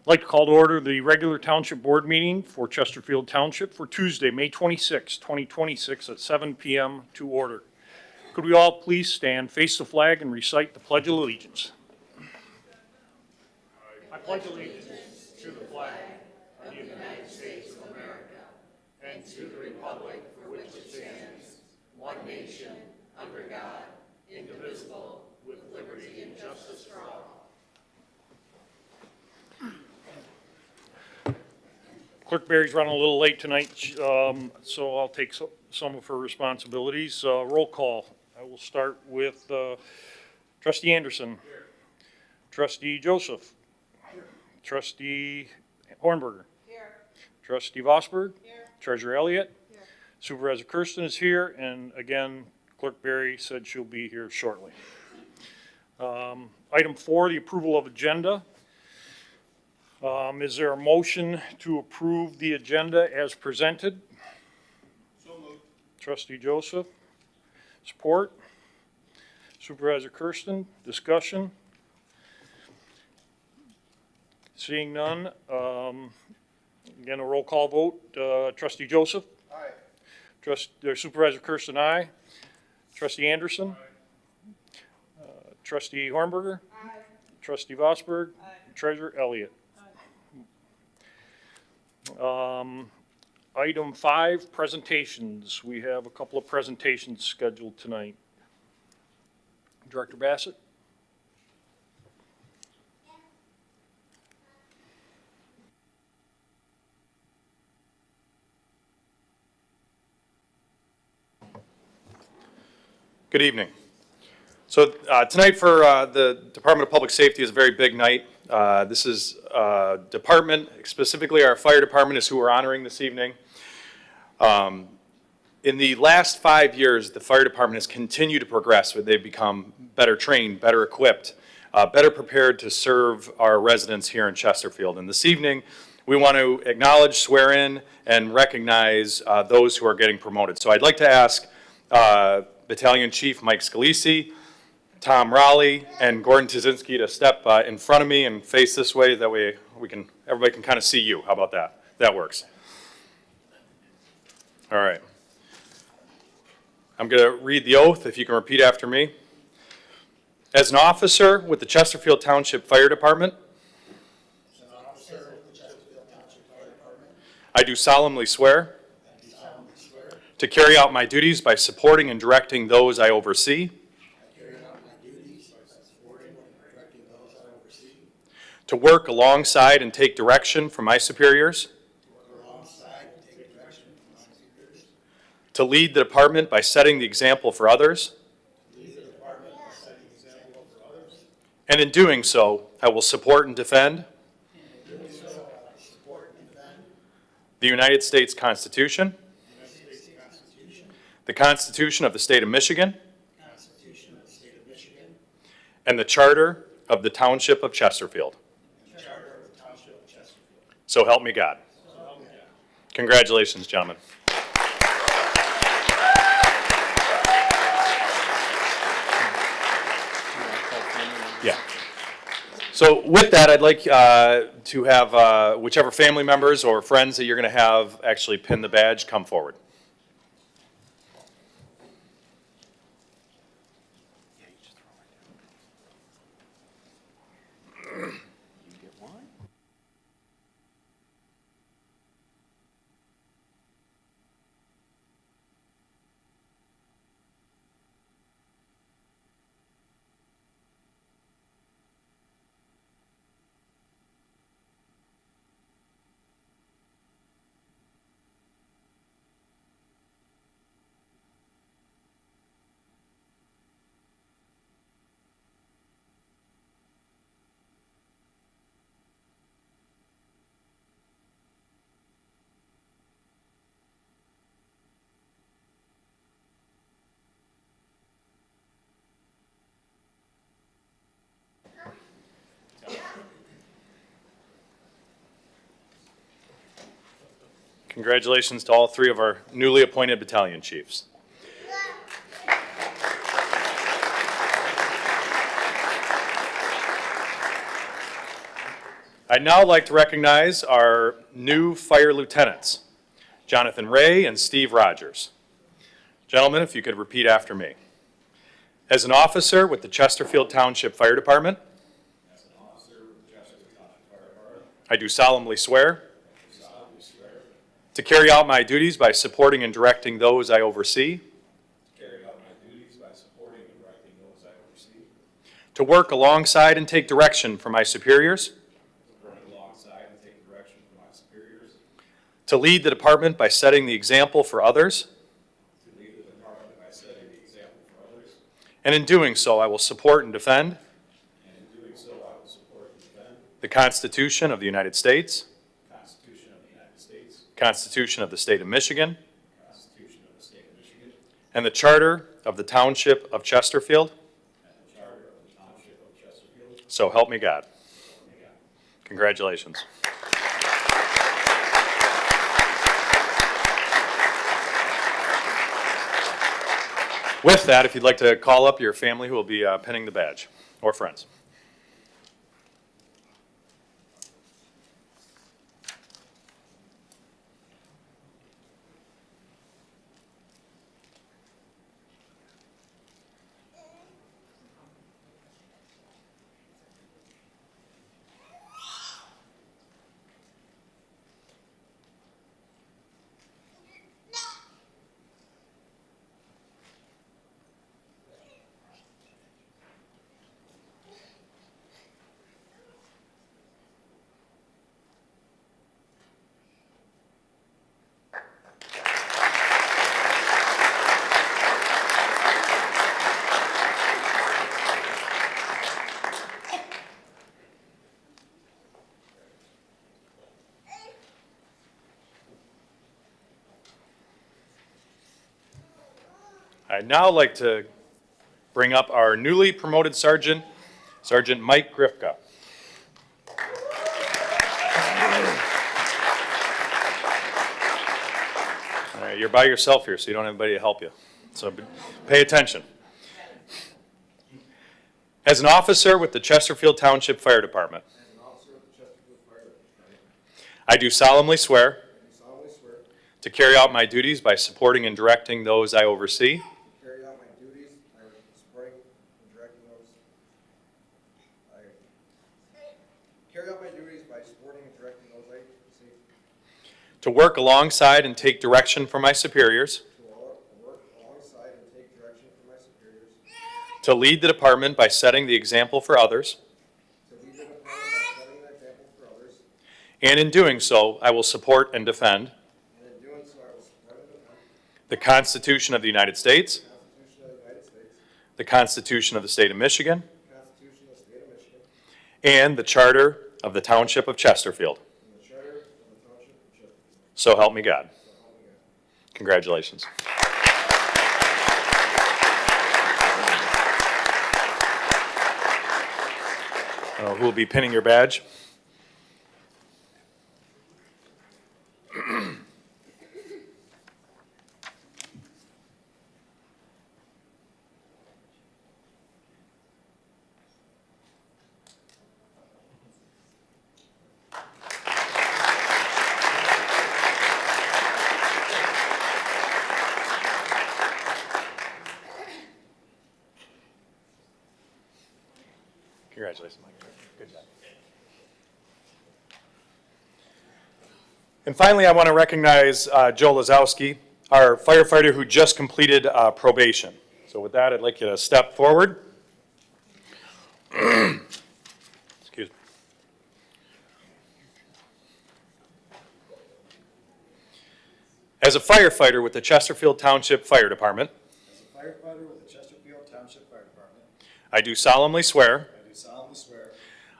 I'd like to call to order the regular Township Board meeting for Chesterfield Township for Tuesday, May 26, 2026 at 7 p.m. to order. Could we all please stand, face the flag, and recite the Pledge of Allegiance? I pledge allegiance to the flag of the United States of America and to the republic for which it stands, one nation, under God, indivisible, with liberty and justice for all. Clerk Barry's running a little late tonight, so I'll take some of her responsibilities. Roll call. I will start with Trustee Anderson. Here. Trustee Joseph. Here. Trustee Hornberger. Here. Trustee Vosberg. Here. Treasurer Elliott. Here. Supervisor Kersten is here, and again, Clerk Barry said she'll be here shortly. Item 4, the approval of agenda. Is there a motion to approve the agenda as presented? So moved. Trustee Joseph, support. Supervisor Kersten, discussion. Seeing none, again, a roll call vote. Trustee Joseph? Aye. Supervisor Kersten, aye. Trustee Anderson? Aye. Trustee Hornberger? Aye. Trustee Vosberg? Aye. Treasurer Elliott? Item 5, presentations. We have a couple of presentations scheduled tonight. Director Bassett. Good evening. So tonight for the Department of Public Safety is a very big night. This is department, specifically our fire department is who we're honoring this evening. In the last 5 years, the fire department has continued to progress. They've become better trained, better equipped, better prepared to serve our residents here in Chesterfield. And this evening, we want to acknowledge, swear in, and recognize those who are getting promoted. So I'd like to ask Battalion Chief Mike Scalisi, Tom Raleigh, and Gordon Tazinski to step in front of me and face this way. That way everybody can kind of see you. How about that? That works. All right. I'm going to read the oath, if you can repeat after me. As an officer with the Chesterfield Township Fire Department, I do solemnly swear to carry out my duties by supporting and directing those I oversee, to work alongside and take direction from my superiors, to lead the department by setting the example for others, and in doing so, I will support and defend the United States Constitution, the Constitution of the State of Michigan, and the Charter of the Township of Chesterfield. So help me God. Congratulations, gentlemen. Yeah. So with that, I'd like to have whichever family members or friends that you're going to have actually pin the badge come forward. Congratulations to all three of our newly appointed battalion chiefs. I'd now like to recognize our new fire lieutenants, Jonathan Ray and Steve Rogers. Gentlemen, if you could repeat after me. As an officer with the Chesterfield Township Fire Department, I do solemnly swear to carry out my duties by supporting and directing those I oversee, to work alongside and take direction from my superiors, to lead the department by setting the example for others, and in doing so, I will support and defend the Constitution of the United States, Constitution of the State of Michigan, and the Charter of the Township of Chesterfield. So help me God. Congratulations. With that, if you'd like to call up your family who will be pinning the badge, or friends. I'd now like to bring up our newly promoted sergeant, Sergeant Mike Grifka. All right, you're by yourself here, so you don't have anybody to help you. So pay attention. As an officer with the Chesterfield Township Fire Department, I do solemnly swear to carry out my duties by supporting and directing those I oversee, to work alongside and take direction from my superiors, to lead the department by setting the example for others, and in doing so, I will support and defend the Constitution of the United States, the Constitution of the State of Michigan, and the Charter of the Township of Chesterfield. So help me God. Congratulations. Who will be pinning your badge? Congratulations, Mike. Good job. And finally, I want to recognize Joe Lozowski, our firefighter who just completed probation. So with that, I'd like you to step forward. Excuse me. As a firefighter with the Chesterfield Township Fire Department, I do solemnly swear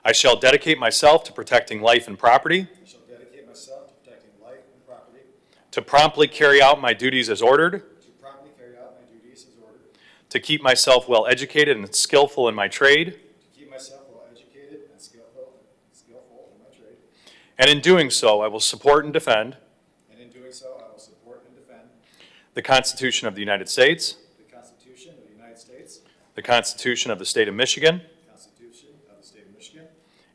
I shall dedicate myself to protecting life and property, to promptly carry out my duties as ordered, to keep myself well educated and skillful in my trade, and in doing so, I will support and defend the Constitution of the United States, the Constitution of the State of Michigan,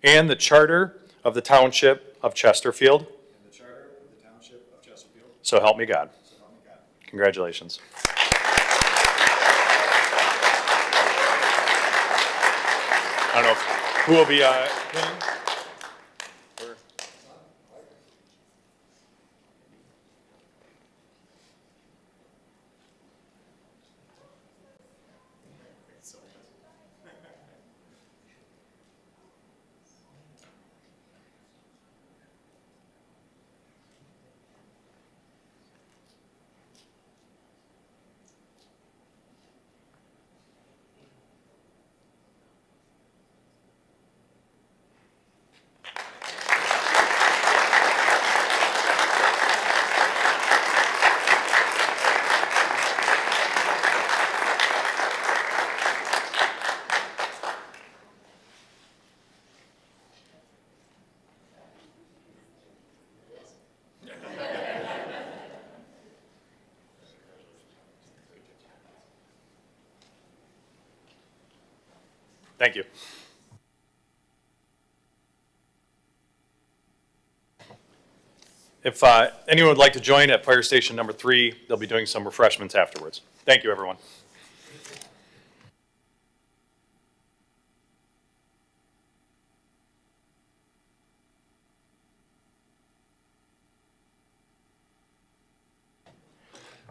and the Charter of the Township of Chesterfield. and the Charter of the Township of Chesterfield. So help me God. So help me God. Congratulations. I don't know who will be pinning. Or- Thank you. If anyone would like to join at Fire Station number 3, they'll be doing some refreshments afterwards. Thank you, everyone.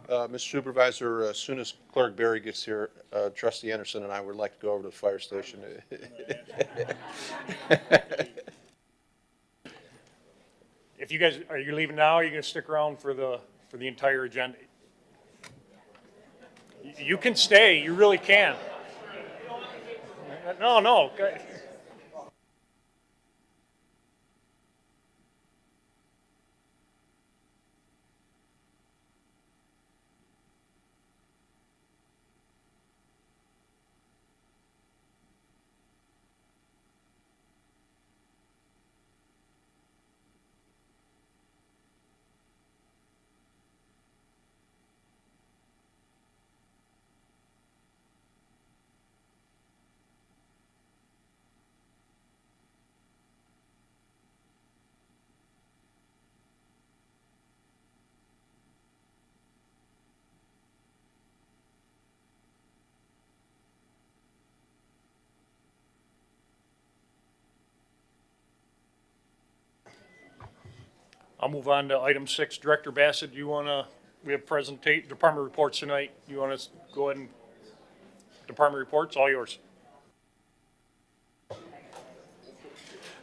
Mr. Supervisor, as soon as Clerk Barry gets here, Trustee Anderson and I would like to go over to the fire station. If you guys, are you leaving now, or are you gonna stick around for the entire agenda? You can stay, you really can. No. I'll move on to item 6. Director Bassett, do you wanna, we have department reports tonight. You wanna go ahead and, department reports, all yours.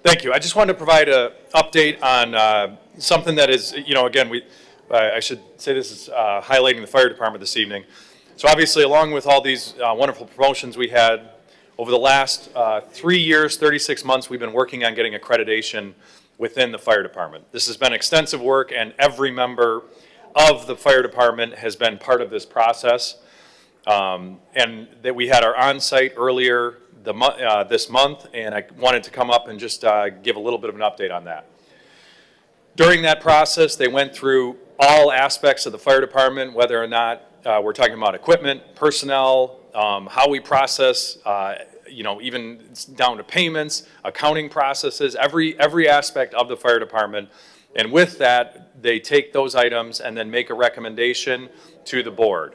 Thank you. I just wanted to provide an update on something that is, again, I should say this is highlighting the fire department this evening. So obviously, along with all these wonderful promotions we had, over the last 3 years, 36 months, we've been working on getting accreditation within the fire department. This has been extensive work, and every member of the fire department has been part of this process. And that we had our on-site earlier this month, and I wanted to come up and just give a little bit of an update on that. During that process, they went through all aspects of the fire department, whether or not we're talking about equipment, personnel, how we process, even down to payments, accounting processes, every aspect of the fire department. And with that, they take those items and then make a recommendation to the board.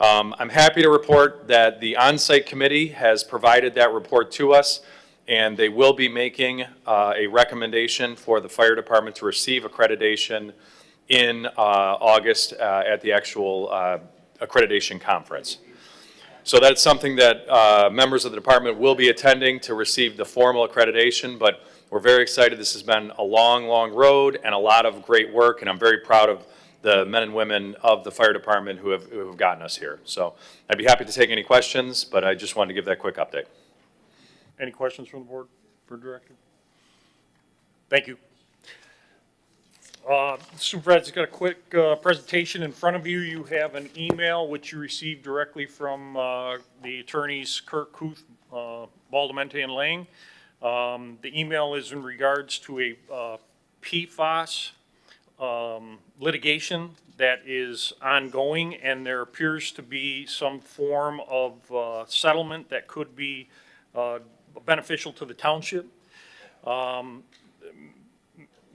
I'm happy to report that the on-site committee has provided that report to us, and they will be making a recommendation for the fire department to receive accreditation in August at the actual accreditation conference. So that's something that members of the department will be attending to receive the formal accreditation, but we're very excited. This has been a long, long road and a lot of great work, and I'm very proud of the men and women of the fire department who have gotten us here. So I'd be happy to take any questions, but I just wanted to give that quick update. Any questions from the board for Director? Thank you. Supervisor's got a quick presentation in front of you. You have an email which you received directly from the attorneys Kirk, Huth, Baldamente, and Lang. The email is in regards to a PFAS litigation that is ongoing, and there appears to be some form of settlement that could be beneficial to the township.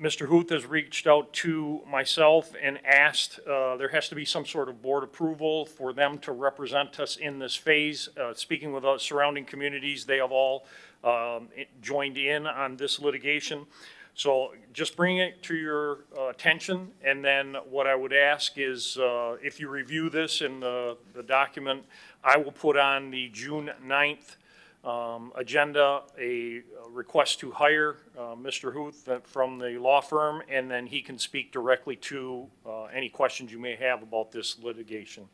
Mr. Huth has reached out to myself and asked, there has to be some sort of board approval for them to represent us in this phase. Speaking with surrounding communities, they have all joined in on this litigation. So just bring it to your attention, and then what I would ask is if you review this in the document, I will put on the June 9th agenda a request to hire Mr. Huth from the law firm, and then he can speak directly to any questions you may have about this litigation.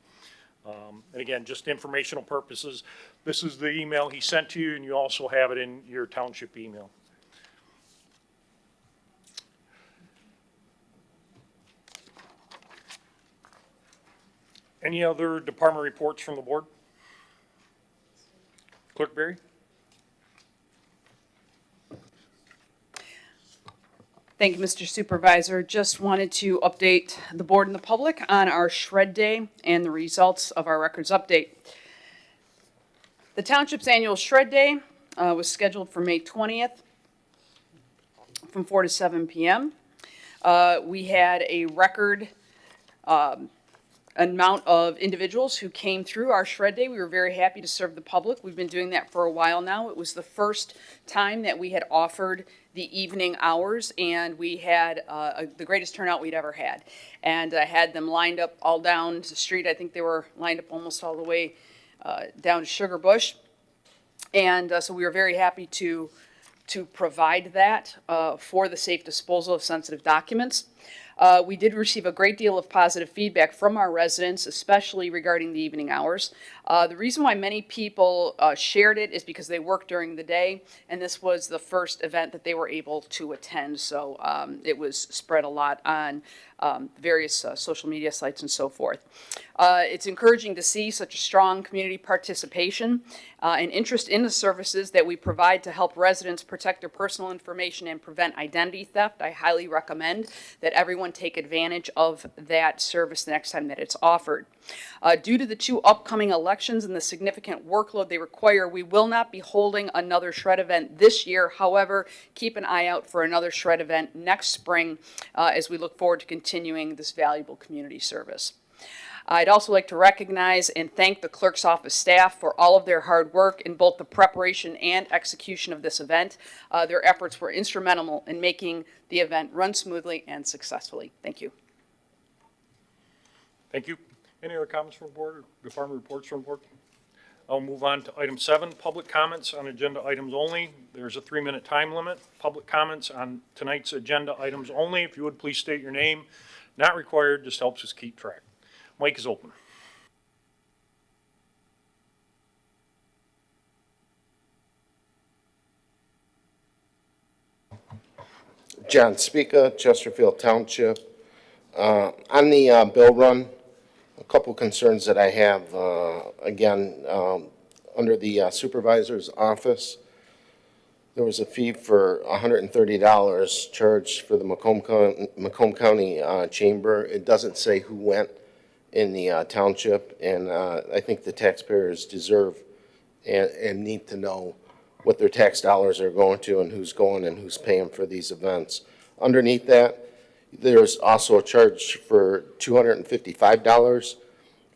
And again, just informational purposes, this is the email he sent to you, and you also have it in your township email. Any other department reports from the board? Clerk Berry? Thank you, Mr. Supervisor. Just wanted to update the board and the public on our shred day and the results of our records update. The township's annual shred day was scheduled for May 20th from 4 to 7 p.m. We had a record amount of individuals who came through our shred day. We were very happy to serve the public. We've been doing that for a while now. It was the first time that we had offered the evening hours, and we had the greatest turnout we'd ever had. And I had them lined up all down the street. I think they were lined up almost all the way down to Sugar Bush. And so we were very happy to provide that for the safe disposal of sensitive documents. We did receive a great deal of positive feedback from our residents, especially regarding the evening hours. The reason why many people shared it is because they work during the day, and this was the first event that they were able to attend, so it was spread a lot on various social media sites and so forth. It's encouraging to see such a strong community participation and interest in the services that we provide to help residents protect their personal information and prevent identity theft. I highly recommend that everyone take advantage of that service the next time that it's offered. Due to the two upcoming elections and the significant workload they require, we will not be holding another shred event this year. However, keep an eye out for another shred event next spring as we look forward to continuing this valuable community service. I'd also like to recognize and thank the clerk's office staff for all of their hard work in both the preparation and execution of this event. Their efforts were instrumental in making the event run smoothly and successfully. Thank you. Thank you. Any other comments from the board or department reports from the board? I'll move on to item 7, public comments on agenda items only. There's a 3-minute time limit. Public comments on tonight's agenda items only. If you would, please state your name. Not required, just helps us keep track. Mic is open. John Speaka, Chesterfield Township. On the bill run, a couple concerns that I have, again, under the supervisor's office, there was a fee for $130 charged for the Macomb County Chamber. It doesn't say who went in the township, and I think the taxpayers deserve and need to know what their tax dollars are going to and who's going and who's paying for these events. Underneath that, there's also a charge for $255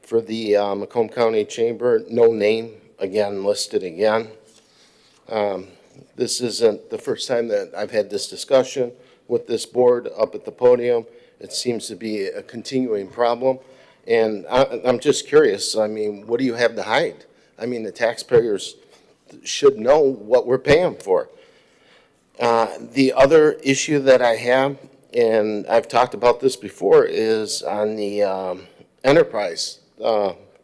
for the Macomb County Chamber. No name, again, listed again. This isn't the first time that I've had this discussion with this board up at the podium. It seems to be a continuing problem. And I'm just curious, I mean, what do you have to hide? I mean, the taxpayers should know what we're paying for. The other issue that I have, and I've talked about this before, is on the enterprise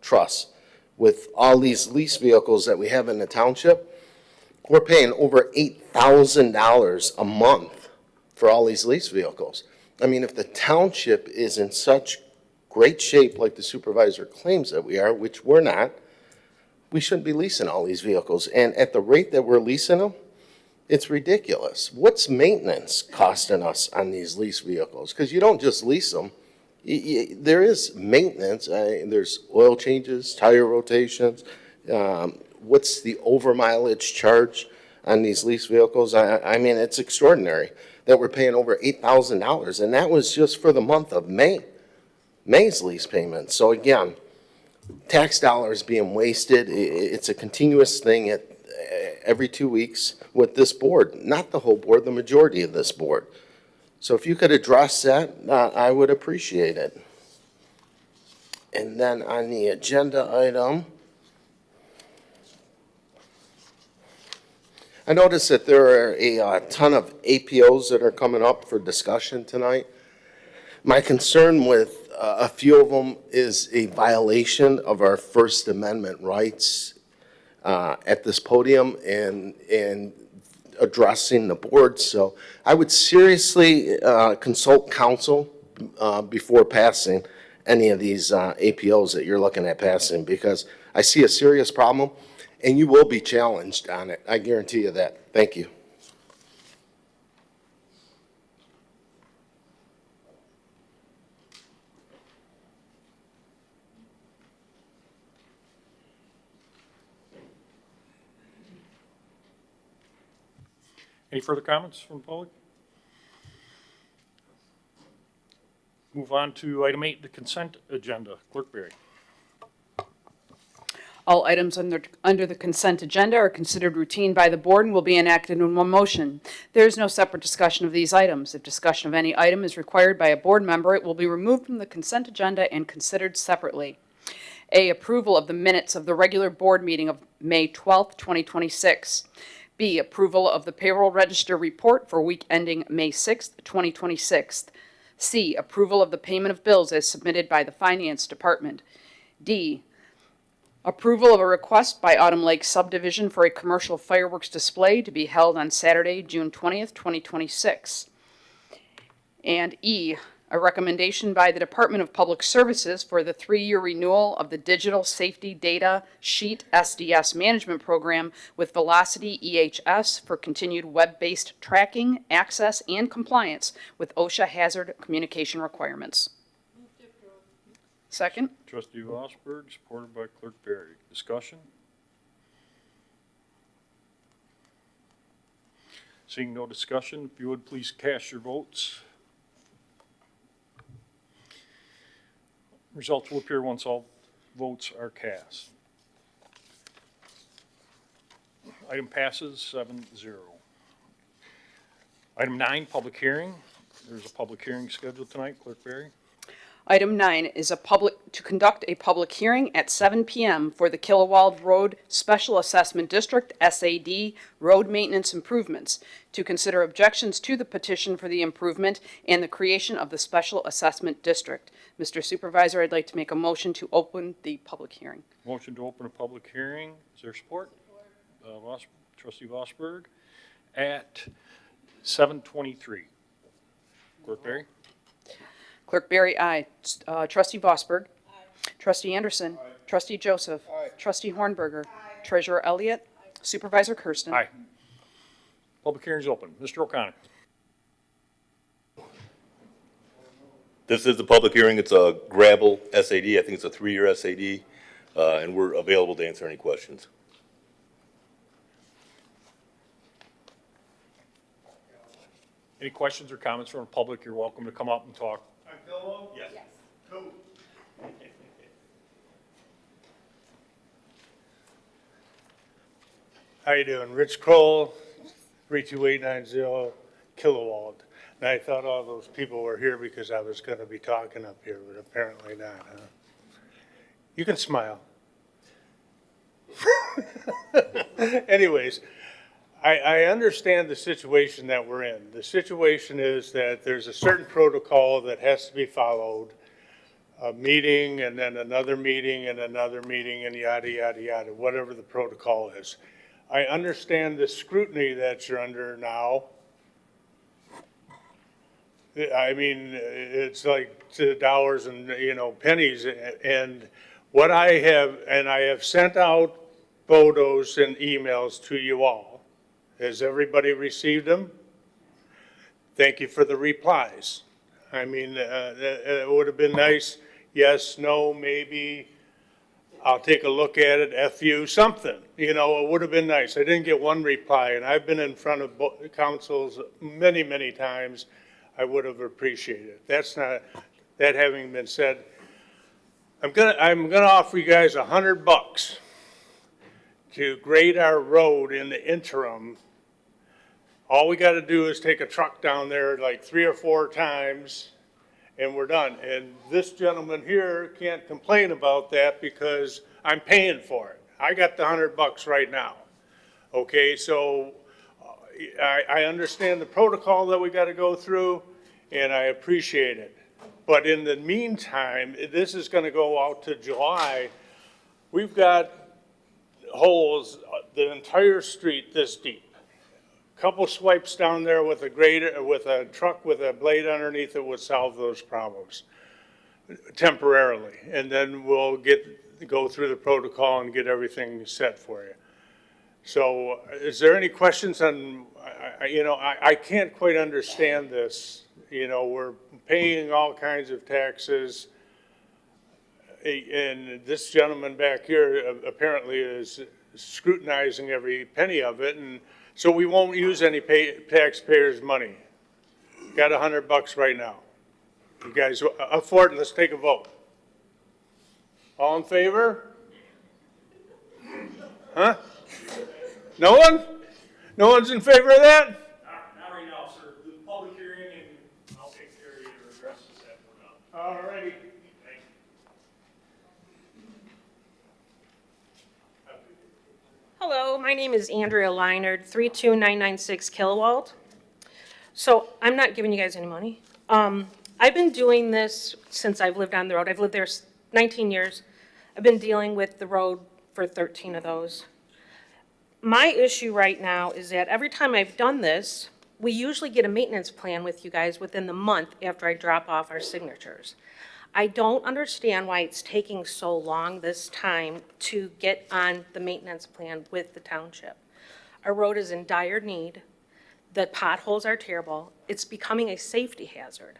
trust. With all these lease vehicles that we have in the township, we're paying over $8,000 a month for all these lease vehicles. I mean, if the township is in such great shape like the supervisor claims that we are, which we're not, we shouldn't be leasing all these vehicles. And at the rate that we're leasing them, it's ridiculous. What's maintenance costing us on these lease vehicles? Because you don't just lease them. There is maintenance. There's oil changes, tire rotations. What's the over mileage charge on these lease vehicles? I mean, it's extraordinary. that we're paying over $8,000, and that was just for the month of May's lease payment. So again, tax dollars being wasted. It's a continuous thing every 2 weeks with this board, not the whole board, the majority of this board. So if you could address that, I would appreciate it. And then on the agenda item, I noticed that there are a ton of APOs that are coming up for discussion tonight. My concern with a few of them is a violation of our First Amendment rights at this podium and addressing the board. So I would seriously consult counsel before passing any of these APOs that you're looking at passing, because I see a serious problem, and you will be challenged on it. I guarantee you that. Thank you. Any further comments from the public? Move on to item 8, the consent agenda. Clerk Berry. All items under the consent agenda are considered routine by the board and will be enacted in one motion. There is no separate discussion of these items. If discussion of any item is required by a board member, it will be removed from the consent agenda and considered separately. A, approval of the minutes of the regular board meeting of May 12th, 2026. B, approval of the Payroll Register Report for week ending May 6th, 2026. C, approval of the payment of bills as submitted by the Finance Department. D, approval of a request by Autumn Lakes Subdivision for a commercial fireworks display to be held on Saturday, June 20th, 2026. And E, a recommendation by the Department of Public Services for the 3-year renewal of the Digital Safety Data Sheet SDS Management Program with Velocity EHS for continued web-based tracking, access, and compliance with OSHA hazard communication requirements. Second. Trustee Vosberg, supported by Clerk Berry. Discussion? Seeing no discussion, if you would please cast your votes. Results will appear once all votes are cast. Item passes 7-0. Item 9, public hearing. There's a public hearing scheduled tonight. Clerk Berry. Item 9 is to conduct a public hearing at 7 p.m. for the Killawald Road Special Assessment District, SAD, road maintenance improvements, to consider objections to the petition for the improvement and the creation of the Special Assessment District. Mr. Supervisor, I'd like to make a motion to open the public hearing. Motion to open a public hearing. Is there support? Trustee Vosberg at 7:23. Clerk Berry. Clerk Berry, aye. Trustee Vosberg. Aye. Trustee Anderson. Aye. Trustee Joseph. Aye. Trustee Hornberger. Aye. Treasurer Elliott. Aye. Supervisor Kersten. Aye. Public hearing is open. Mr. O'Connor. This is a public hearing. It's a gravel SAD. I think it's a 3-year SAD, and we're available to answer any questions. Any questions or comments from the public? You're welcome to come up and talk. Yes. Cool. How you doing? Rich Kroll, 32890 Killawald. And I thought all those people were here because I was going to be talking up here, but apparently not, huh? You can smile. Anyways, I understand the situation that we're in. The situation is that there's a certain protocol that has to be followed, a meeting and then another meeting and another meeting and yada, yada, yada, whatever the protocol is. I understand the scrutiny that you're under now. I mean, it's like to dollars and, pennies. And what I have sent out photos and emails to you all. Has everybody received them? Thank you for the replies. I mean, it would have been nice, yes, no, maybe. I'll take a look at it, FU, something, you know, it would have been nice. I didn't get one reply, and I've been in front of councils many, many times. I would have appreciated it. That having been said, I'm gonna offer you guys $100 to grade our road in the interim. All we gotta do is take a truck down there like 3 or 4 times, and we're done. And this gentleman here can't complain about that because I'm paying for it. I got the $100 right now. Okay, so I understand the protocol that we gotta go through, and I appreciate it. But in the meantime, this is gonna go out to July. We've got holes, the entire street this deep. Couple swipes down there with a grader, with a truck with a blade underneath it would solve those problems temporarily. And then we'll go through the protocol and get everything set for you. So is there any questions on, I can't quite understand this. You know, we're paying all kinds of taxes. And this gentleman back here apparently is scrutinizing every penny of it. And so we won't use any taxpayers' money. Got $100 right now. You guys up for it? Let's take a vote. All in favor? Huh? No one? No one's in favor of that? Not right now, sir. The public hearing, and I'll take care of your addresses after we're done. All righty. Thank you. Hello, my name is Andrea Leinard, 32996 Kilowald. So I'm not giving you guys any money. I've been doing this since I've lived on the road. I've lived there 19 years. I've been dealing with the road for 13 of those. My issue right now is that every time I've done this, we usually get a maintenance plan with you guys within the month after I drop off our signatures. I don't understand why it's taking so long this time to get on the maintenance plan with the township. Our road is in dire need. The potholes are terrible. It's becoming a safety hazard.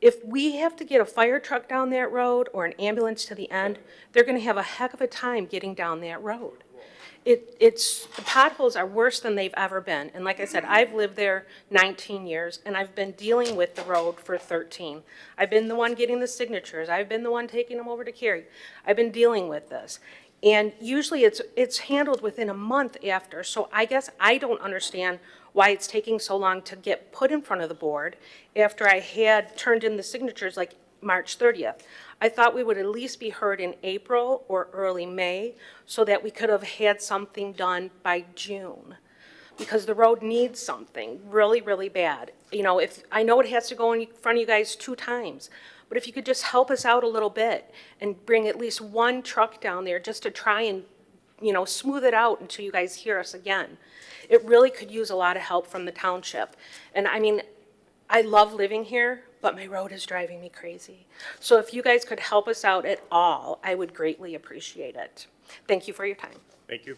If we have to get a fire truck down that road or an ambulance to the end, they're gonna have a heck of a time getting down that road. The potholes are worse than they've ever been. And like I said, I've lived there 19 years and I've been dealing with the road for 13. I've been the one getting the signatures. I've been the one taking them over to Carrie. I've been dealing with this. And usually it's handled within a month after. So I guess I don't understand why it's taking so long to get put in front of the board after I had turned in the signatures like March 30th. I thought we would at least be heard in April or early May so that we could have had something done by June. Because the road needs something really, really bad. You know, I know it has to go in front of you guys 2 times, but if you could just help us out a little bit and bring at least one truck down there just to try and, smooth it out until you guys hear us again. It really could use a lot of help from the township. And I mean, I love living here, but my road is driving me crazy. So if you guys could help us out at all, I would greatly appreciate it. Thank you for your time. Thank you.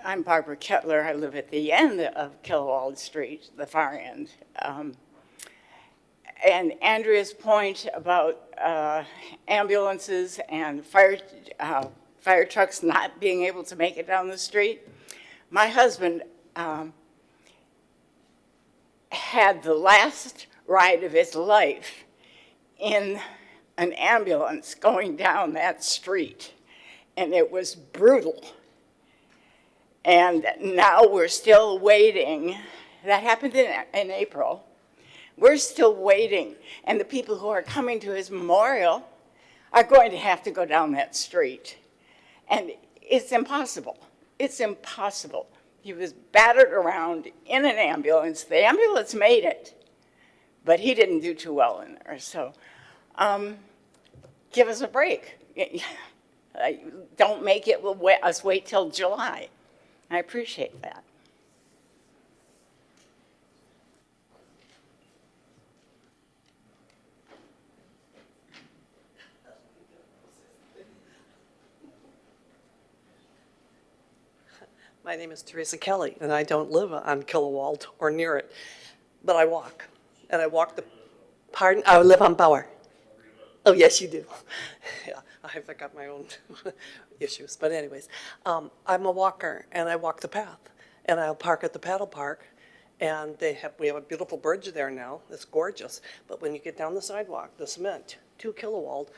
I'm Barbara Kettler. I live at the end of Kilowald Street, the far end. And Andrea's point about ambulances and fire trucks not being able to make it down the street. My husband had the last ride of his life in an ambulance going down that street, and it was brutal. And now we're still waiting. That happened in April. We're still waiting, and the people who are coming to his memorial are going to have to go down that street. And it's impossible. It's impossible. He was battered around in an ambulance. The ambulance made it, but he didn't do too well in there. So give us a break. Don't make us wait till July. I appreciate that. My name is Teresa Kelly, and I don't live on Kilowald or near it, but I walk. and I walk the, pardon, I live on Bauer. Oh, yes, you do. Yeah, I've got my own issues, but anyways, I'm a walker, and I walk the path, and I'll park at the paddle park, and we have a beautiful bridge there now, it's gorgeous, but when you get down the sidewalk, the cement, 2 kilowald,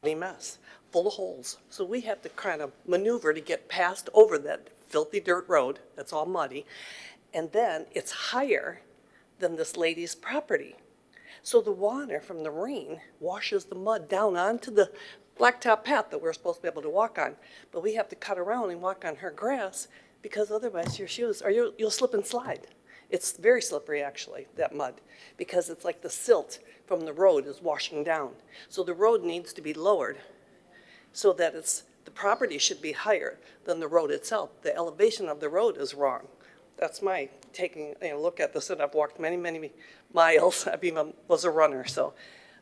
a mess, full of holes, so we have to kind of maneuver to get past over that filthy dirt road, that's all muddy, and then it's higher than this lady's property. So the water from the rain washes the mud down onto the blacktop path that we're supposed to be able to walk on. But we have to cut around and walk on her grass because otherwise your shoes, or you'll slip and slide. It's very slippery actually, that mud, because it's like the silt from the road is washing down. So the road needs to be lowered so that the property should be higher than the road itself. The elevation of the road is wrong. That's my taking a look at this, and I've walked many, many miles. I even was a runner, so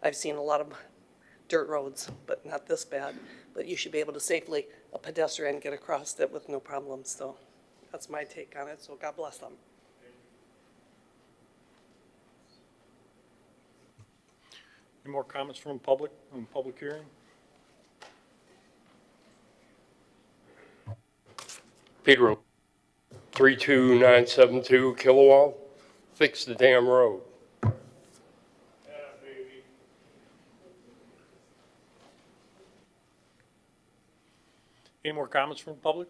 I've seen a lot of dirt roads, but not this bad. But you should be able to safely, a pedestrian, get across it with no problems. So that's my take on it, so God bless them. Any more comments from the public on the public hearing? Peter, 32972 Kilowall, fix the damn road. Any more comments from the public?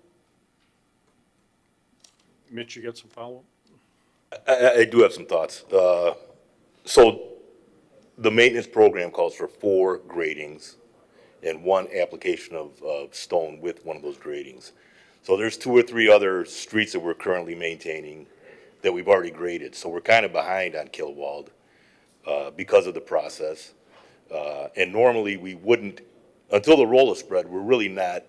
Mitch, you got some follow-up? I do have some thoughts. So the maintenance program calls for 4 gradings and 1 application of stone with one of those gradings. So there's 2 or 3 other streets that we're currently maintaining that we've already graded. So we're kind of behind on Kilwald because of the process. And normally we wouldn't, until the roll is spread, we're really not,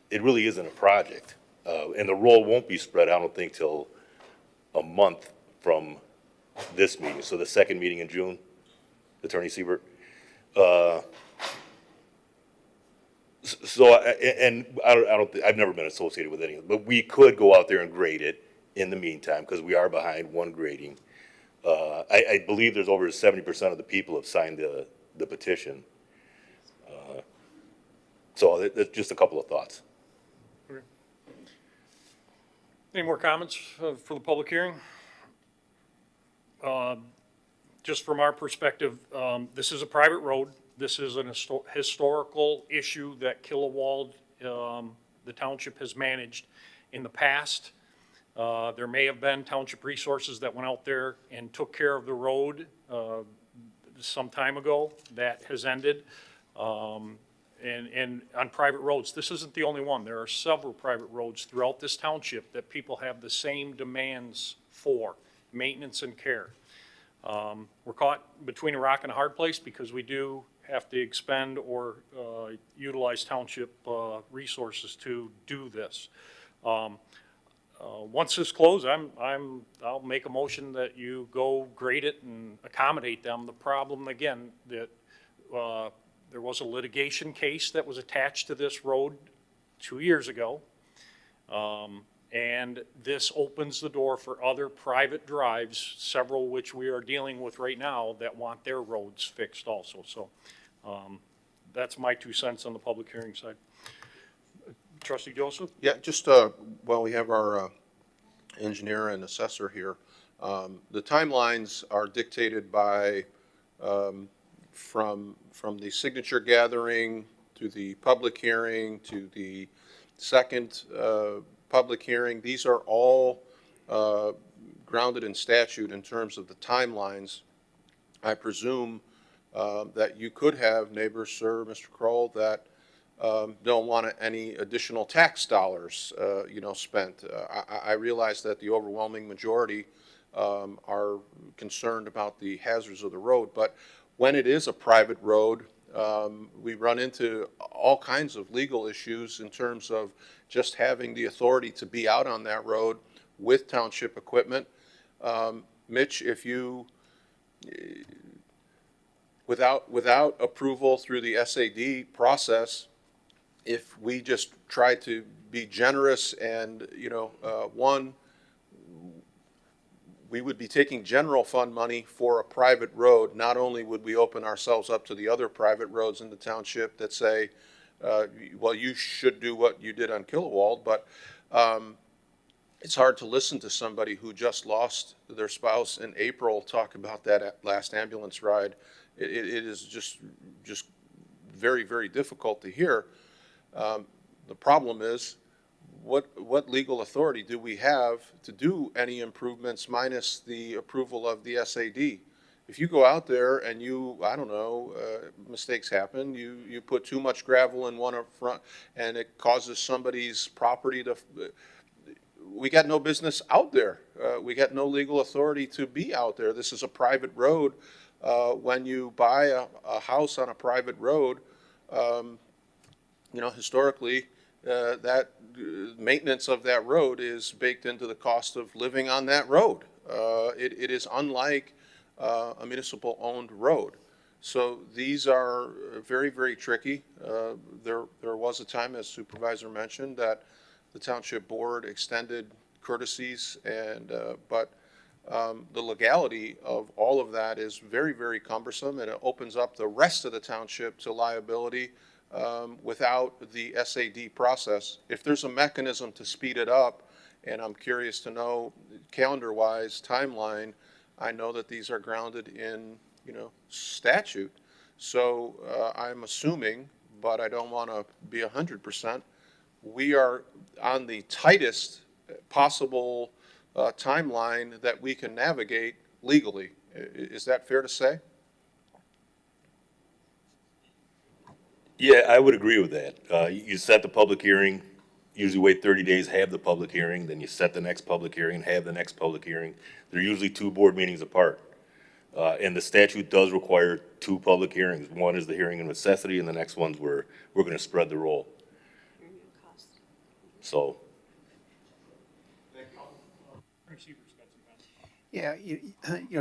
it really isn't a project. And the roll won't be spread, I don't think, till a month from this meeting. So the second meeting in June, Attorney Siebert. So, and I don't think, I've never been associated with any of it, but we could go out there and grade it in the meantime, because we are behind 1 grading. I believe there's over 70% of the people have signed the petition. So that's just a couple of thoughts. Okay. Any more comments for the public hearing? Just from our perspective, this is a private road. This is an historical issue that Kilowald, the township, has managed in the past. There may have been township resources that went out there and took care of the road some time ago. That has ended. And on private roads, this isn't the only one. There are several private roads throughout this township that people have the same demands for maintenance and care. We're caught between a rock and a hard place because we do have to expend or utilize township resources to do this. Once this closes, I'll make a motion that you go grade it and accommodate them. The problem, again, that there was a litigation case that was attached to this road 2 years ago. And this opens the door for other private drives, several which we are dealing with right now, that want their roads fixed also. So that's my 2 cents on the public hearing side. Trustee Joseph? Yeah, just while we have our engineer and assessor here, the timelines are dictated by from the signature gathering to the public hearing to the second public hearing. These are all grounded in statute in terms of the timelines. I presume that you could have neighbors, sir, Mr. Kroll, that don't want any additional tax dollars, spent. I realize that the overwhelming majority are concerned about the hazards of the road, but when it is a private road, we run into all kinds of legal issues in terms of just having the authority to be out on that road with township equipment. Mitch, if you, without approval through the SAD process, if we just try to be generous and, we would be taking general fund money for a private road. Not only would we open ourselves up to the other private roads in the township that say, well, you should do what you did on Killawald, but it's hard to listen to somebody who just lost their spouse in April talk about that last ambulance ride. It is just very, very difficult to hear. The problem is, what legal authority do we have to do any improvements minus the approval of the SAD? If you go out there and you, I don't know, mistakes happen, you put too much gravel in one up front and it causes somebody's property to, we got no business out there. We got no legal authority to be out there. This is a private road. When you buy a house on a private road, historically, that maintenance of that road is baked into the cost of living on that road. It is unlike a municipal-owned road. So these are very, very tricky. There was a time, as Supervisor mentioned, that the Township Board extended courtesies, but the legality of all of that is very, very cumbersome, and it opens up the rest of the township to liability without the SAD process. If there's a mechanism to speed it up, and I'm curious to know calendar-wise, timeline, I know that these are grounded in, statute. So I'm assuming, but I don't want to be 100%, we are on the tightest possible timeline that we can navigate legally. Is that fair to say? Yeah, I would agree with that. You set the public hearing, usually wait 30 days, have the public hearing, then you set the next public hearing, have the next public hearing. They're usually 2 board meetings apart. And the statute does require 2 public hearings. One is the hearing of necessity, and the next one's where we're going to spread the roll. So. Yeah,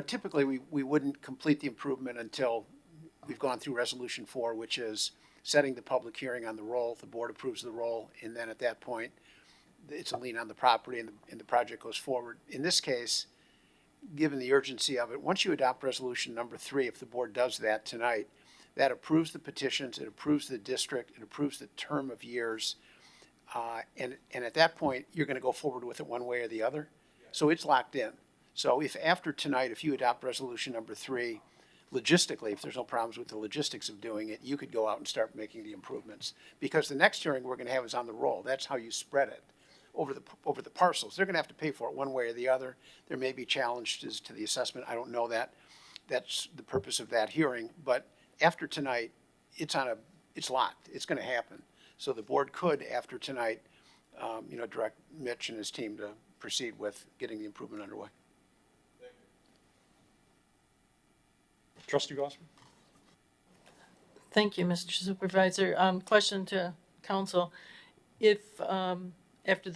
typically we wouldn't complete the improvement until we've gone through Resolution 4, which is setting the public hearing on the roll. The board approves the roll, and then at that point, it's a lien on the property and the project goes forward. In this case, given the urgency of it, once you adopt Resolution number 3, if the board does that tonight, that approves the petitions, it approves the district, it approves the term of years, and at that point, you're going to go forward with it one way or the other. So it's locked in. So if after tonight, if you adopt Resolution number 3, logistically, if there's no problems with the logistics of doing it, you could go out and start making the improvements. Because the next hearing we're going to have is on the roll. That's how you spread it over the parcels. They're going to have to pay for it one way or the other. There may be challenges to the assessment. I don't know that. That's the purpose of that hearing. But after tonight, it's locked. It's going to happen. So the board could, after tonight, direct Mitch and his team to proceed with getting the improvement underway. Trustee Gossman? Thank you, Mr. Supervisor. Question to council. If, after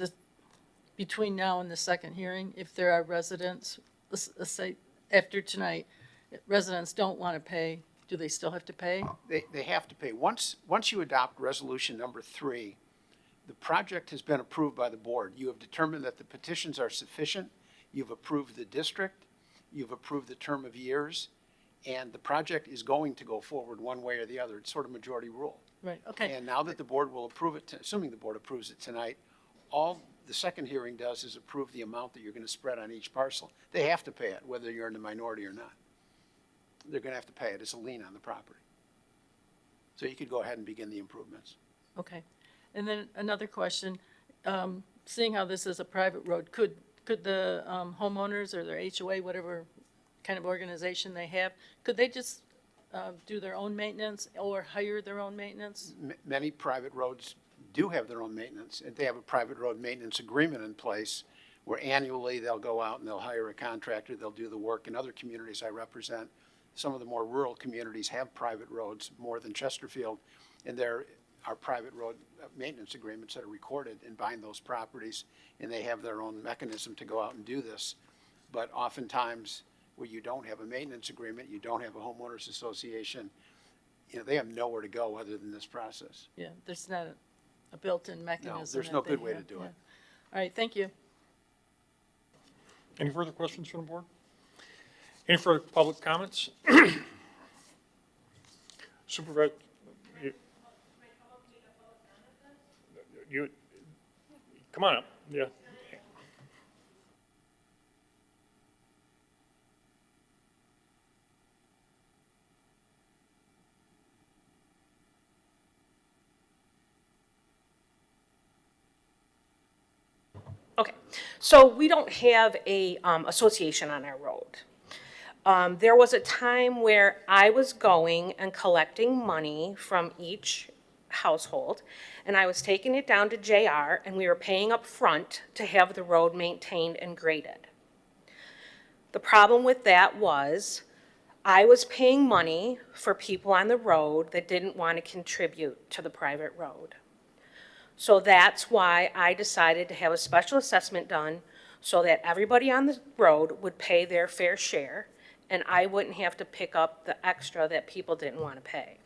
between now and the second hearing, if there are residents, let's say after tonight, residents don't want to pay, do they still have to pay? They have to pay. Once you adopt Resolution number 3, the project has been approved by the board. You have determined that the petitions are sufficient. You've approved the district. You've approved the term of years. And the project is going to go forward one way or the other. It's sort of majority rule. Right, okay. And now that the board will approve it, assuming the board approves it tonight, all the second hearing does is approve the amount that you're going to spread on each parcel. They have to pay it, whether you're in the minority or not. They're going to have to pay it. It's a lien on the property. So you could go ahead and begin the improvements. Okay. And then another question, seeing how this is a private road, could the homeowners or their HOA, whatever kind of organization they have, could they just do their own maintenance or hire their own maintenance? Many private roads do have their own maintenance, and they have a private road maintenance agreement in place where annually they'll go out and they'll hire a contractor, they'll do the work. In other communities I represent, some of the more rural communities have private roads more than Chesterfield, and there are private road maintenance agreements that are recorded and bind those properties, and they have their own mechanism to go out and do this. But oftentimes, where you don't have a maintenance agreement, you don't have a homeowners association, they have nowhere to go other than this process. Yeah, there's not a built-in mechanism. No, there's no good way to do it. All right, thank you. Any further questions from the board? Any further public comments? Supervisor, you, come on up, yeah. Okay, so we don't have a association on our road. There was a time where I was going and collecting money from each household, and I was taking it down to JR, and we were paying up front to have the road maintained and graded. The problem with that was I was paying money for people on the road that didn't want to contribute to the private road. So that's why I decided to have a special assessment done so that everybody on the road would pay their fair share and I wouldn't have to pick up the extra that people didn't want to pay.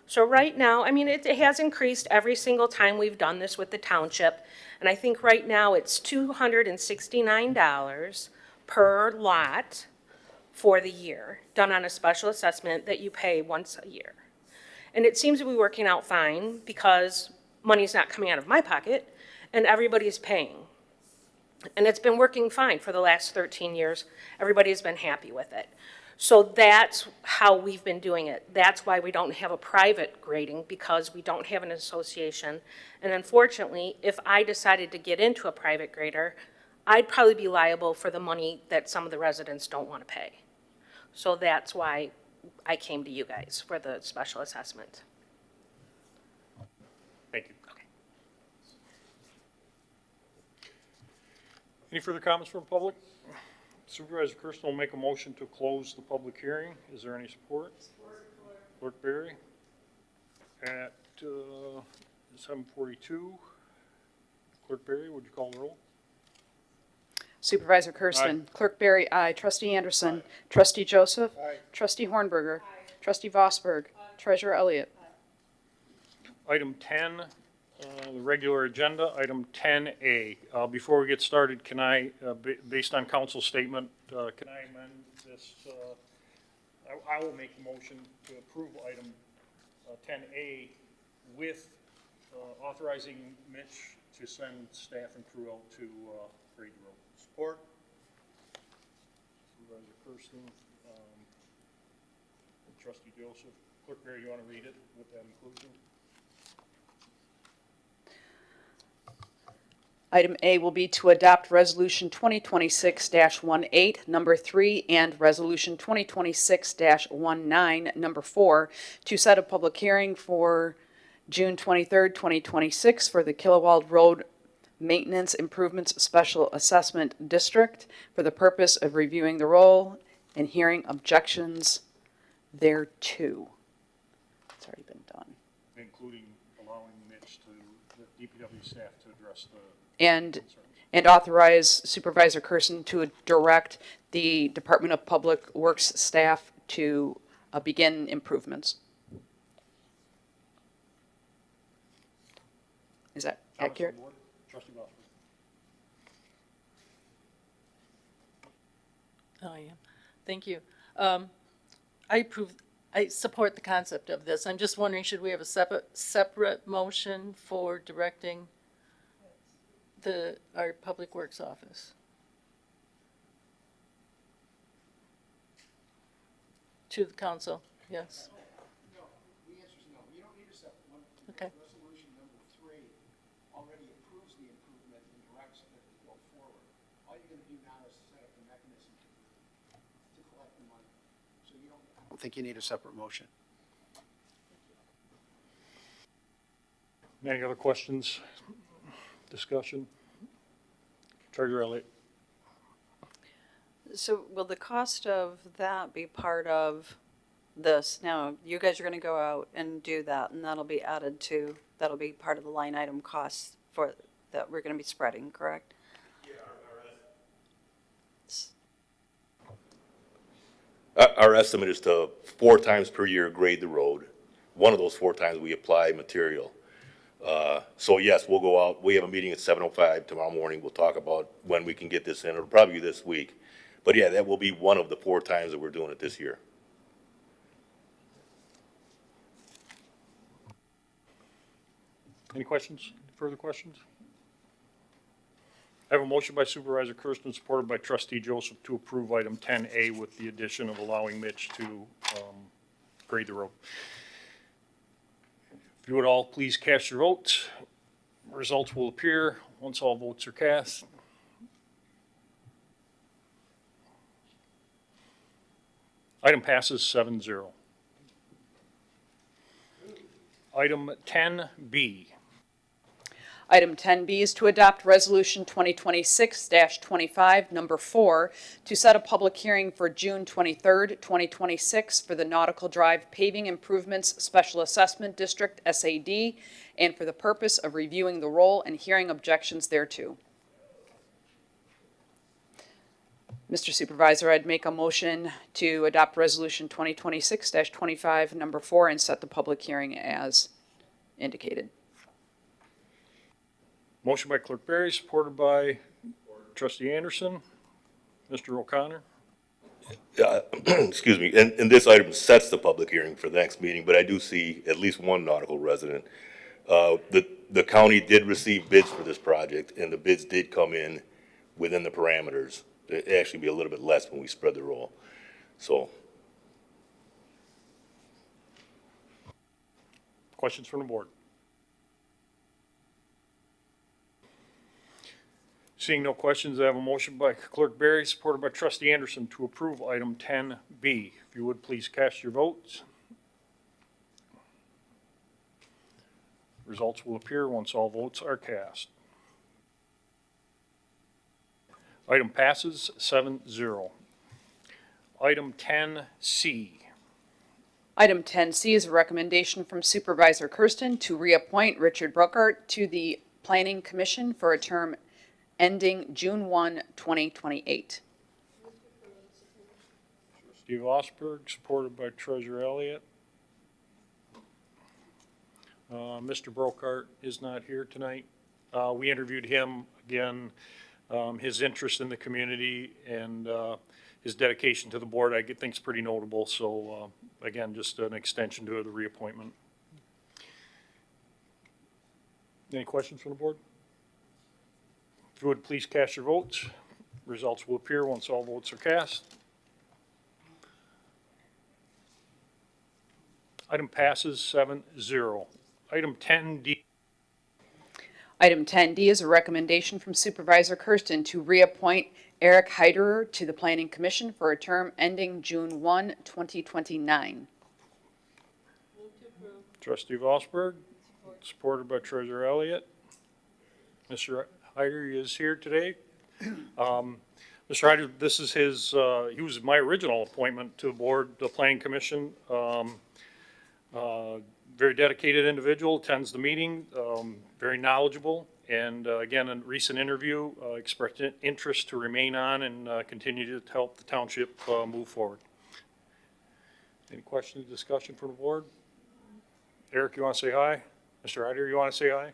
So right now, I mean, it has increased every single time we've done this with the township. And I think right now it's $269 per lot for the year, done on a special assessment that you pay once a year. And it seems to be working out fine because money's not coming out of my pocket, and everybody's paying. And it's been working fine for the last 13 years. Everybody's been happy with it. So that's how we've been doing it. That's why we don't have a private grading, because we don't have an association. And unfortunately, if I decided to get into a private grader, I'd probably be liable for the money that some of the residents don't want to pay. So that's why I came to you guys for the special assessment. Thank you. Any further comments from the public? Supervisor Kersten will make a motion to close the public hearing. Is there any support? Clerk Berry? At 7:42, Clerk Berry, would you call the roll? Supervisor Kersten. Clerk Berry, aye. Trustee Anderson. Trustee Joseph. Trustee Hornberger. Trustee Vosberg. Treasurer Elliott. Item 10, the regular agenda, item 10A. Before we get started, can I, based on council statement, can I amend this? I will make a motion to approve item 10A with authorizing Mitch to send staff and crew out to grade the road. Support. Supervisor Kersten, Trustee Joseph. Clerk Berry, you want to read it with that inclusion? Item A will be to adopt Resolution 2026-18, number 3, and Resolution 2026-19, number 4, to set a public hearing for June 23rd, 2026 for the Killawald Road Maintenance Improvements Special Assessment District for the purpose of reviewing the role and hearing objections thereto. It's already been done. Including allowing Mitch to, the DPW staff to address the And authorize Supervisor Kersten to direct the Department of Public Works staff to begin improvements. Is that accurate? Trustee Bosworth. Oh, yeah. Thank you. I support the concept of this. I'm just wondering, should we have a separate motion for directing our Public Works office to the council? Yes. No, the answer is no. You don't need a separate one. Okay. Resolution number 3 already approves the improvement and directs it to go forward. All you're going to do now is set up the mechanism to collect the money. So you don't, I don't think you need a separate motion. Any other questions, discussion? Treasurer Elliott. So will the cost of that be part of this? Now, you guys are going to go out and do that, and that'll be added to, that'll be part of the line item costs for, that we're going to be spreading, correct? Our estimate is to 4 times per year grade the road. One of those 4 times we apply material. So yes, we'll go out. We have a meeting at 7:05 tomorrow morning. We'll talk about when we can get this in. It'll probably be this week. But yeah, that will be one of the 4 times that we're doing it this year. Any questions, further questions? I have a motion by Supervisor Kersten, supported by Trustee Joseph, to approve item 10A with the addition of allowing Mitch to grade the road. If you would all please cast your votes. Results will appear once all votes are cast. Item passes 7-0. Item 10B. Item 10B is to adopt Resolution 2026-25, number 4, to set a public hearing for June 23rd, 2026 for the Nautical Drive Paving Improvements Special Assessment District, SAD, and for the purpose of reviewing the role and hearing objections thereto. Mr. Supervisor, I'd make a motion to adopt Resolution 2026-25, number 4, and set the public hearing as indicated. Motion by Clerk Berry, supported by Trustee Anderson. Mr. O'Connor? Excuse me, and this item sets the public hearing for the next meeting, but I do see at least one nautical resident. The county did receive bids for this project, and the bids did come in within the parameters. It'd actually be a little bit less when we spread the roll, so. Questions from the board? Seeing no questions, I have a motion by Clerk Berry, supported by Trustee Anderson, to approve item 10B. If you would, please cast your votes. Results will appear once all votes are cast. Item passes 7-0. Item 10C. Item 10C is a recommendation from Supervisor Kersten to reappoint Richard Bruckert to the Planning Commission for a term ending June 1, 2028. Steve Osberg, supported by Treasurer Elliott. Mr. Brokart is not here tonight. We interviewed him again. His interest in the community and his dedication to the board, I think, is pretty notable. So again, just an extension to the reappointment. Any questions from the board? If you would, please cast your votes. Results will appear once all votes are cast. Item passes 7-0. Item 10D. Item 10D is a recommendation from Supervisor Kersten to reappoint Eric Heiderer to the Planning Commission for a term ending June 1, 2029. Trustee Vosberg, supported by Treasurer Elliott. Mr. Heider is here today. Mr. Heider, this is his, he was my original appointment to the board, the Planning Commission. Very dedicated individual, attends the meeting, very knowledgeable, and again, in a recent interview, expressed interest to remain on and continue to help the township move forward. Any questions, discussion from the board? Eric, you want to say hi? Mr. Heider, you want to say hi?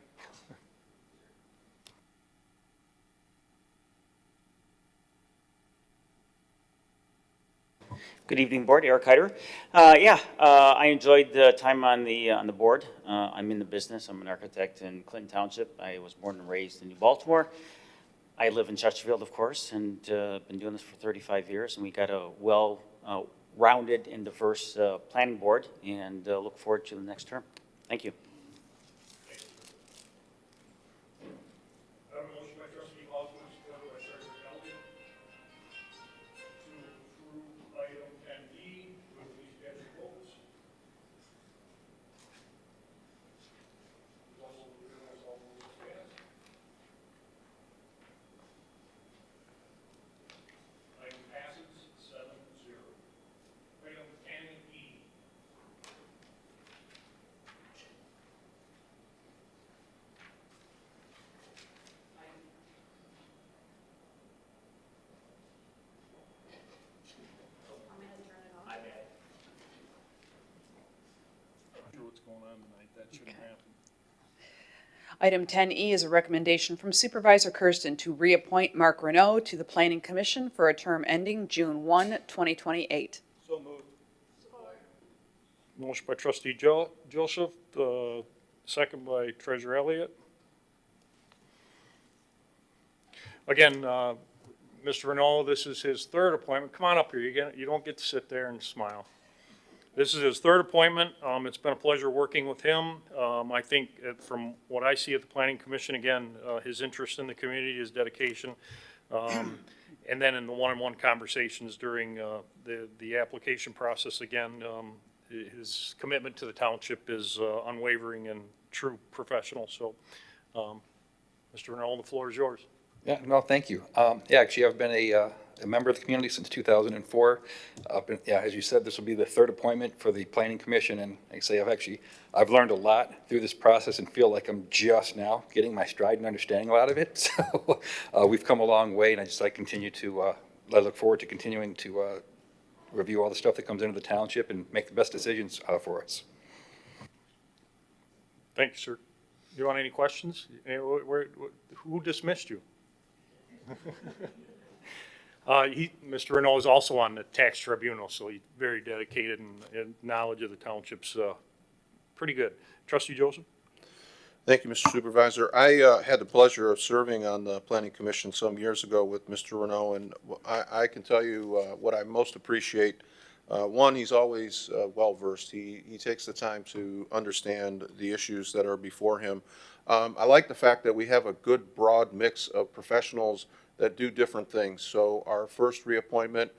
Good evening, board. Eric Heider. I enjoyed the time on the board. I'm in the business. I'm an architect in Clinton Township. I was born and raised in New Baltimore. I live in Chesterfield, of course, and been doing this for 35 years. And we got a well-rounded and diverse planning board, and look forward to the next term. Thank you. What's going on tonight? That shouldn't happen. Item 10E is a recommendation from Supervisor Kersten to reappoint Mark Renaud to the Planning Commission for a term ending June 1, 2028. So moved. Motion by trustee Joseph, second by treasurer Elliott. Again, Mr. Renaud, this is his third appointment. Come on up here. You don't get to sit there and smile. This is his third appointment. It's been a pleasure working with him. I think from what I see at the Planning Commission, again, his interest in the community, his dedication, and then in the one-on-one conversations during the application process, again, his commitment to the township is unwavering and true professional. So, Mr. Renaud, the floor is yours. Yeah, no, thank you. Yeah, actually, I've been a member of the community since 2004. Yeah, as you said, this will be the third appointment for the Planning Commission, and like I say, I've learned a lot through this process and feel like I'm just now getting my stride and understanding a lot of it. So we've come a long way, and I look forward to continuing to review all the stuff that comes into the township and make the best decisions for us. Thank you, sir. Do you want any questions? Who dismissed you? Mr. Renaud is also on the tax tribunal, so he's very dedicated and knowledge of the township's pretty good. Trustee Joseph? Thank you, Mr. Supervisor. I had the pleasure of serving on the Planning Commission some years ago with Mr. Renaud, and I can tell you what I most appreciate. One, he's always well-versed. He takes the time to understand the issues that are before him. I like the fact that we have a good, broad mix of professionals that do different things. So our first reappointment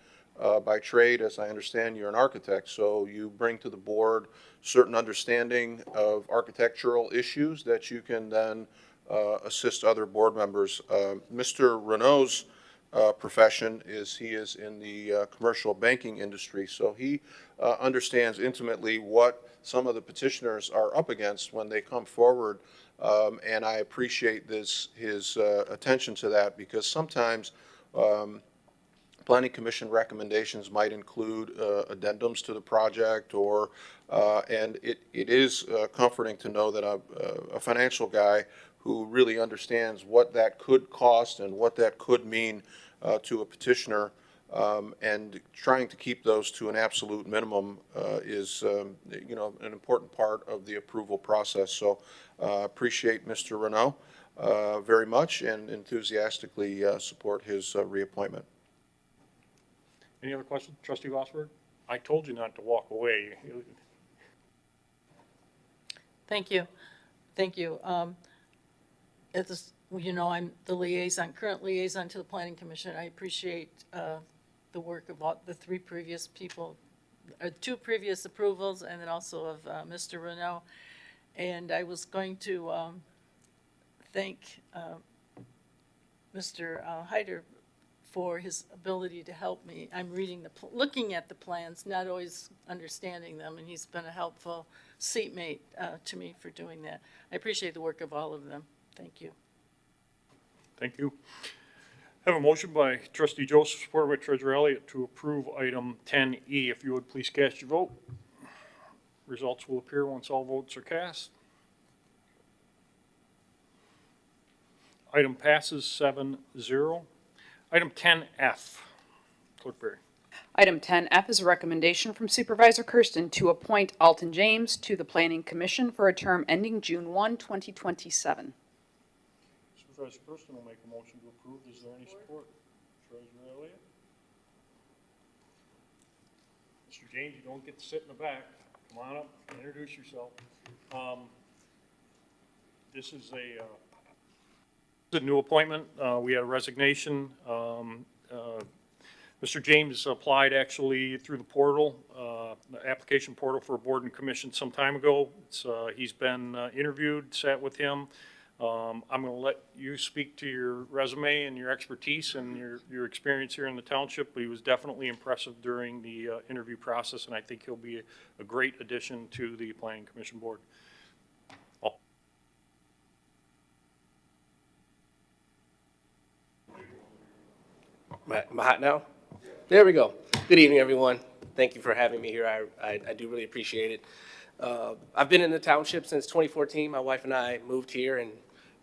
by trade, as I understand, you're an architect, so you bring to the board certain understanding of architectural issues that you can then assist other board members. Mr. Renaud's profession is he is in the commercial banking industry, so he understands intimately what some of the petitioners are up against when they come forward, and I appreciate his attention to that, because sometimes Planning Commission recommendations might include addendums to the project, and it is comforting to know that a financial guy who really understands what that could cost and what that could mean to a petitioner, and trying to keep those to an absolute minimum is an important part of the approval process. So appreciate Mr. Renaud very much, and enthusiastically support his reappointment. Any other questions? Trustee Rossberg? I told you not to walk away. Thank you. Thank you. I'm the current liaison to the Planning Commission. I appreciate the work of all the two previous approvals, and then also of Mr. Renaud. And I was going to thank Mr. Hyder for his ability to help me. I'm looking at the plans, not always understanding them, and he's been a helpful seatmate to me for doing that. I appreciate the work of all of them. Thank you. Thank you. I have a motion by trustee Joseph, supported by treasurer Elliott, to approve item 10E. If you would please cast your vote. Results will appear once all votes are cast. Item passes 7-0. Item 10F. Clerk Berry. Item 10F is a recommendation from Supervisor Kersten to appoint Alton James to the Planning Commission for a term ending June 1, 2027. Supervisor Kersten will make a motion to approve. Is there any support? Treasurer Elliott? Mr. James, you don't get to sit in the back. Come on up, introduce yourself. This is a new appointment. We had a resignation. Mr. James applied actually through the portal, the application portal for a board and commission some time ago. He's been interviewed, sat with him. I'm going to let you speak to your resume and your expertise and your experience here in the township. But he was definitely impressive during the interview process, and I think he'll be a great addition to the Planning Commission board. Am I hot now? There we go. Good evening, everyone. Thank you for having me here. I do really appreciate it. I've been in the township since 2014. My wife and I moved here, and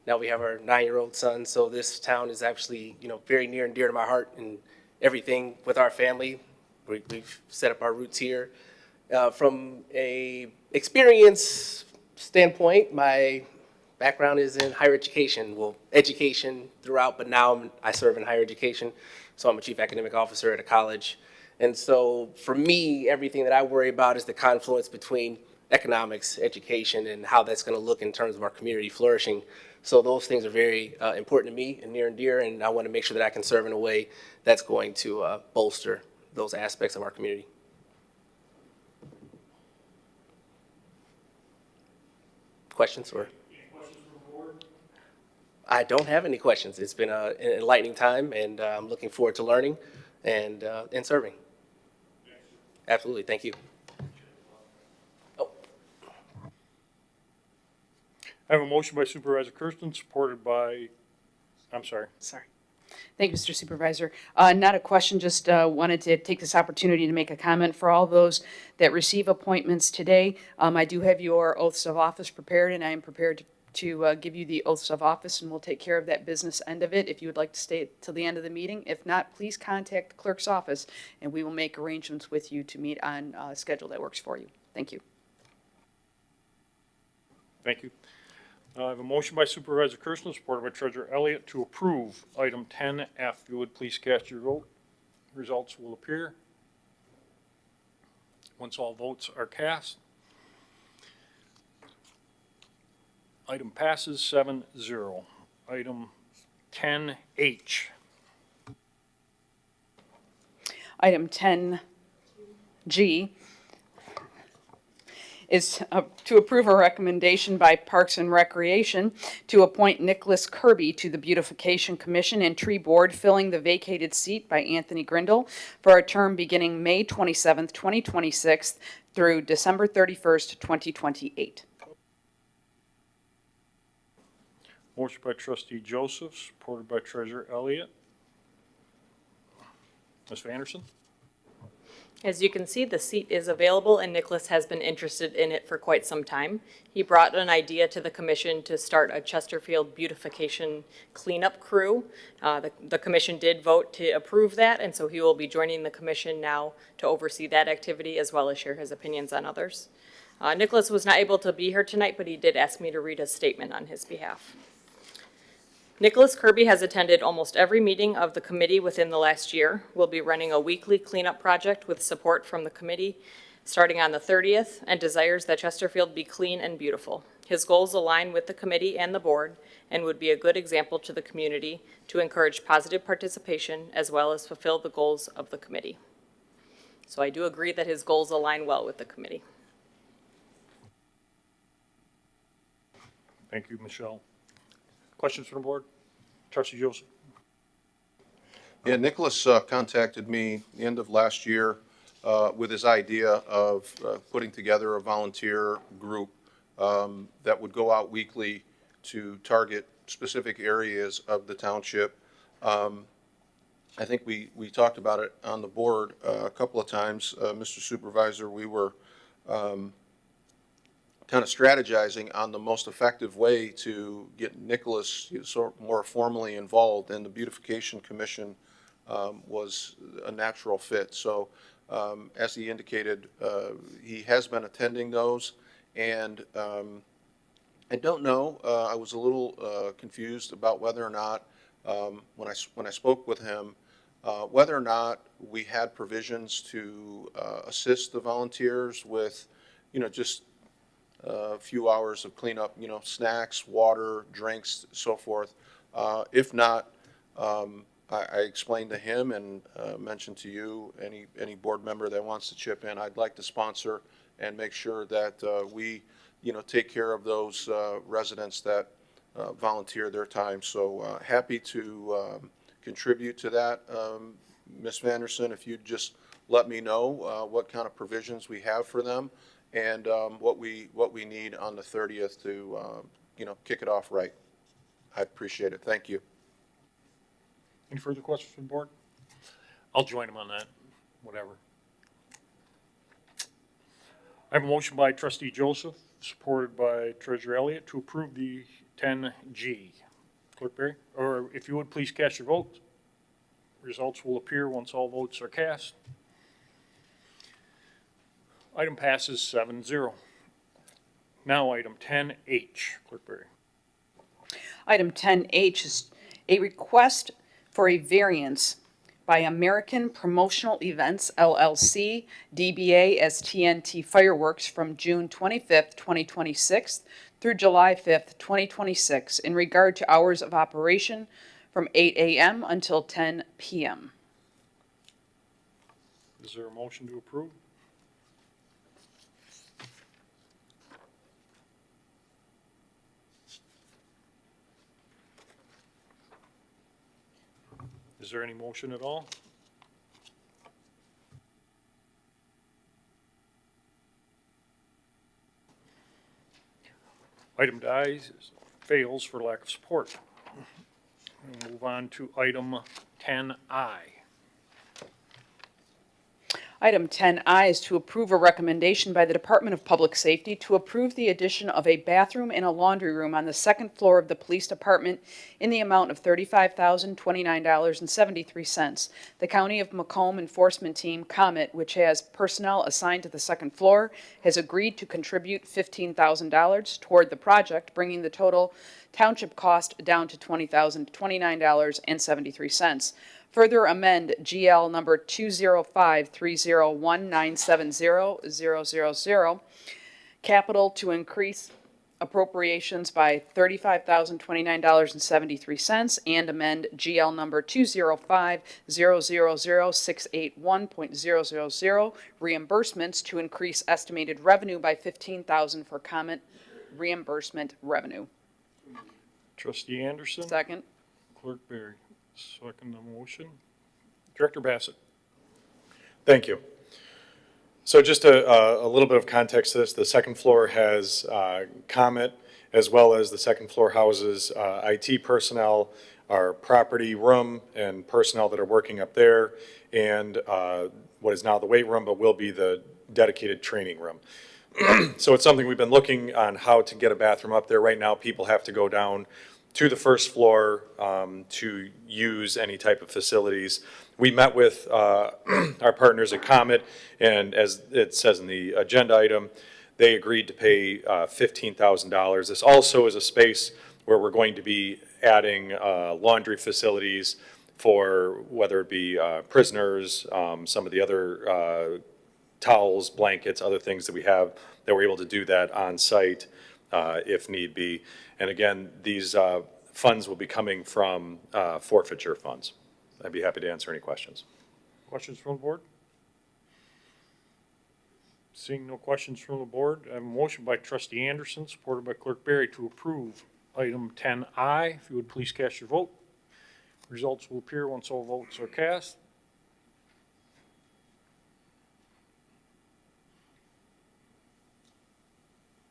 Now we have our 9-year-old son, so this town is actually, very near and dear to my heart, and everything with our family. We've set up our roots here. From a experience standpoint, my background is in higher education, education throughout, but now I serve in higher education, so I'm a chief academic officer at a college. And so for me, everything that I worry about is the confluence between economics, education, and how that's going to look in terms of our community flourishing. So those things are very important to me and near and dear, and I want to make sure that I can serve in a way that's going to bolster those aspects of our community. Questions? Or I don't have any questions. It's been an enlightening time, and I'm looking forward to learning and serving. Absolutely. Thank you. I have a motion by Supervisor Kersten, supported by, I'm sorry. Sorry. Thank you, Mr. Supervisor. Not a question, just wanted to take this opportunity to make a comment for all those that receive appointments today. I do have your oaths of office prepared, and I am prepared to give you the oaths of office, and we'll take care of that business end of it if you would like to stay till the end of the meeting. If not, please contact the clerk's office, and we will make arrangements with you to meet on a schedule that works for you. Thank you. Thank you. I have a motion by Supervisor Kersten, supported by Treasurer Elliott, to approve item 10F. If you would please cast your vote. Results will appear once all votes are cast. Item passes 7-0. Item 10H. Item 10G is to approve a recommendation by Parks and Recreation to appoint Nicholas Kirby to the Beautification Commission and Tree Board, filling the vacated seat by Anthony Grindle for a term beginning May 27th, 2026 through December 31st, 2028. Motion by Trustee Joseph, supported by Treasurer Elliott. Ms. Vanderson? As you can see, the seat is available, and Nicholas has been interested in it for quite some time. He brought an idea to the commission to start a Chesterfield beautification cleanup crew. The commission did vote to approve that, and so he will be joining the commission now to oversee that activity as well as share his opinions on others. Nicholas was not able to be here tonight, but he did ask me to read a statement on his behalf. Nicholas Kirby has attended almost every meeting of the committee within the last year. We'll be running a weekly cleanup project with support from the committee starting on the 30th, and desires that Chesterfield be clean and beautiful. His goals align with the committee and the board and would be a good example to the community to encourage positive participation as well as fulfill the goals of the committee. So I do agree that his goals align well with the committee. Thank you, Michelle. Questions from the board? Trustee Joseph. Yeah, Nicholas contacted me the end of last year with his idea of putting together a volunteer group that would go out weekly to target specific areas of the township. I think we talked about it on the board a couple of times. Mr. Supervisor, we were kind of strategizing on the most effective way to get Nicholas sort of more formally involved, and the Beautification Commission was a natural fit. So as he indicated, he has been attending those, and I don't know, I was a little confused about whether or not, when I spoke with him, whether or not we had provisions to assist the volunteers with, just a few hours of cleanup, snacks, water, drinks, so forth. If not, I explained to him and mentioned to you, any board member that wants to chip in, I'd like to sponsor and make sure that we, take care of those residents that volunteer their time. So happy to contribute to that. Ms. Vanderson, if you'd just let me know what kind of provisions we have for them, and what we need on the 30th to kick it off right. I appreciate it. Thank you. Any further questions from the board? I'll join him on that, whatever. I have a motion by Trustee Joseph, supported by Treasurer Elliott, to approve the 10G. Clerk Berry, or if you would please cast your vote. Results will appear once all votes are cast. Item passes 7-0. Now item 10H. Clerk Berry. Item 10H is a request for a variance by American Promotional Events LLC, DBA as TNT Fireworks from June 25th, 2026 through July 5th, 2026 in regard to hours of operation from 8 a.m. until 10 p.m. Is there a motion to approve? Is there any motion at all? Item dies, fails for lack of support. We'll move on to item 10I. Item 10I is to approve a recommendation by the Department of Public Safety to approve the addition of a bathroom and a laundry room on the second floor of the police department in the amount of $35,029.73. The County of Macomb Enforcement Team, Comet, which has personnel assigned to the second floor, has agreed to contribute $15,000 toward the project, bringing the total township cost down to $20,029.73. Further amend GL number 20530197000, capital to increase appropriations by $35,029.73 and amend GL number 205000681.000 reimbursements to increase estimated revenue by $15,000 for comment reimbursement revenue. Trustee Anderson? Second. Clerk Berry. Second the motion. Director Bassett. Thank you. So just a little bit of context to this. The second floor has Comet, as well as the second floor houses IT personnel, our property room, and personnel that are working up there, and what is now the weight room, but will be the dedicated training room. So it's something we've been looking on how to get a bathroom up there. Right now, people have to go down to the first floor to use any type of facilities. We met with our partners at Comet, and as it says in the agenda item, they agreed to pay $15,000. This also is a space where we're going to be adding laundry facilities for whether it be prisoners, some of the other towels, blankets, other things that we have, that we're able to do that on site if need be. And again, these funds will be coming from forfeiture funds. I'd be happy to answer any questions. Questions from the board? Seeing no questions from the board, I have a motion by Trustee Anderson, supported by Clerk Berry, to approve item 10I. If you would please cast your vote. Results will appear once all votes are cast.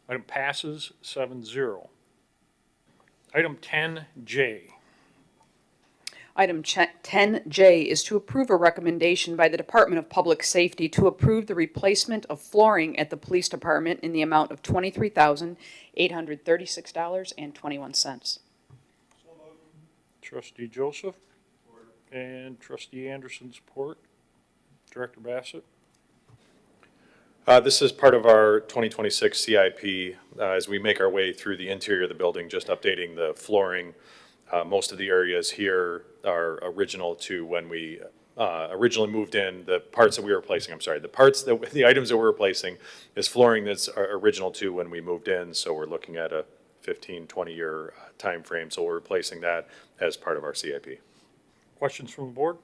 Item passes 7-0. Item 10J. Item 10J is to approve a recommendation by the Department of Public Safety to approve the replacement of flooring at the police department in the amount of $23,836.21. Trustee Joseph and Trustee Anderson support. Director Bassett. This is part of our 2026 CIP as we make our way through the interior of the building, just updating the flooring. Most of the areas here are original to when we originally moved in. The parts that we were replacing, the items that we're replacing is flooring that's original to when we moved in. So we're looking at a 15, 20-year time frame. So we're replacing that as part of our CIP. Questions from the board?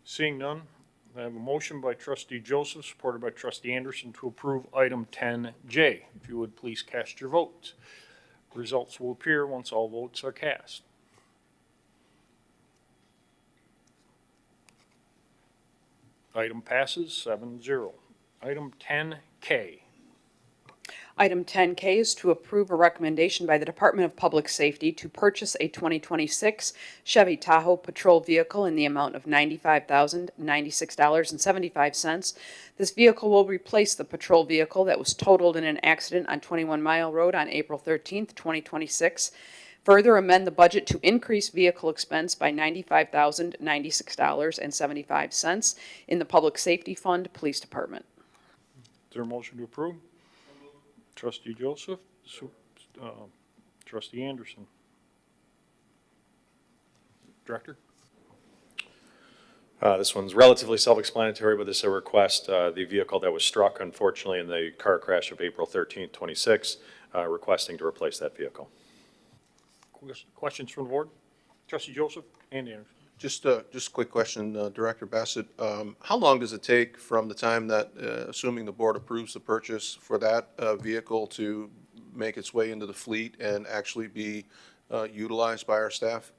Seeing none, I have a motion by Trustee Joseph, supported by Trustee Anderson, to approve item 10J. If you would please cast your votes. Results will appear once all votes are cast. Item passes 7-0. Item 10K. Item 10K is to approve a recommendation by the Department of Public Safety to purchase a 2026 Chevy Tahoe patrol vehicle in the amount of $95,096.75. This vehicle will replace the patrol vehicle that was totaled in an accident on 21 Mile Road on April 13th, 2026. Further amend the budget to increase vehicle expense by $95,096.75 in the Public Safety Fund, Police Department. Is there a motion to approve? Trustee Joseph, Trustee Anderson. Director? This one's relatively self-explanatory, but this is a request. The vehicle that was struck, unfortunately, in the car crash of April 13th, 26, requesting to replace that vehicle. Questions from the board? Trustee Joseph and Anderson. Just a quick question, Director Bassett. How long does it take from the time that, assuming the board approves the purchase, for that vehicle to make its way into the fleet and actually be utilized by our staff?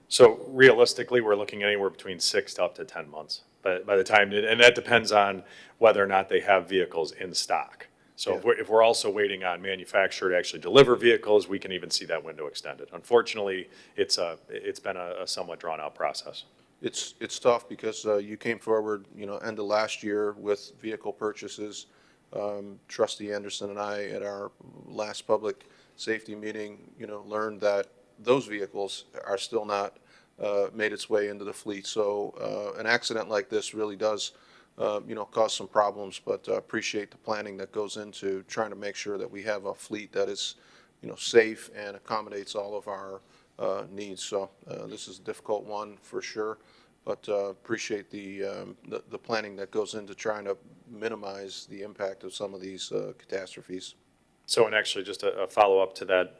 So realistically, we're looking anywhere between 6 to up to 10 months. But by the time, and that depends on whether or not they have vehicles in stock. So if we're also waiting on manufacturer to actually deliver vehicles, we can even see that window extended. Unfortunately, it's been a somewhat drawn-out process. It's tough because you came forward, end of last year with vehicle purchases. Trustee Anderson and I, at our last public safety meeting, learned that those vehicles are still not made its way into the fleet. So an accident like this really does cause some problems, but appreciate the planning that goes into trying to make sure that we have a fleet that is, safe and accommodates all of our needs. So this is a difficult one for sure, but appreciate the planning that goes into trying to minimize the impact of some of these catastrophes. So, and actually just a follow-up to that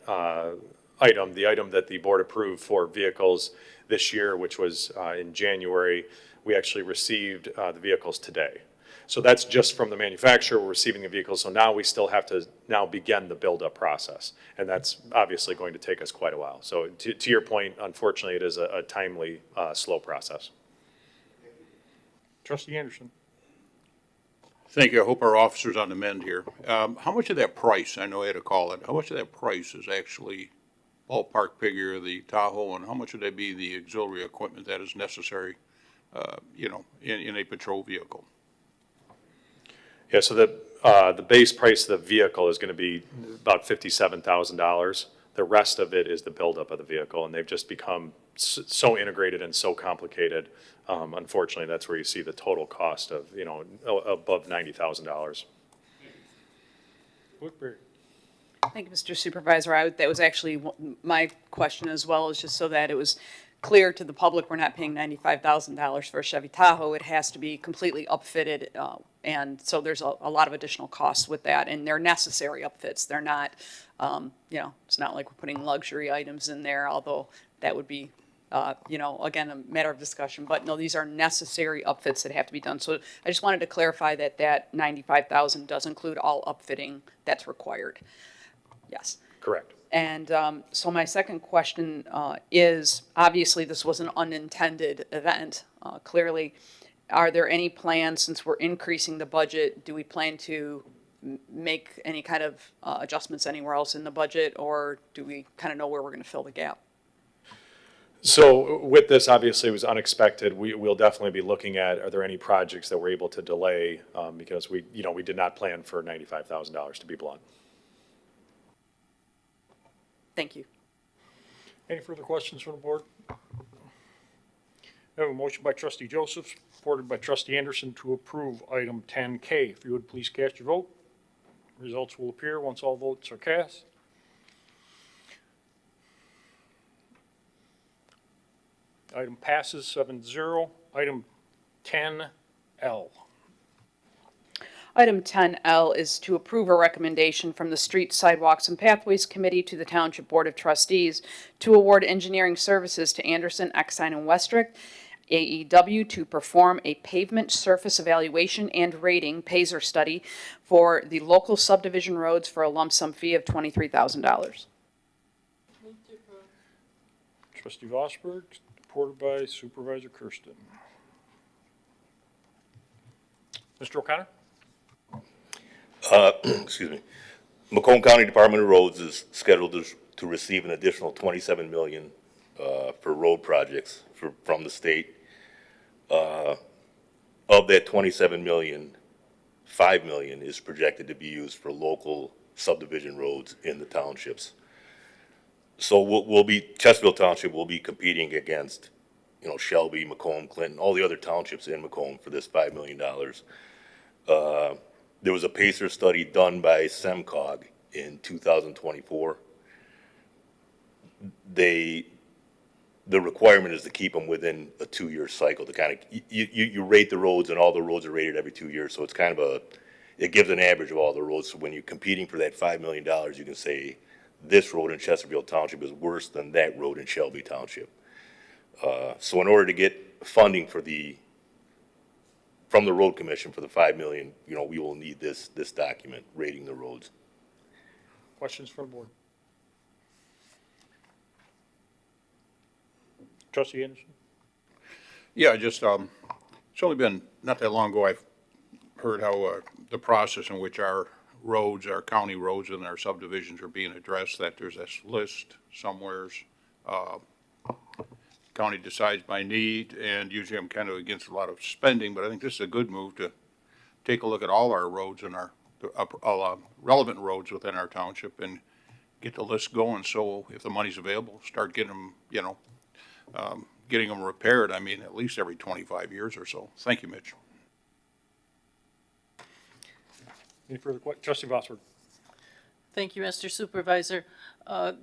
item, the item that the board approved for vehicles this year, which was in January, we actually received the vehicles today. So that's just from the manufacturer, we're receiving the vehicles, so now we still have to now begin the build-up process. And that's obviously going to take us quite a while. So to your point, unfortunately, it is a timely, slow process. Trustee Anderson. Thank you. I hope our officer's on the mend here. How much of that price, I know I had to call it, how much of that price is actually ballpark figure, the Tahoe, and how much would that be the auxiliary equipment that is necessary in a patrol vehicle? Yeah, so the base price of the vehicle is going to be about $57,000. The rest of it is the buildup of the vehicle, and they've just become so integrated and so complicated. Unfortunately, that's where you see the total cost of, above $90,000. Thank you, Mr. Supervisor. That was actually my question as well, is just so that it was clear to the public, we're not paying $95,000 for a Chevy Tahoe. It has to be completely upfitted, and so there's a lot of additional costs with that, and they're necessary upfits. They're not, it's not like we're putting luxury items in there, although that would be, again, a matter of discussion. But no, these are necessary upfits that have to be done. So I just wanted to clarify that $95,000 does include all upfitting that's required. Yes. Correct. And so my second question is, obviously this was an unintended event, clearly. Are there any plans, since we're increasing the budget, do we plan to make any kind of adjustments anywhere else in the budget, or do we kind of know where we're going to fill the gap? So with this, obviously it was unexpected. We'll definitely be looking at, are there any projects that we're able to delay because we did not plan for $95,000, to be blunt. Thank you. Any further questions from the board? I have a motion by Trustee Joseph, supported by Trustee Anderson, to approve item 10K. If you would please cast your vote. Results will appear once all votes are cast. Item passes 7-0. Item 10L. Item 10L is to approve a recommendation from the Streets, Sidewalks, and Pathways Committee to the Township Board of Trustees to award engineering services to Anderson, Exine, and Westrick, AEW, to perform a pavement surface evaluation and rating PASER study for the local subdivision roads for a lump sum fee of $23,000. Trustee Vosberg, supported by Supervisor Kersten. Mr. O'Connor? Excuse me. Macomb County Department of Roads is scheduled to receive an additional 27 million for road projects from the state. Of that 27 million, 5 million is projected to be used for local subdivision roads in the townships. So Chesterfield Township will be competing against, Shelby, Macomb, Clinton, all the other townships in Macomb for this $5 million. There was a PACER study done by SEMCOG in 2024. The requirement is to keep them within a 2-year cycle to kind of, you rate the roads, and all the roads are rated every 2 years. So it's kind of it gives an average of all the roads. So when you're competing for that $5 million, you can say this road in Chesterfield Township is worse than that road in Shelby Township. So in order to get funding from the road commission for the 5 million, we will need this document rating the roads. Questions from the board? Trustee Anderson? Yeah, just, it's only been not that long ago I've heard how the process in which our roads, our county roads and our subdivisions are being addressed, that there's this list somewheres. County decides by need, and usually I'm kind of against a lot of spending, but I think this is a good move to take a look at all our roads and our relevant roads within our township and get the list going. So if the money's available, start getting them, getting them repaired. I mean, at least every 25 years or so. Thank you, Mitch. Any further questions? Trustee Vossberg? Thank you, Mr. Supervisor.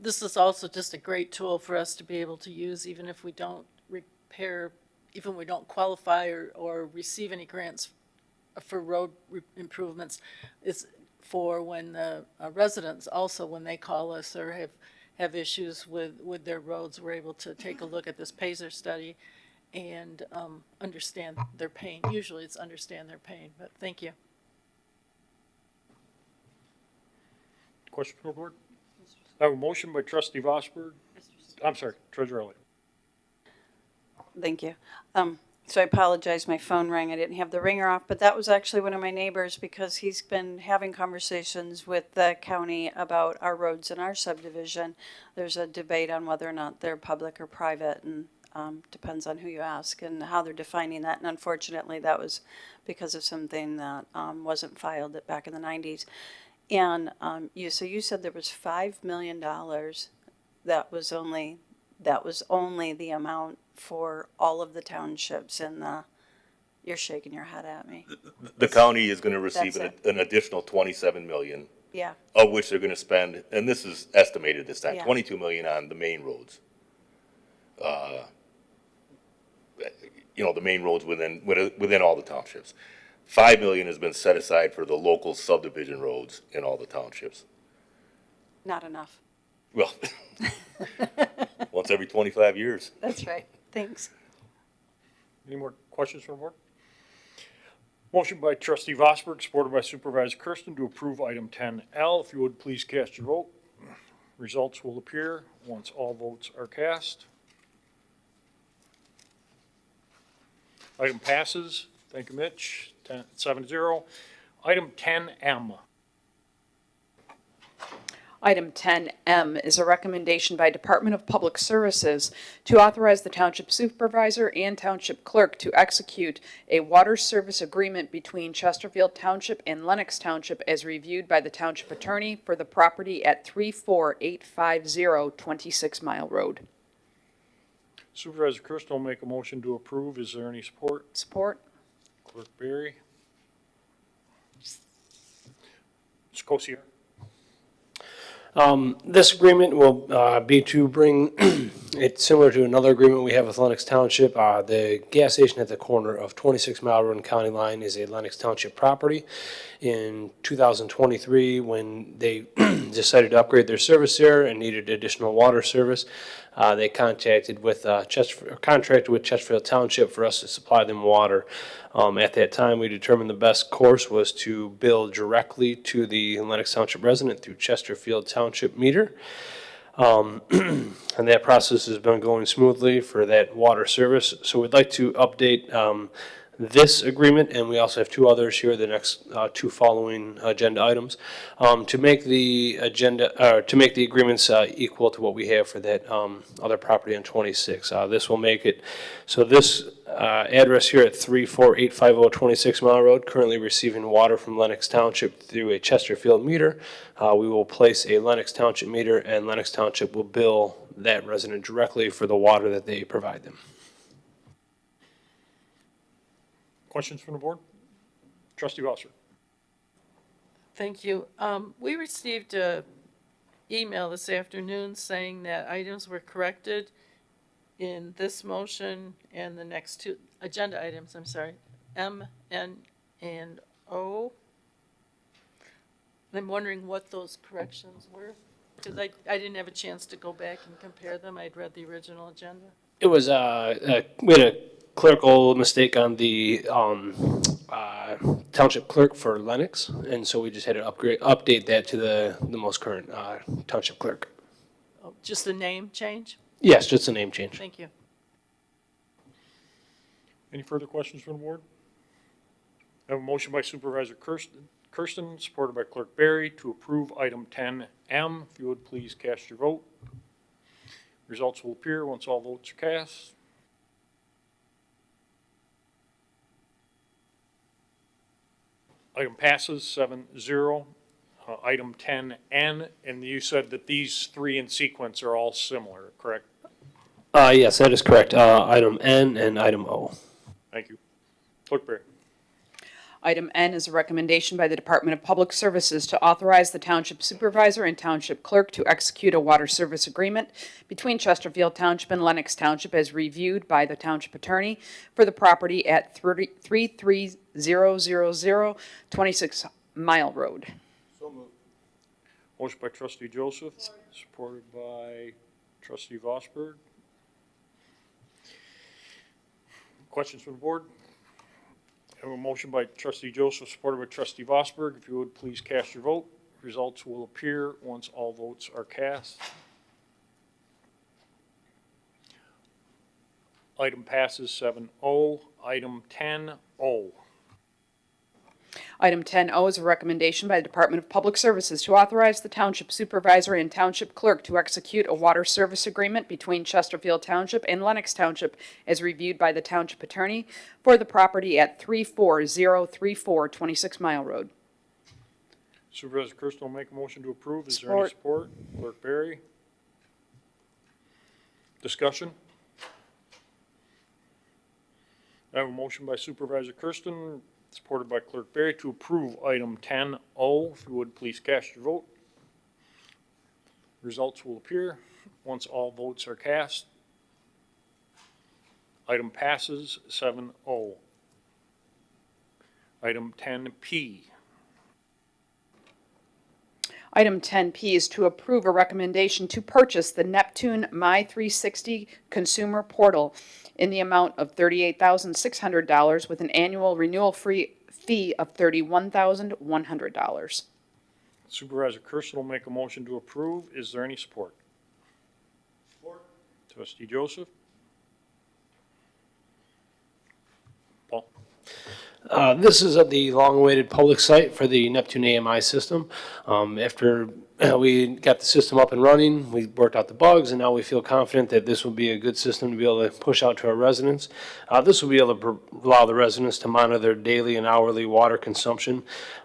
This is also just a great tool for us to be able to use, even if we don't repair, even we don't qualify or receive any grants for road improvements. It's for when the residents also, when they call us or have issues with their roads, we're able to take a look at this PACER study and understand their pain. Usually it's understand their pain, but thank you. Question from the board? I have a motion by Trustee Vossberg. I'm sorry, Treasurer Elliott. Thank you. So I apologize, my phone rang. I didn't have the ringer off, but that was actually one of my neighbors because he's been having conversations with the county about our roads in our subdivision. There's a debate on whether or not they're public or private, and depends on who you ask and how they're defining that. And unfortunately, that was because of something that wasn't filed back in the 90s. And so you said there was $5 million. That was only the amount for all of the townships in the, you're shaking your head at me. The county is going to receive That's an additional 27 million, Yeah, of which they're going to spend, and this is estimated this time, Yeah. 22 million on the main roads. The main roads within all the townships. 5 million has been set aside for the local subdivision roads in all the townships. not enough. Well, once every 25 years. That's right. Thanks. Any more questions from the board? Motion by Trustee Vossberg, supported by Supervisor Kersten, to approve item 10L. If you would please cast your vote. Results will appear once all votes are cast. Item passes. Thank you, Mitch. 7-0. Item 10M. Item 10M is a recommendation by Department of Public Services to authorize the Township Supervisor and Township Clerk to execute a water service agreement between Chesterfield Township and Lenox Township as reviewed by the Township Attorney for the property at 34850 26 Mile Road. Supervisor Kersten will make a motion to approve. Is there any support? Support. Clerk Berry. Ms. Kosier. This agreement will be to bring, it's similar to another agreement we have with Lenox Township. The gas station at the corner of 26 Mile Road and County Line is a Lenox Township property. In 2023, when they decided to upgrade their service there and needed additional water service, they contracted with Chesterfield Township for us to supply them water. At that time, we determined the best course was to bill directly to the Lenox Township resident through Chesterfield Township meter. And that process has been going smoothly for that water service. So we'd like to update this agreement, and we also have two others here, the next two following agenda items, to make the agreements equal to what we have for that other property on 26. This will make it, so this address here at 34850 26 Mile Road, currently receiving water from Lennox Township through a Chesterfield meter. We will place a Lennox Township meter, and Lennox Township will bill that resident directly for the water that they provide them. Questions from the board? Trustee Vosser. Thank you. We received a email this afternoon saying that items were corrected in this motion and the next two agenda items, I'm sorry, M, N, and O. I'm wondering what those corrections were, because I didn't have a chance to go back and compare them. I'd read the original agenda. It was, we had a clerical mistake on the township clerk for Lennox, and so we just had to update that to the most current township clerk. Oh, just the name change? Yes, just a name change. Thank you. Any further questions from the board? I have a motion by Supervisor Kersten, supported by Clerk Barry, to approve item 10M. If you would please cast your vote. Results will appear once all votes are cast. Item passes 7-0. Item 10N, and you said that these three in sequence are all similar, correct? Yes, that is correct. Item N and item O. Thank you. Clerk Barry. Item N is a recommendation by the Department of Public Services to authorize the Township Supervisor and Township Clerk to execute a water service agreement between Chesterfield Township and Lennox Township as reviewed by the Township Attorney for the property at 33000 26 Mile Road. So moved. Motion by Trustee Joseph, supported by Trustee Vosberg. Questions from the board? I have a motion by Trustee Joseph, supported by Trustee Vosberg. If you would please cast your vote. Results will appear once all votes are cast. Item passes 7-0. Item 10O. Item 10O is a recommendation by the Department of Public Services to authorize the Township Supervisor and Township Clerk to execute a water service agreement between Chesterfield Township and Lennox Township as reviewed by the Township Attorney for the property at 34034 26 Mile Road. Supervisor Kersten will make a motion to approve. Is there any support? Clerk Barry. Discussion? I have a motion by Supervisor Kersten, supported by Clerk Barry, to approve item 10O. If you would please cast your vote. Results will appear once all votes are cast. Item passes 7-0. Item 10P. Item 10P is to approve a recommendation to purchase the Neptune My360 consumer portal in the amount of $38,600 with an annual renewal fee of $31,100. Supervisor Kersten will make a motion to approve. Is there any support? Support. Trustee Joseph. Paul. This is the long-awaited public site for the Neptune AMI system. After we got the system up and running, we worked out the bugs, and now we feel confident that this will be a good system to be able to push out to our residents. This will be able to allow the residents to monitor their daily and hourly water consumption.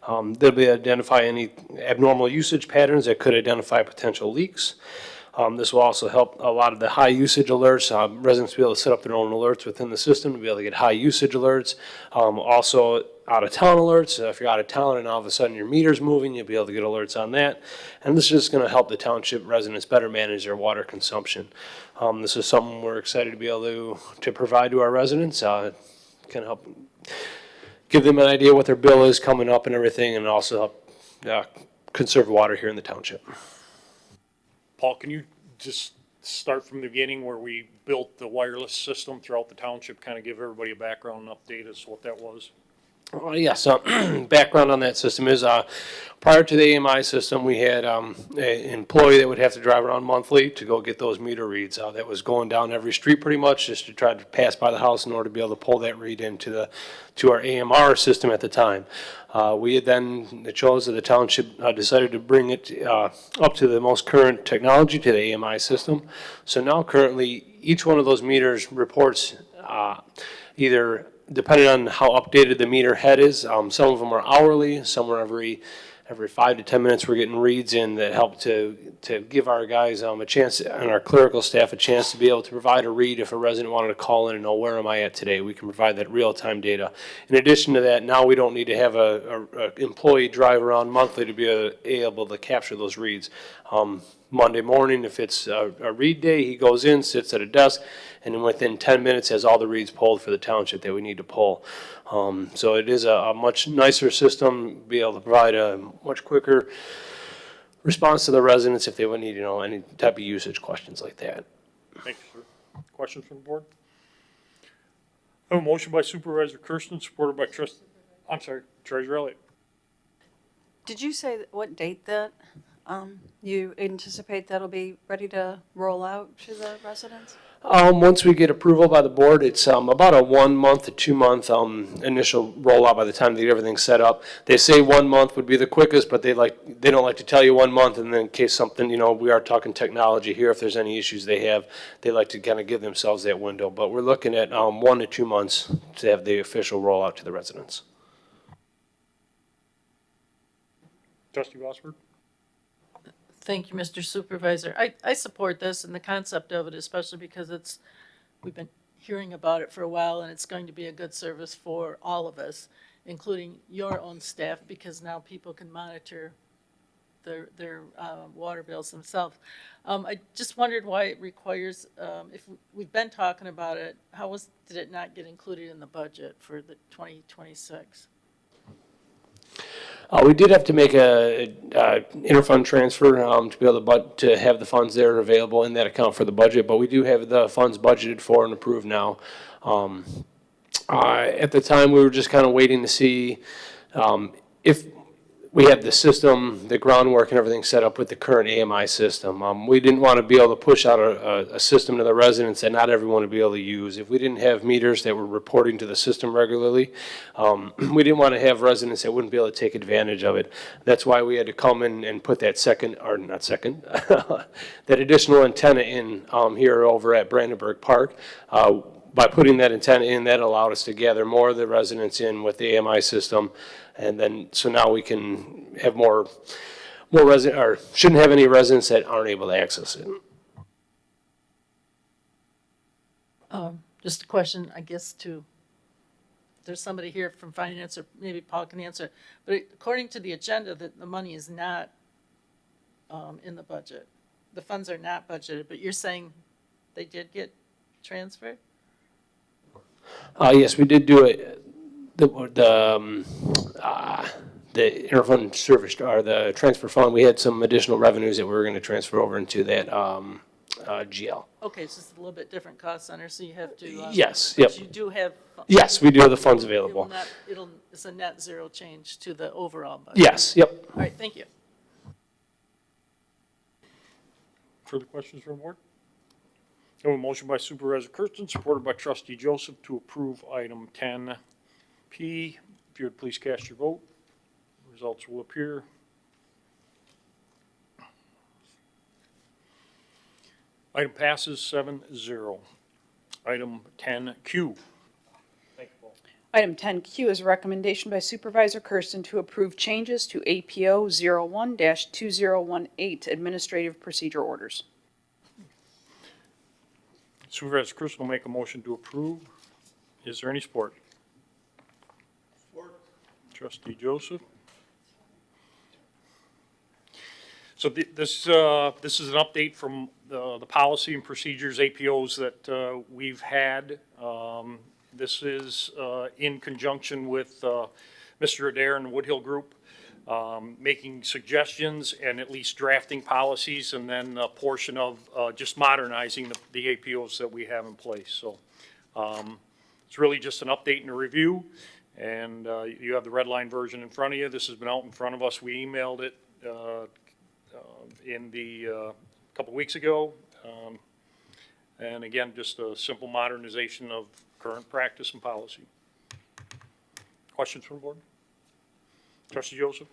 They'll be able to identify any abnormal usage patterns that could identify potential leaks. This will also help a lot of the high usage alerts. Residents will be able to set up their own alerts within the system to be able to get high usage alerts. Also out of town alerts. If you're out of town and all of a sudden your meter's moving, you'll be able to get alerts on that. And this is just going to help the township residents better manage their water consumption. This is something we're excited to be able to provide to our residents. Can help give them an idea what their bill is coming up and everything, and also help conserve water here in the township. Paul, can you just start from the beginning where we built the wireless system throughout the township, kind of give everybody a background and update as to what that was? Yes, background on that system is, prior to the AMI system, we had an employee that would have to drive around monthly to go get those meter reads. That was going down every street pretty much just to try to pass by the house in order to be able to pull that read into our AMR system at the time. We had then chose that the township decided to bring it up to the most current technology, to the AMI system. So now currently, each one of those meters reports either, depending on how updated the meter head is, some of them are hourly, some are every 5 to 10 minutes we're getting reads in that help to give our guys a chance, and our clerical staff a chance to be able to provide a read if a resident wanted to call in and know where am I at today. We can provide that real-time data. In addition to that, now we don't need to have a employee drive around monthly to be able to capture those reads. Monday morning, if it's a read day, he goes in, sits at a desk, and then within 10 minutes has all the reads pulled for the township that we need to pull. So it is a much nicer system, be able to provide a much quicker response to the residents if they would need, any type of usage questions like that. Thank you, sir. Questions from the board? I have a motion by Supervisor Kersten, supported by Treasurer Elliott. Did you say what date that you anticipate that'll be ready to roll out to the residents? Once we get approval by the board, it's about a 1 month to 2 month initial rollout by the time they get everything set up. They say 1 month would be the quickest, but they don't like to tell you 1 month, and then in case something, we are talking technology here, if there's any issues they have, they like to kind of give themselves that window. But we're looking at 1 to 2 months to have the official rollout to the residents. Trustee Rossberg? Thank you, Mr. Supervisor. I support this and the concept of it, especially because we've been hearing about it for a while, and it's going to be a good service for all of us, including your own staff, because now people can monitor their water bills themselves. I just wondered why it requires, if we've been talking about it, did it not get included in the budget for the 2026? We did have to make a interfund transfer to be able to have the funds there available in that account for the budget, but we do have the funds budgeted for and approved now. At the time, we were just kind of waiting to see if we had the system, the groundwork and everything set up with the current AMI system. We didn't want to be able to push out a system to the residents that not everyone would be able to use. If we didn't have meters that were reporting to the system regularly, we didn't want to have residents that wouldn't be able to take advantage of it. That's why we had to come in and put that that additional antenna in here over at Brandenburg Park. By putting that antenna in, that allowed us to gather more of the residents in with the AMI system. And then, so now we can have more resident, or shouldn't have any residents that aren't able to access it. Just a question, I guess, there's somebody here from finance, or maybe Paul can answer, but according to the agenda, that the money is not in the budget. The funds are not budgeted, but you're saying they did get transferred? Yes, we did do it. The interfund service, or the transfer fund, we had some additional revenues that we were going to transfer over into that GL. Okay, it's just a little bit different cost center, so you have to. Yes, yep. But you do have. Yes, we do have the funds available. It's a net zero change to the overall budget. Yes, yep. All right, thank you. Further questions from the board? I have a motion by Supervisor Kersten, supported by Trustee Joseph, to approve item 10P. If you would please cast your vote. Results will appear. Item passes 7-0. Item 10Q. Thank you, Paul. Item 10Q is a recommendation by Supervisor Kersten to approve changes to APO 01-2018 Administrative Procedure Orders. Supervisor Kersten will make a motion to approve. Is there any support? Support. Trustee Joseph. So this is an update from the policy and procedures APOs that we've had. This is in conjunction with Mr. Adair and the Woodhill Group, making suggestions and at least drafting policies, and then a portion of just modernizing the APOs that we have in place. So it's really just an update and a review. And you have the red line version in front of you. This has been out in front of us. We emailed it in the couple weeks ago. And again, just a simple modernization of current practice and policy. Questions from the board? Trustee Joseph?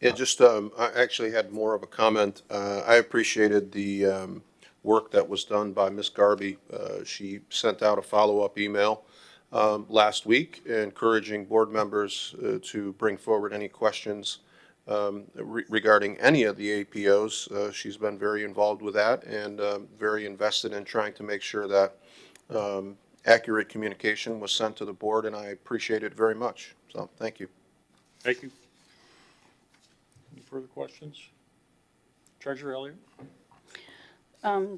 Yeah, just, I actually had more of a comment. I appreciated the work that was done by Ms. Garby. She sent out a follow-up email last week encouraging board members to bring forward any questions regarding any of the APOs. She's been very involved with that and very invested in trying to make sure that accurate communication was sent to the board, and I appreciate it very much. So, thank you. Thank you. Any further questions? Treasurer Elliott?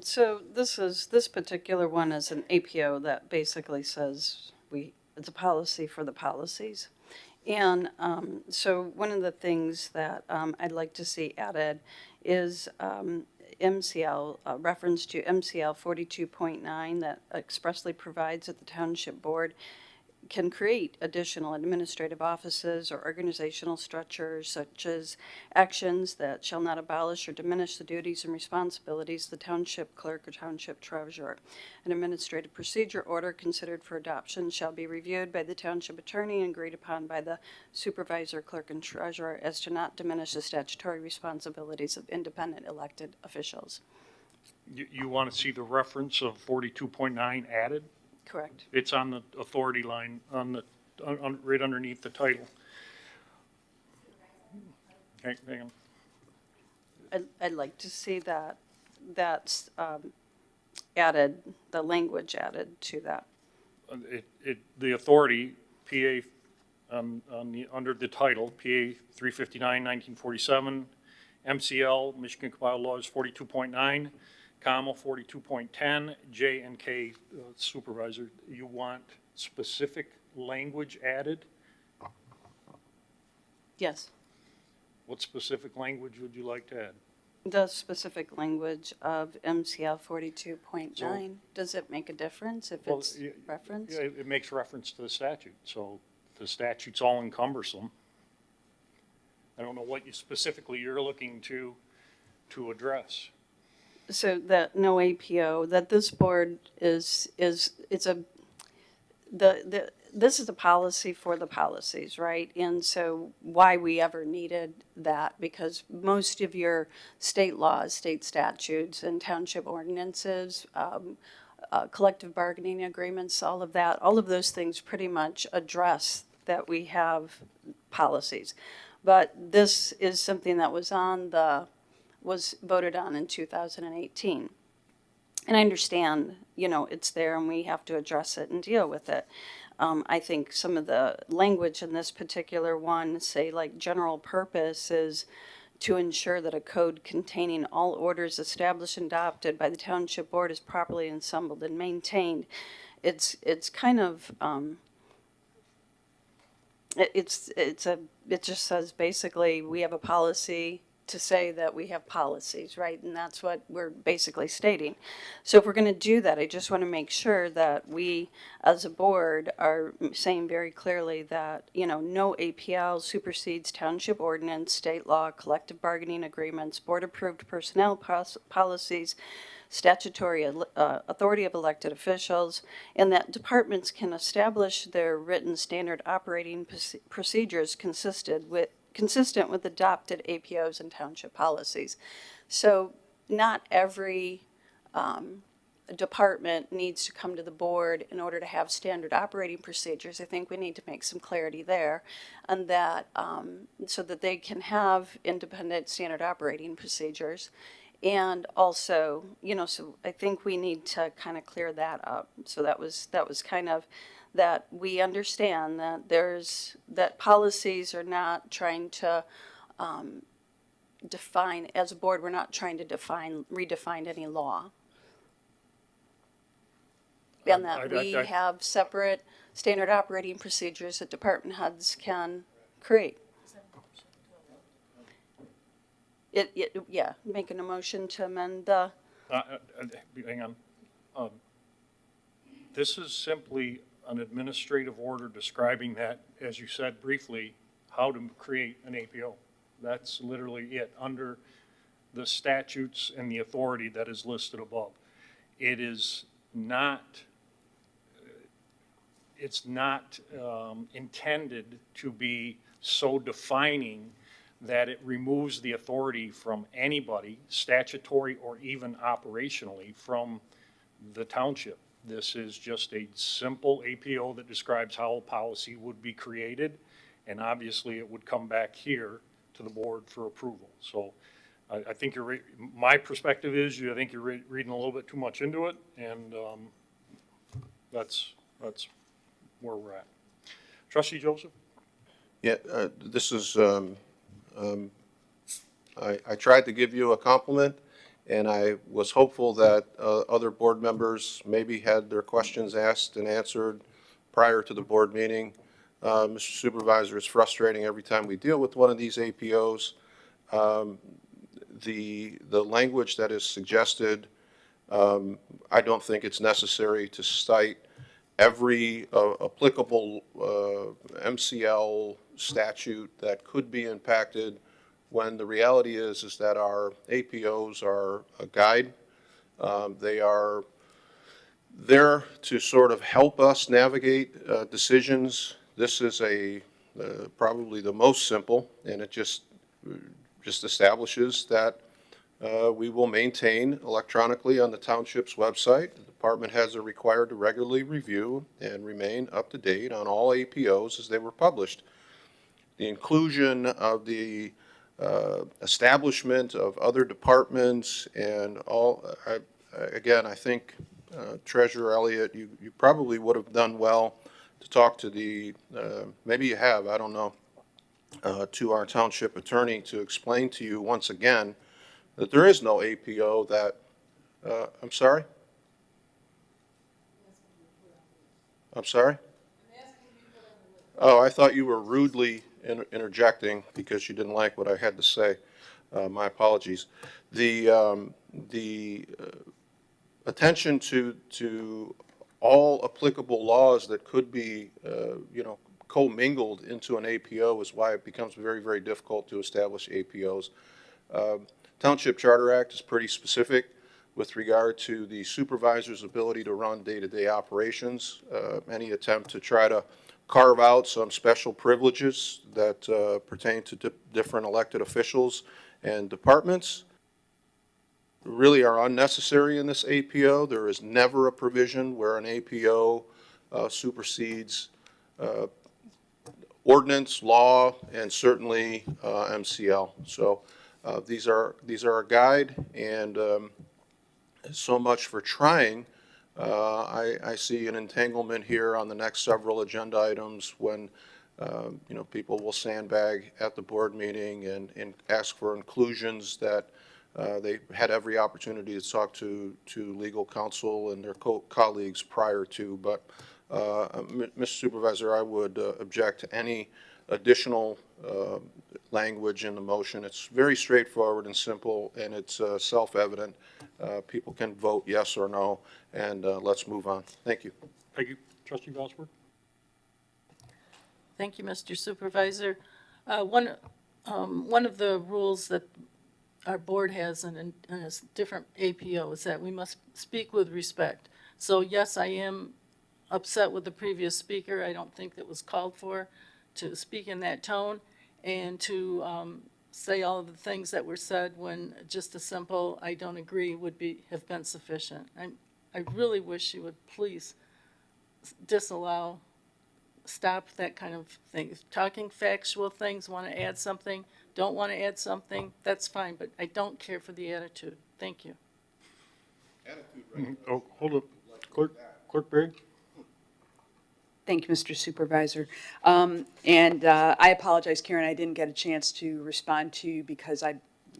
So this particular one is an APO that basically says it's a policy for the policies. And so one of the things that I'd like to see added is MCL, reference to MCL 42.9 that expressly provides that the township board can create additional administrative offices or organizational structures such as actions that shall not abolish or diminish the duties and responsibilities of the township clerk or township treasurer. An administrative procedure order considered for adoption shall be reviewed by the township attorney and agreed upon by the supervisor, clerk, and treasurer as to not diminish the statutory responsibilities of independent elected officials. You want to see the reference of 42.9 added? Correct. It's on the authority line, right underneath the title. Okay, hang on. I'd like to see that's added, the language added to that. The authority, PA, under the title, PA 359, 1947, MCL, Michigan Compiled Laws 42.9, comma 42.10, J and K, Supervisor, you want specific language added? Yes. What specific language would you like to add? The specific language of MCL 42.9, does it make a difference if it's referenced? Yeah, it makes reference to the statute, so the statute's all cumbersome. I don't know what you're looking to address. So that no APO, that this board this is a policy for the policies, right? And so why we ever needed that, because most of your state laws, state statutes, and township ordinances, collective bargaining agreements, all of those things pretty much address that we have policies. But this is something that was voted on in 2018. And I understand, it's there and we have to address it and deal with it. I think some of the language in this particular one, say like general purpose, is to ensure that a code containing all orders established and adopted by the township board is properly assembled and maintained. It's kind of, it just says basically we have a policy to say that we have policies, right? And that's what we're basically stating. So if we're going to do that, I just want to make sure that we, as a board, are saying very clearly that, no APL supersedes township ordinance, state law, collective bargaining agreements, board-approved personnel policies, statutory authority of elected officials, and that departments can establish their written standard operating procedures consistent with adopted APOs and township policies. So not every department needs to come to the board in order to have standard operating procedures. I think we need to make some clarity there, and that so that they can have independent standard operating procedures. And also, so I think we need to kind of clear that up. So that was kind of that we understand that that policies are not trying to define, as a board, we're not trying to redefine any law. And that we have separate standard operating procedures that department heads can create. Making a motion to amend the. Hang on. This is simply an administrative order describing that, as you said briefly, how to create an APO. That's literally it, under the statutes and the authority that is listed above. It is not, intended to be so defining that it removes the authority from anybody, statutory or even operationally, from the township. This is just a simple APO that describes how a policy would be created, and obviously it would come back here to the board for approval. So I think my perspective is, I think you're reading a little bit too much into it, and that's where we're at. Trustee Joseph? Yeah, this is, I tried to give you a compliment, and I was hopeful that other board members maybe had their questions asked and answered prior to the board meeting. Mr. Supervisor, it's frustrating every time we deal with one of these APOs. The language that is suggested, I don't think it's necessary to cite every applicable MCL statute that could be impacted, when the reality is that our APOs are a guide. They are there to sort of help us navigate decisions. This is probably the most simple, and it just establishes that we will maintain electronically on the township's website. The department has a required to regularly review and remain up to date on all APOs as they were published. The inclusion of the establishment of other departments and all, again, I think Treasurer Elliott, you probably would have done well to talk to maybe you have, I don't know, to our township attorney to explain to you once again that there is no APO that, I'm sorry? I'm sorry? Oh, I thought you were rudely interjecting because you didn't like what I had to say. My apologies. The attention to all applicable laws that could be, commingled into an APO is why it becomes very, very difficult to establish APOs. Township Charter Act is pretty specific with regard to the supervisor's ability to run day-to-day operations. Any attempt to try to carve out some special privileges that pertain to different elected officials and departments really are unnecessary in this APO. There is never a provision where an APO supersedes ordinance, law, and certainly MCL. So these are a guide, and so much for trying. I see an entanglement here on the next several agenda items when people will sandbag at the board meeting and ask for inclusions that they had every opportunity to talk to legal counsel and their colleagues prior to. But Mr. Supervisor, I would object to any additional language in the motion. It's very straightforward and simple, and it's self-evident. People can vote yes or no, and let's move on. Thank you. Thank you. Trustee Bosworth? Thank you, Mr. Supervisor. One of the rules that our board has in a different APO is that we must speak with respect. So yes, I am upset with the previous speaker. I don't think that was called for to speak in that tone and to say all of the things that were said when just a simple "I don't agree" would have been sufficient. I really wish you would please stop that kind of thing. Talking factual things, want to add something, don't want to add something, that's fine, but I don't care for the attitude. Thank you. Oh, hold up. Clerk Berry? Thank you, Mr. Supervisor. I apologize, Karen, I didn't get a chance to respond to you because I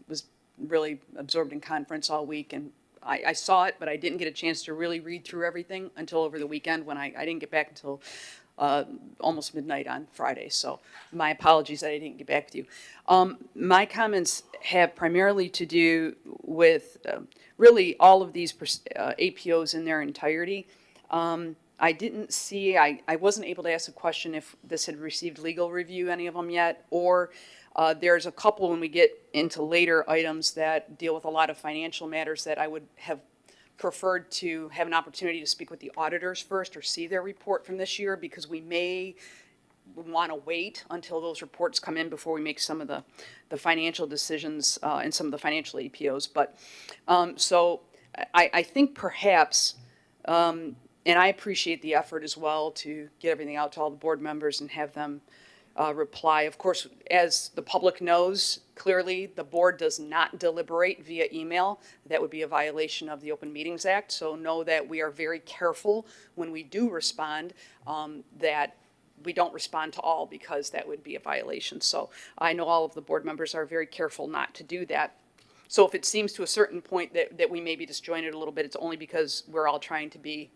was really absorbed in conference all week, and I saw it, but I didn't get a chance to really read through everything until over the weekend when I didn't get back until almost midnight on Friday. So my apologies that I didn't get back with you. My comments have primarily to do with really all of these APOs in their entirety. I didn't see, I wasn't able to ask a question if this had received legal review, any of them yet, or there's a couple when we get into later items that deal with a lot of financial matters that I would have preferred to have an opportunity to speak with the auditors first or see their report from this year, because we may want to wait until those reports come in before we make some of the financial decisions and some of the financial APOs. But so I think perhaps, and I appreciate the effort as well to get everything out to all the board members and have them reply. Of course, as the public knows, clearly the board does not deliberate via email. That would be a violation of the Open Meetings Act. So know that we are very careful when we do respond, that we don't respond to all, because that would be a violation. So I know all of the board members are very careful not to do that. So if it seems to a certain point that we may be disjointed a little bit, it's only because we're all trying to be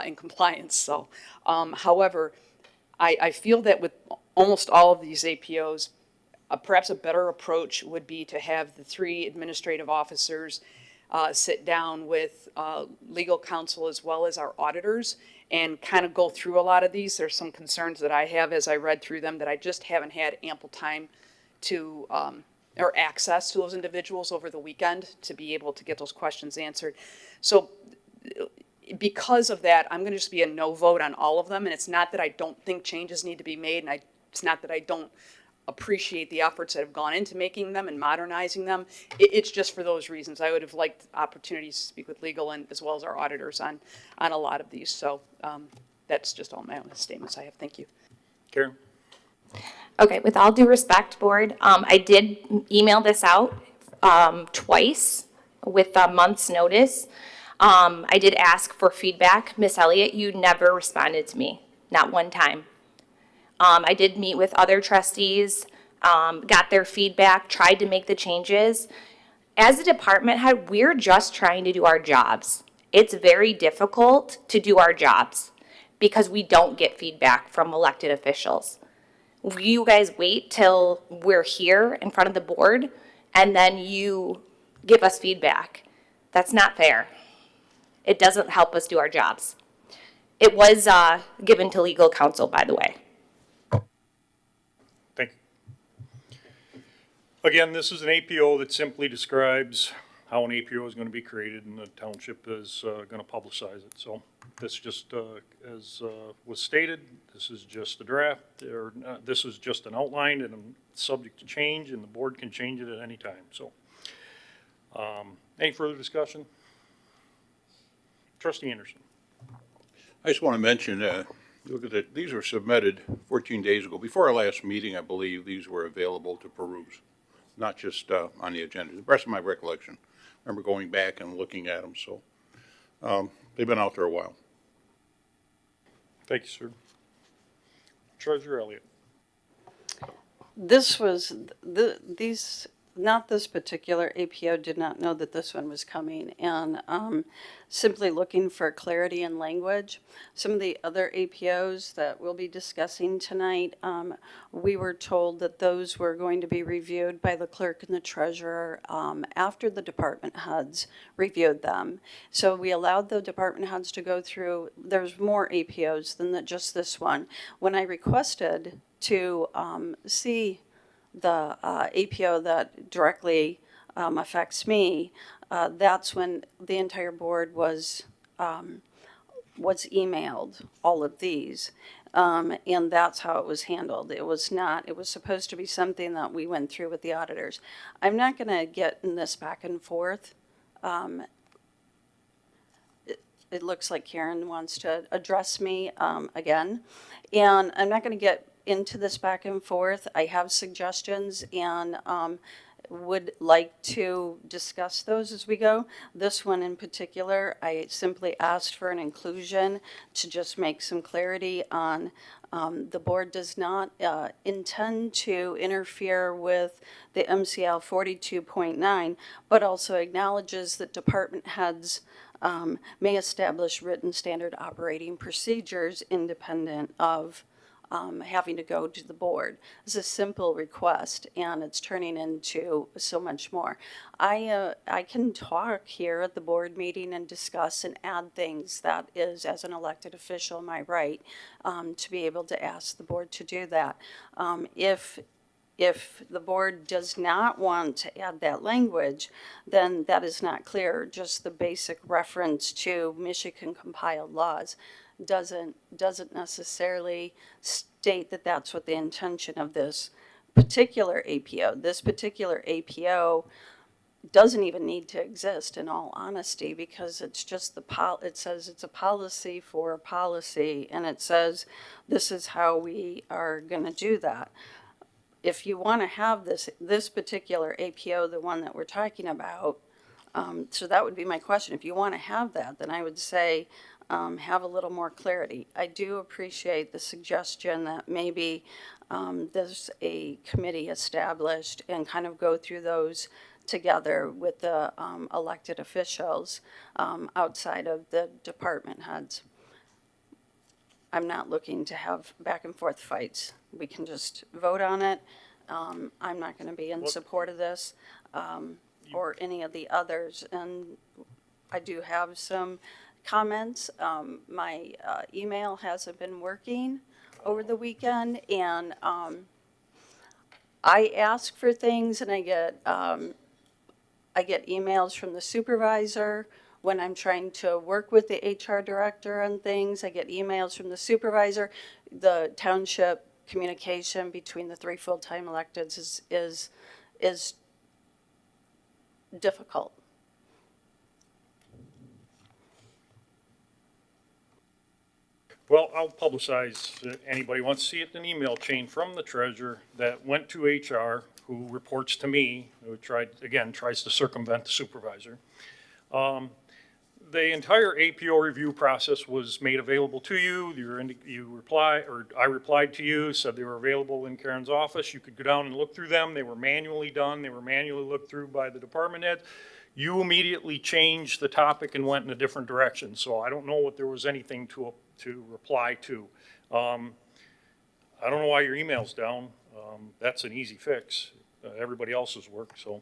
in compliance. So, however, I feel that with almost all of these APOs, perhaps a better approach would be to have the 3 administrative officers sit down with legal counsel as well as our auditors and kind of go through a lot of these. There's some concerns that I have as I read through them that I just haven't had ample time to, or access to those individuals over the weekend to be able to get those questions answered. So because of that, I'm going to just be a no vote on all of them. And it's not that I don't think changes need to be made, and it's not that I don't appreciate the efforts that have gone into making them and modernizing them. It's just for those reasons. I would have liked opportunities to speak with legal and as well as our auditors on a lot of these. So that's just all my own statements I have. Thank you. Karen? Okay, with all due respect, board, I did email this out twice with a month's notice. I did ask for feedback. Miss Elliott, you never responded to me, not one time. I did meet with other trustees, got their feedback, tried to make the changes. As a department head, we're just trying to do our jobs. It's very difficult to do our jobs because we don't get feedback from elected officials. You guys wait till we're here in front of the board and then you give us feedback. That's not fair. It doesn't help us do our jobs. It was given to legal counsel, by the way. Thank you. Again, this is an APO that simply describes how an APO is going to be created, and the township is going to publicize it. So this just, as was stated, this is just a draft, or this is just an outline and subject to change, and the board can change it at any time. So any further discussion? Trustee Anderson. I just want to mention, look at that, these were submitted 14 days ago. Before our last meeting, I believe these were available to peruse, not just on the agenda. The rest of my recollection, I remember going back and looking at them, so they've been out there a while. Thank you, sir. Treasurer Elliott. This was, not this particular APO did not know that this one was coming, and simply looking for clarity in language. Some of the other APOs that we'll be discussing tonight, we were told that those were going to be reviewed by the clerk and the treasurer after the department heads reviewed them. So we allowed the department heads to go through. There's more APOs than just this one. When I requested to see the APO that directly affects me, that's when the entire board was emailed all of these, and that's how it was handled. It was not, it was supposed to be something that we went through with the auditors. I'm not going to get in this back and forth. It looks like Karen wants to address me again, and I'm not going to get into this back and forth. I have suggestions and would like to discuss those as we go. This one in particular, I simply asked for an inclusion to just make some clarity on the board does not intend to interfere with the MCL 42.9, but also acknowledges that department heads may establish written standard operating procedures independent of having to go to the board. It's a simple request, and it's turning into so much more. I can talk here at the board meeting and discuss and add things. That is, as an elected official, my right to be able to ask the board to do that. If the board does not want to add that language, then that is not clear. Just the basic reference to Michigan compiled laws doesn't necessarily state that that's what the intention of this particular APO. This particular APO doesn't even need to exist, in all honesty, because it's just it says it's a policy for a policy, and it says this is how we are going to do that. If you want to have this particular APO, the one that we're talking about, so that would be my question. If you want to have that, then I would say have a little more clarity. I do appreciate the suggestion that maybe there's a committee established and kind of go through those together with the elected officials outside of the department heads. I'm not looking to have back and forth fights. We can just vote on it. I'm not going to be in support of this or any of the others. And I do have some comments. My email hasn't been working over the weekend, and I ask for things, and I get emails from the supervisor. When I'm trying to work with the HR director on things, I get emails from the supervisor. The township communication between the 3 full-time electeds is difficult. Well, I'll publicize, anybody wants to see it, an email chain from the treasurer that went to HR, who reports to me, who tries to circumvent the supervisor. The entire APO review process was made available to you. I replied to you, said they were available in Karen's office. You could go down and look through them. They were manually done. They were manually looked through by the department head. You immediately changed the topic and went in a different direction. So I don't know what there was anything to reply to. I don't know why your email's down. That's an easy fix. Everybody else's work, so.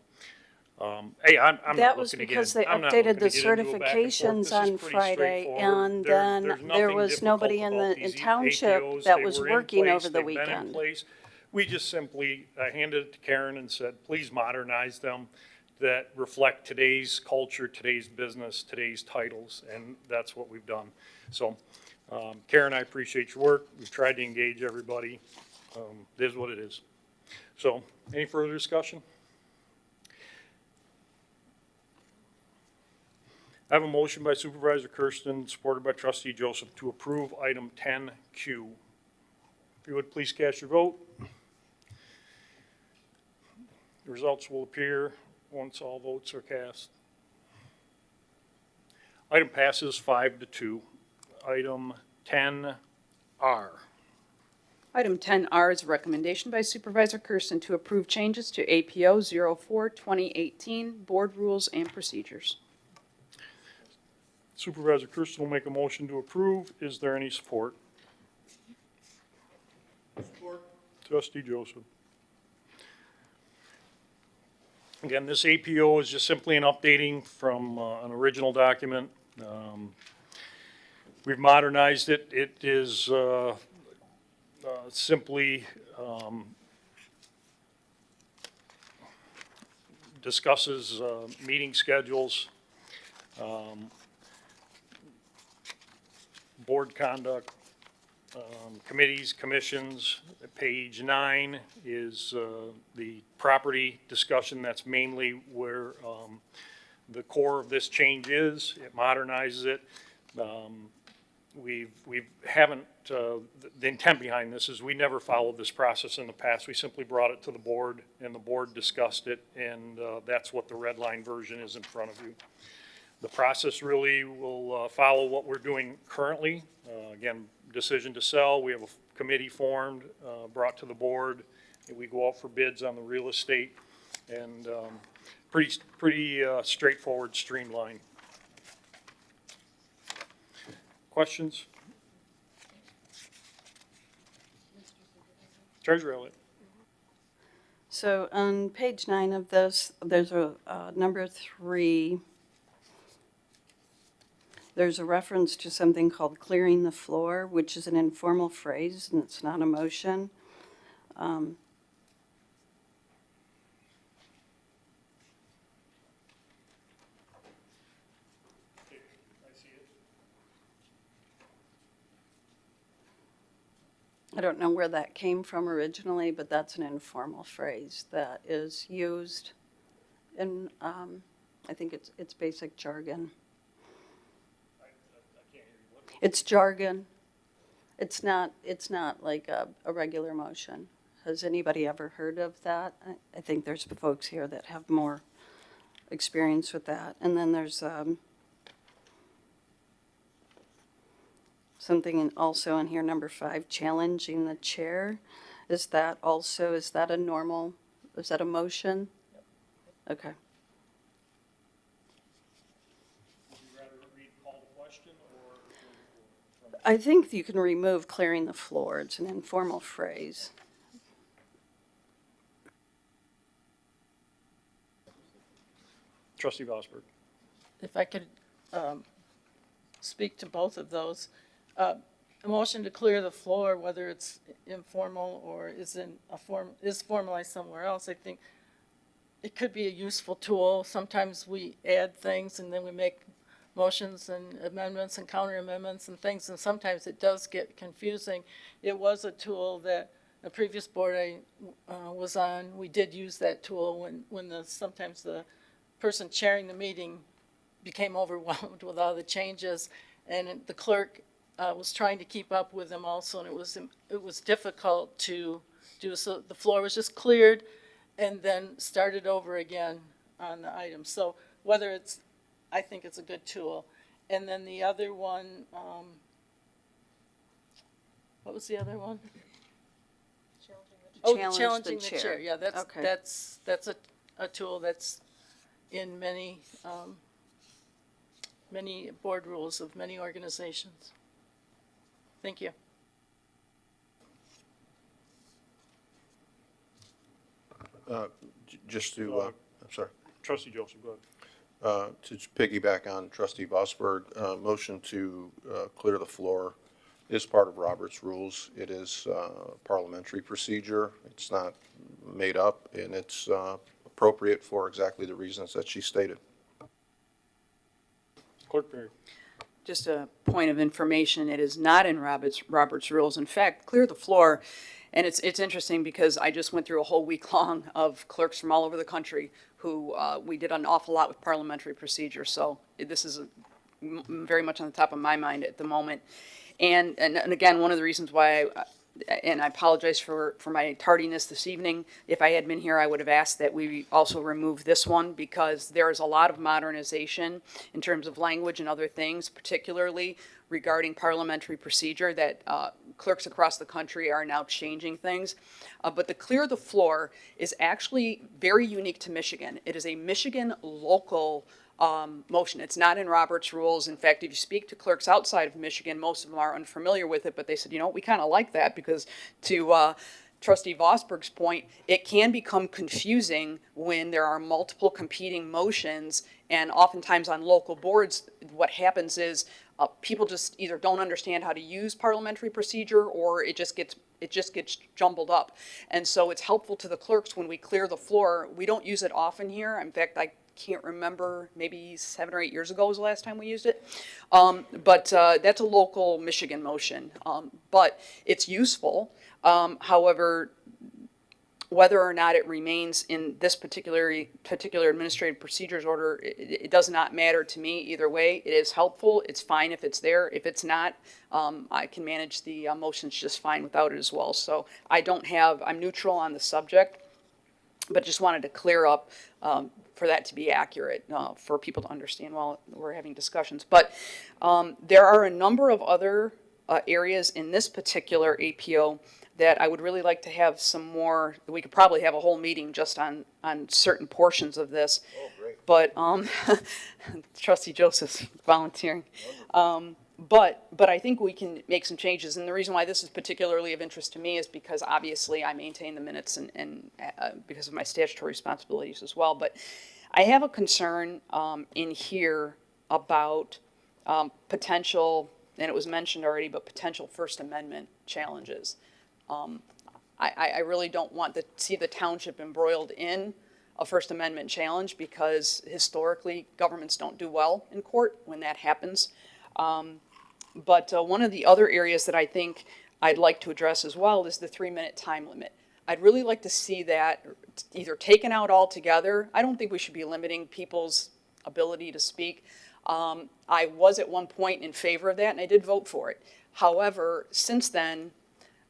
Hey, I'm not That was looking to because get they I'm not updated looking the to get into a back and forth. certifications This is on pretty Friday, straightforward. and There's then nothing there was difficult nobody in about the these township APOs. that They was were in working place. over the They've been in weekend. place. We just simply handed it to Karen and said, please modernize them that reflect today's culture, today's business, today's titles, and that's what we've done. So, Karen, I appreciate your work. We've tried to engage everybody. It is what it is. So, any further discussion? I have a motion by Supervisor Kersten, supported by Trustee Joseph, to approve item 10Q. If you would please cast your vote. The results will appear once all votes are cast. Item passes 5-2. Item 10R. Item 10R is a recommendation by Supervisor Kersten to approve changes to APO 04-2018 Board Rules and Procedures. Supervisor Kersten will make a motion to approve. Is there any support? Support. Trustee Joseph. Again, this APO is just simply an updating from an original document. We've modernized it. It is simply discusses meeting schedules, board conduct, committees, commissions. Page 9 is the property discussion. That's mainly where the core of this change is. It modernizes it. The intent behind this is we never followed this process in the past. We simply brought it to the board, and the board discussed it, and that's what the red line version is in front of you. The process really will follow what we're doing currently. Again, decision to sell, we have a committee formed, brought to the board, and we go out for bids on the real estate, and pretty straightforward, streamlined. Treasurer Elliott. So on page 9 of this, there's a number 3. There's a reference to something called clearing the floor, which is an informal phrase, and it's not a motion. I don't know where that came from originally, but that's an informal phrase that is used in, I think it's basic jargon. It's jargon. It's not like a regular motion. Has anybody ever heard of that? I think there's folks here that have more experience with that. And then there's something also in here, number 5, challenging the chair. Is that a motion? Okay. I think you can remove clearing the floor. It's an informal phrase. Trustee Vosberg. If I could speak to both of those. A motion to clear the floor, whether it's informal or is formalized somewhere else, I think it could be a useful tool. Sometimes we add things and then we make motions and amendments and counter amendments and things, and sometimes it does get confusing. It was a tool that the previous board I was on, we did use that tool when sometimes the person chairing the meeting became overwhelmed with all the changes, and the clerk was trying to keep up with them also, and it was difficult to do. So the floor was just cleared and then started over again on the item. So I think it's a good tool. And then the other one, what was the other one? Challenging the chair. Yeah, that's a tool that's in many board rules of many organizations. Thank you. Just to, I'm sorry. Trustee Joseph, go ahead. To piggyback on Trustee Vosberg, motion to clear the floor is part of Robert's rules. It is parliamentary procedure. It's not made up, and it's appropriate for exactly the reasons that she stated. Clerk Perry. Just a point of information, it is not in Robert's rules. In fact, clear the floor, and it's interesting because I just went through a whole week long of clerks from all over the country who we did an awful lot with parliamentary procedure. So this is very much on the top of my mind at the moment. And again, one of the reasons why and I apologize for my tardiness this evening. If I had been here, I would have asked that we also remove this one because there is a lot of modernization in terms of language and other things, particularly regarding parliamentary procedure that clerks across the country are now changing things. But the clear the floor is actually very unique to Michigan. It is a Michigan local motion. It's not in Robert's rules. In fact, if you speak to clerks outside of Michigan, most of them are unfamiliar with it, but they said, you know, we kind of like that because to Trustee Vosberg's point, it can become confusing when there are multiple competing motions, and oftentimes on local boards, what happens is people just either don't understand how to use parliamentary procedure or it just gets jumbled up. And so it's helpful to the clerks when we clear the floor. We don't use it often here. In fact, I can't remember, maybe 7 or 8 years ago was the last time we used it. But that's a local Michigan motion. But it's useful. However, whether or not it remains in this particular administrative procedures order, it does not matter to me either way. It is helpful. It's fine if it's there. If it's not, I can manage the motions just fine without it as well. So I'm neutral on the subject, but just wanted to clear up for that to be accurate, for people to understand while we're having discussions. But there are a number of other areas in this particular APO that I would really like to have some more. We could probably have a whole meeting just on certain portions of this. Oh, great. But Trustee Joseph's volunteering. But I think we can make some changes, and the reason why this is particularly of interest to me is because obviously I maintain the minutes and because of my statutory responsibilities as well. But I have a concern in here about potential, and it was mentioned already, but potential First Amendment challenges. I really don't want to see the township embroiled in a First Amendment challenge because historically governments don't do well in court when that happens. But one of the other areas that I think I'd like to address as well is the 3-minute time limit. I'd really like to see that either taken out altogether. I don't think we should be limiting people's ability to speak. I was at one point in favor of that, and I did vote for it. However, since then,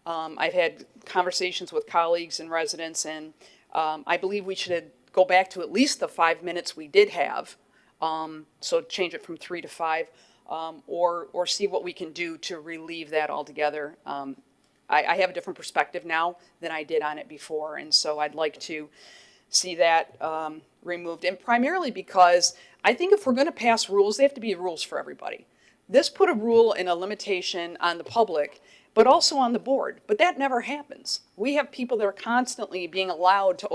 I've had conversations with colleagues and residents, and I believe we should go back to at least the 5 minutes we did have. So change it from 3 to 5. Or see what we can do to relieve that altogether. I have a different perspective now than I did on it before, and so I'd like to see that removed. And primarily because I think if we're going to pass rules, they have to be rules for everybody. This put a rule and a limitation on the public, but also on the board. But that never happens. We have people that are constantly being allowed to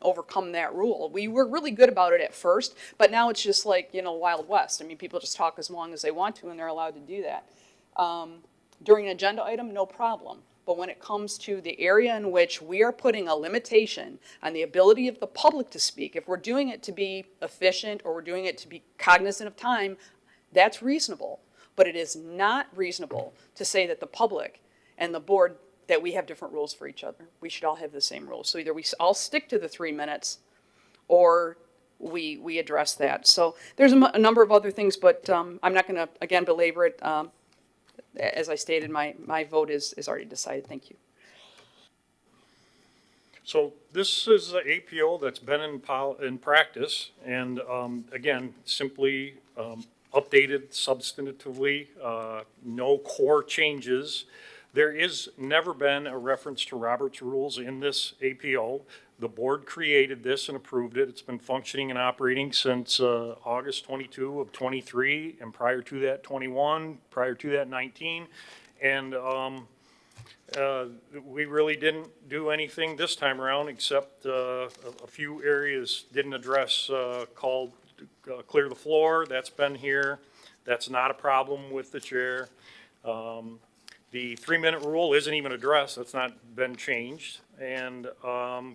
overcome that rule. We were really good about it at first, but now it's just like, Wild West. I mean, people just talk as long as they want to, and they're allowed to do that. During an agenda item, no problem. But when it comes to the area in which we are putting a limitation on the ability of the public to speak, if we're doing it to be efficient or we're doing it to be cognizant of time, that's reasonable. But it is not reasonable to say that the public and the board, that we have different rules for each other. We should all have the same rules. So either we all stick to the 3 minutes or we address that. So there's a number of other things, but I'm not going to, again, belabor it. As I stated, my vote is already decided. Thank you. So this is an APO that's been in practice, and again, simply updated substantively, no core changes. There is never been a reference to Robert's rules in this APO. The board created this and approved it. It's been functioning and operating since August 22 of 23, and prior to that 21, prior to that 19. And we really didn't do anything this time around except a few areas didn't address called clear the floor. That's been here. That's not a problem with the chair. The 3-minute rule isn't even addressed. That's not been changed. And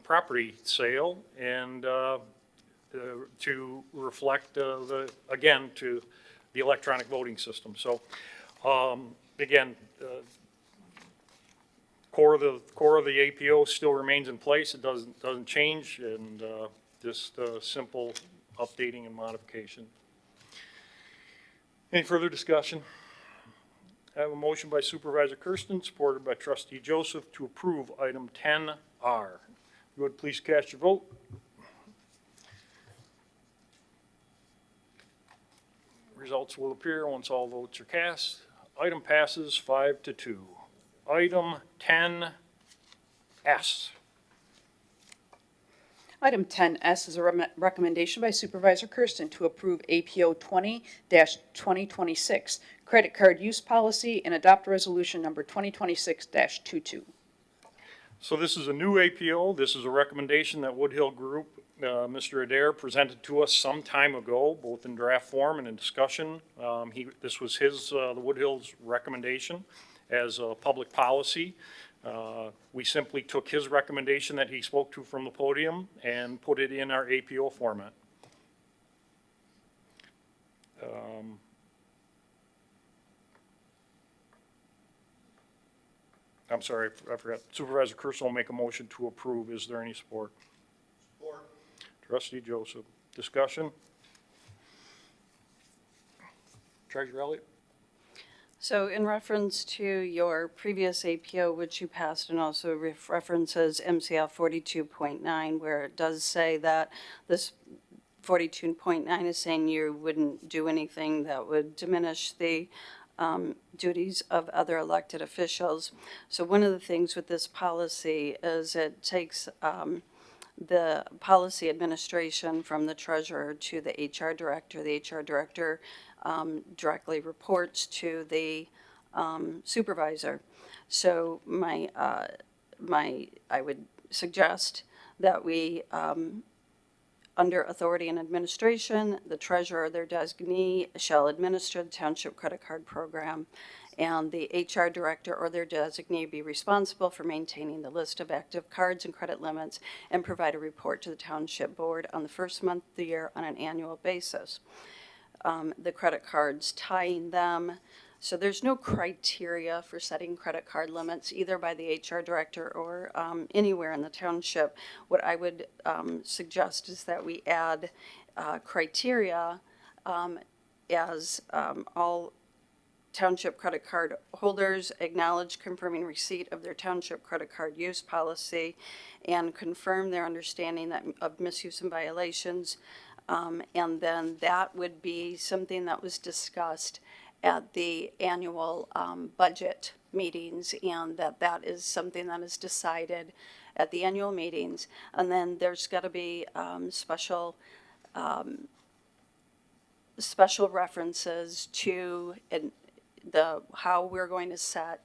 property sale and to reflect to the electronic voting system. So again, core of the APO still remains in place. It doesn't change, and just simple updating and modification. Any further discussion? I have a motion by Supervisor Kersten, supported by Trustee Joseph, to approve item 10R. You would please cast your vote. Results will appear once all votes are cast. Item passes 5-2. Item 10S. Item 10S is a recommendation by Supervisor Kersten to approve APO 20-2026, credit card use policy, and adopt resolution number 2026-22. So this is a new APO. This is a recommendation that Woodhill Group, Mr. Adair, presented to us some time ago, both in draft form and in discussion. This was the Woodhill's recommendation as a public policy. We simply took his recommendation that he spoke to from the podium and put it in our APO format. I'm sorry, I forgot. Supervisor Kersten will make a motion to approve. Is there any support? Support. Trustee Joseph. Discussion? Treasurer Elliott? So in reference to your previous APO, which you passed, and also references MCL 42.9, where it does say that this 42.9 is saying you wouldn't do anything that would diminish the duties of other elected officials. So one of the things with this policy is it takes the policy administration from the treasurer to the HR director. The HR director directly reports to the supervisor. So I would suggest that we, under authority and administration, the treasurer or their designee shall administer the township credit card program, and the HR director or their designee be responsible for maintaining the list of active cards and credit limits and provide a report to the township board on the first month of the year on an annual basis. The credit cards, tying them. So there's no criteria for setting credit card limits either by the HR director or anywhere in the township. What I would suggest is that we add criteria as all township credit card holders acknowledge confirming receipt of their township credit card use policy and confirm their understanding of misuse and violations. And then that would be something that was discussed at the annual budget meetings, and that is something that is decided at the annual meetings. And then there's got to be special references to how we're going to set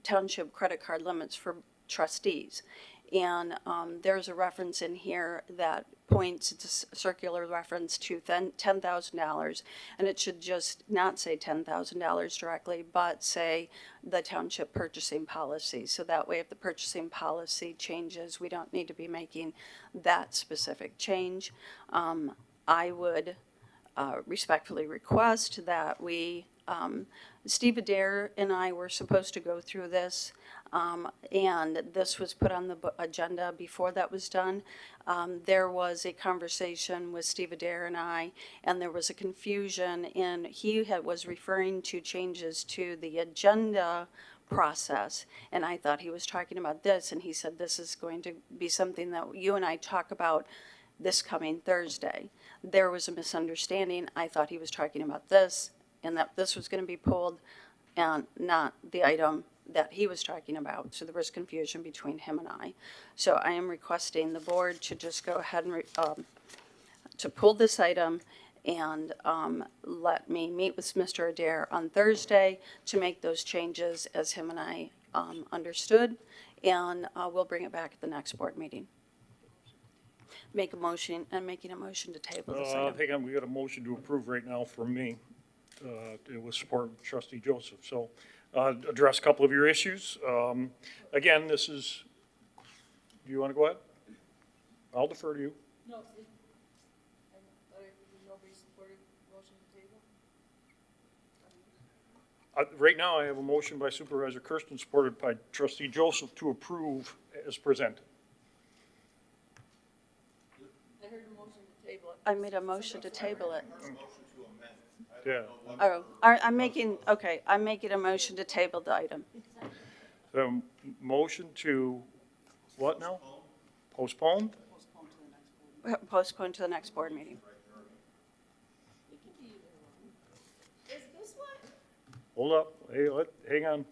township credit card limits for trustees. And there's a reference in here that points, it's a circular reference to $10,000, and it should just not say $10,000 directly, but say the township purchasing policy. So that way, if the purchasing policy changes, we don't need to be making that specific change. I would respectfully request that we, Steve Adair and I were supposed to go through this, and this was put on the agenda before that was done. There was a conversation with Steve Adair and I, and there was a confusion, and he was referring to changes to the agenda process, and I thought he was talking about this, and he said this is going to be something that you and I talk about this coming Thursday. There was a misunderstanding. I thought he was talking about this, and that this was going to be pulled, and not the item that he was talking about. So there was confusion between him and I. So I am requesting the board to just go ahead and to pull this item and let me meet with Mr. Adair on Thursday to make those changes as him and I understood, and we'll bring it back at the next board meeting. Make a motion, I'm making a motion to table this item. Hang on, we got a motion to approve right now from me. It was support of trustee Joseph. So address a couple of your issues. Again, this is, do you want to go ahead? I'll defer to you. No, nobody supported motion to table? Right now, I have a motion by Supervisor Kersten, supported by trustee Joseph, to approve as presented. I heard a motion to table it. I made a motion to table it. Yeah. Oh, I'm making a motion to table the item. The motion to, what now? Postpone? Postpone to the next board meeting. Hold up, hey, hang on.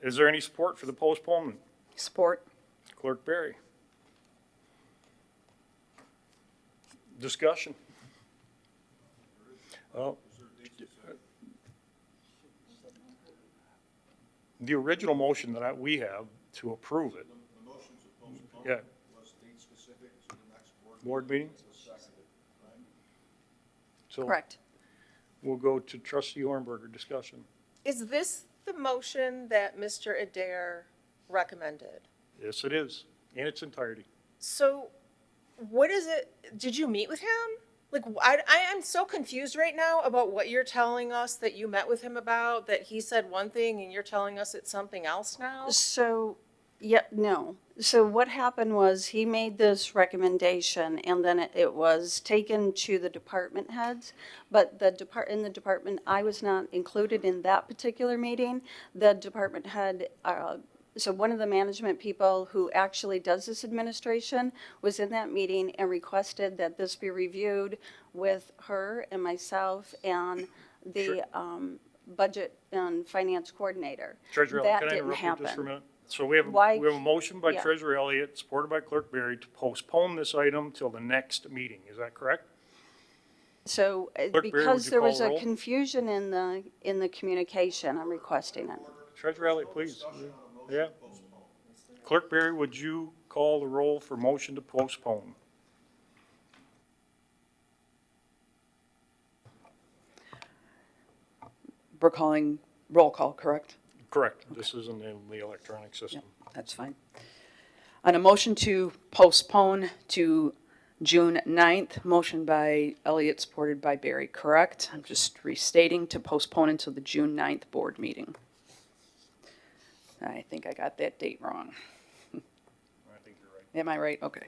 Is there any support for the postponement? Support. Clerk Berry. Discussion. The original motion that we have to approve it. The motion to postpone Yeah. was date specific to the next Board meeting? So Correct. we'll go to trustee Hornberger, discussion. Is this the motion that Mr. Adair recommended? Yes, it is, in its entirety. So what is it, did you meet with him? Like, I am so confused right now about what you're telling us that you met with him about, that he said one thing and you're telling us it's something else now? So, yeah, no. So what happened was he made this recommendation, and then it was taken to the department heads. But in the department, I was not included in that particular meeting. The department head, so one of the management people who actually does this administration was in that meeting and requested that this be reviewed with her and myself and the budget and finance coordinator. Treasurer That Elliott, can I didn't interrupt you just for a happen. minute? So we have a motion by Yeah. Treasurer Elliott, supported by Clerk Berry, to postpone this item till the next meeting. Is that correct? So Clerk Barry, would because you there call was the a roll? confusion in the communication, I'm requesting it. Treasurer Elliott, please. Yeah. Clerk Barry, would you call the roll for motion to postpone? We're calling roll call, correct? Correct. This isn't in the electronic system. That's fine. On a motion to postpone to June 9th, motion by Elliott, supported by Barry, correct? I'm just restating to postpone until the June 9th board meeting. I think I got that date wrong. I think you're right. Am I right? Okay.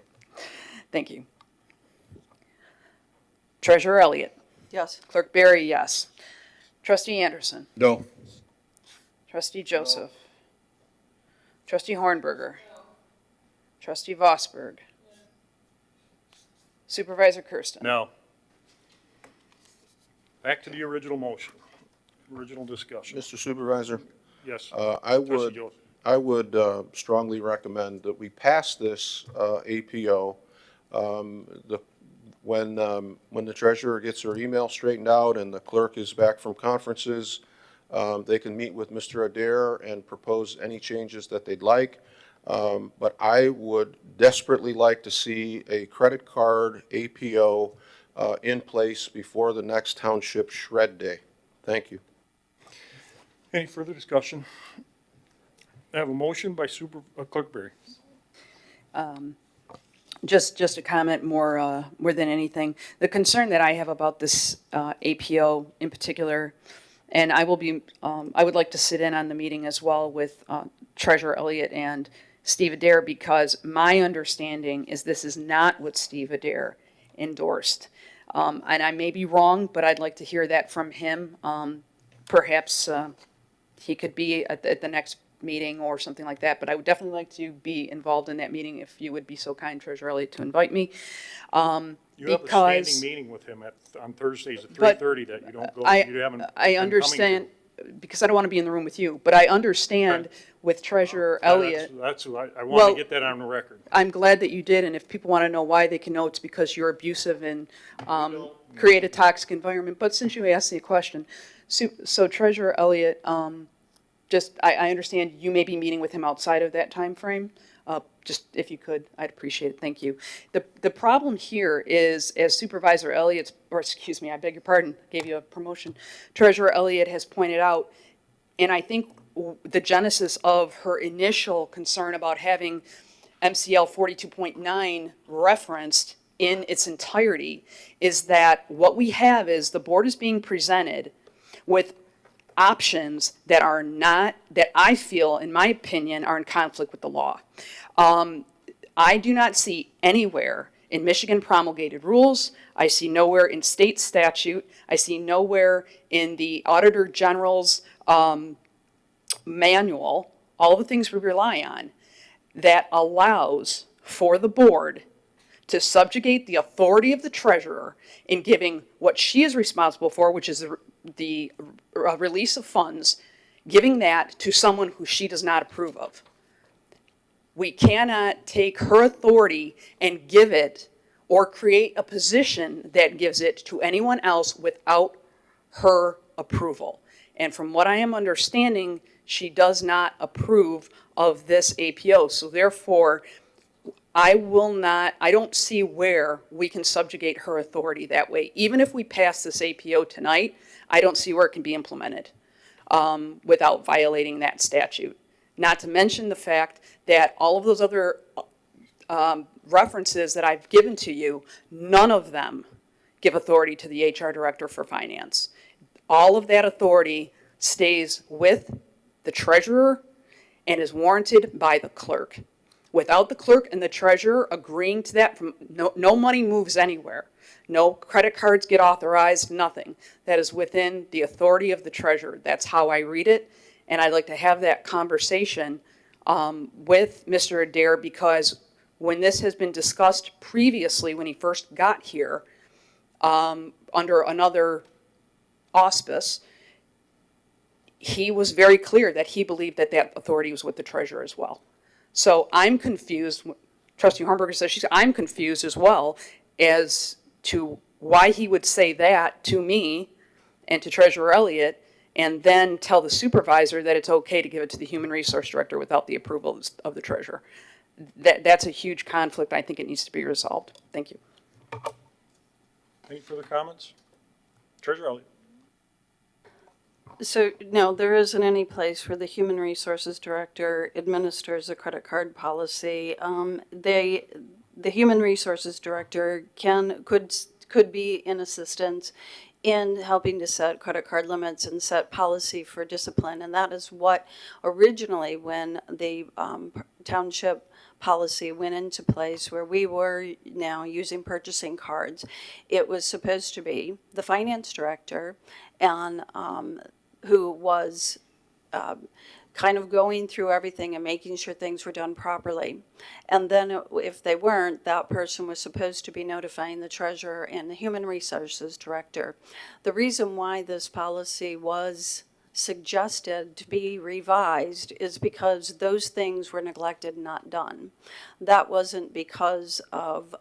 Thank you. Treasurer Elliott. Yes. Clerk Barry, yes. Trustee Anderson. No. Trustee Joseph. Trustee Hornberger. Trustee Vosberg. Supervisor Kersten. No. Back to the original motion, original discussion. Mr. Supervisor, Yes. I Joseph. would strongly recommend that we pass this APO. When the treasurer gets her email straightened out and the clerk is back from conferences, they can meet with Mr. Adair and propose any changes that they'd like. But I would desperately like to see a credit card APO in place before the next township shred day. Thank you. Any further discussion? I have a motion by Clerk Barry. Just a comment more than anything. The concern that I have about this APO in particular, and I would like to sit in on the meeting as well with Treasurer Elliott and Steve Adair, because my understanding is this is not what Steve Adair endorsed. And I may be wrong, but I'd like to hear that from him. Perhaps he could be at the next meeting or something like that, but I would definitely like to be involved in that meeting if you would be so kind, Treasurer Elliott, to invite me. You have a standing meeting with him on Thursdays at 3:30 that you don't go, you haven't. I understand, because I don't want to be in the room with you, but I understand with Treasurer Elliott. That's who I want to get that on the record. I'm glad that you did, and if people want to know why, they can know it's because you're abusive and create a toxic environment. But since you asked me a question, so Treasurer Elliott, I understand you may be meeting with him outside of that time frame. Just if you could, I'd appreciate it. Thank you. The problem here is, as Supervisor Elliott, or excuse me, I beg your pardon, gave you a promotion. Treasurer Elliott has pointed out, and I think the genesis of her initial concern about having MCL 42.9 referenced in its entirety is that what we have is the board is being presented with options that are not, that I feel, in my opinion, are in conflict with the law. I do not see anywhere in Michigan promulgated rules, I see nowhere in state statute, I see nowhere in the Auditor General's manual, all the things we rely on, that allows for the board to subjugate the authority of the treasurer in giving what she is responsible for, which is the release of funds, giving that to someone who she does not approve of. We cannot take her authority and give it or create a position that gives it to anyone else without her approval. And from what I am understanding, she does not approve of this APO. So therefore, I don't see where we can subjugate her authority that way. Even if we pass this APO tonight, I don't see where it can be implemented without violating that statute. Not to mention the fact that all of those other references that I've given to you, none of them give authority to the HR Director for Finance. All of that authority stays with the treasurer and is warranted by the clerk. Without the clerk and the treasurer agreeing to that, no money moves anywhere. No credit cards get authorized, nothing. That is within the authority of the treasurer. That's how I read it. And I'd like to have that conversation with Mr. Adair, because when this has been discussed previously, when he first got here, under another auspice, he was very clear that he believed that that authority was with the treasurer as well. So I'm confused. Trustee Hornberger says I'm confused as well as to why he would say that to me and to Treasurer Elliott, and then tell the supervisor that it's okay to give it to the human resource director without the approval of the treasurer. That's a huge conflict. I think it needs to be resolved. Thank you. Any further comments? Treasurer Elliott. So, no, there isn't any place where the Human Resources Director administers a credit card policy. The Human Resources Director could be in assistance in helping to set credit card limits and set policy for discipline. And that is what originally, when the township policy went into place, where we were now using purchasing cards, it was supposed to be the finance director and who was kind of going through everything and making sure things were done properly. And then if they weren't, that person was supposed to be notifying the treasurer and the human resources director. The reason why this policy was suggested to be revised is because those things were neglected and not done. That wasn't because of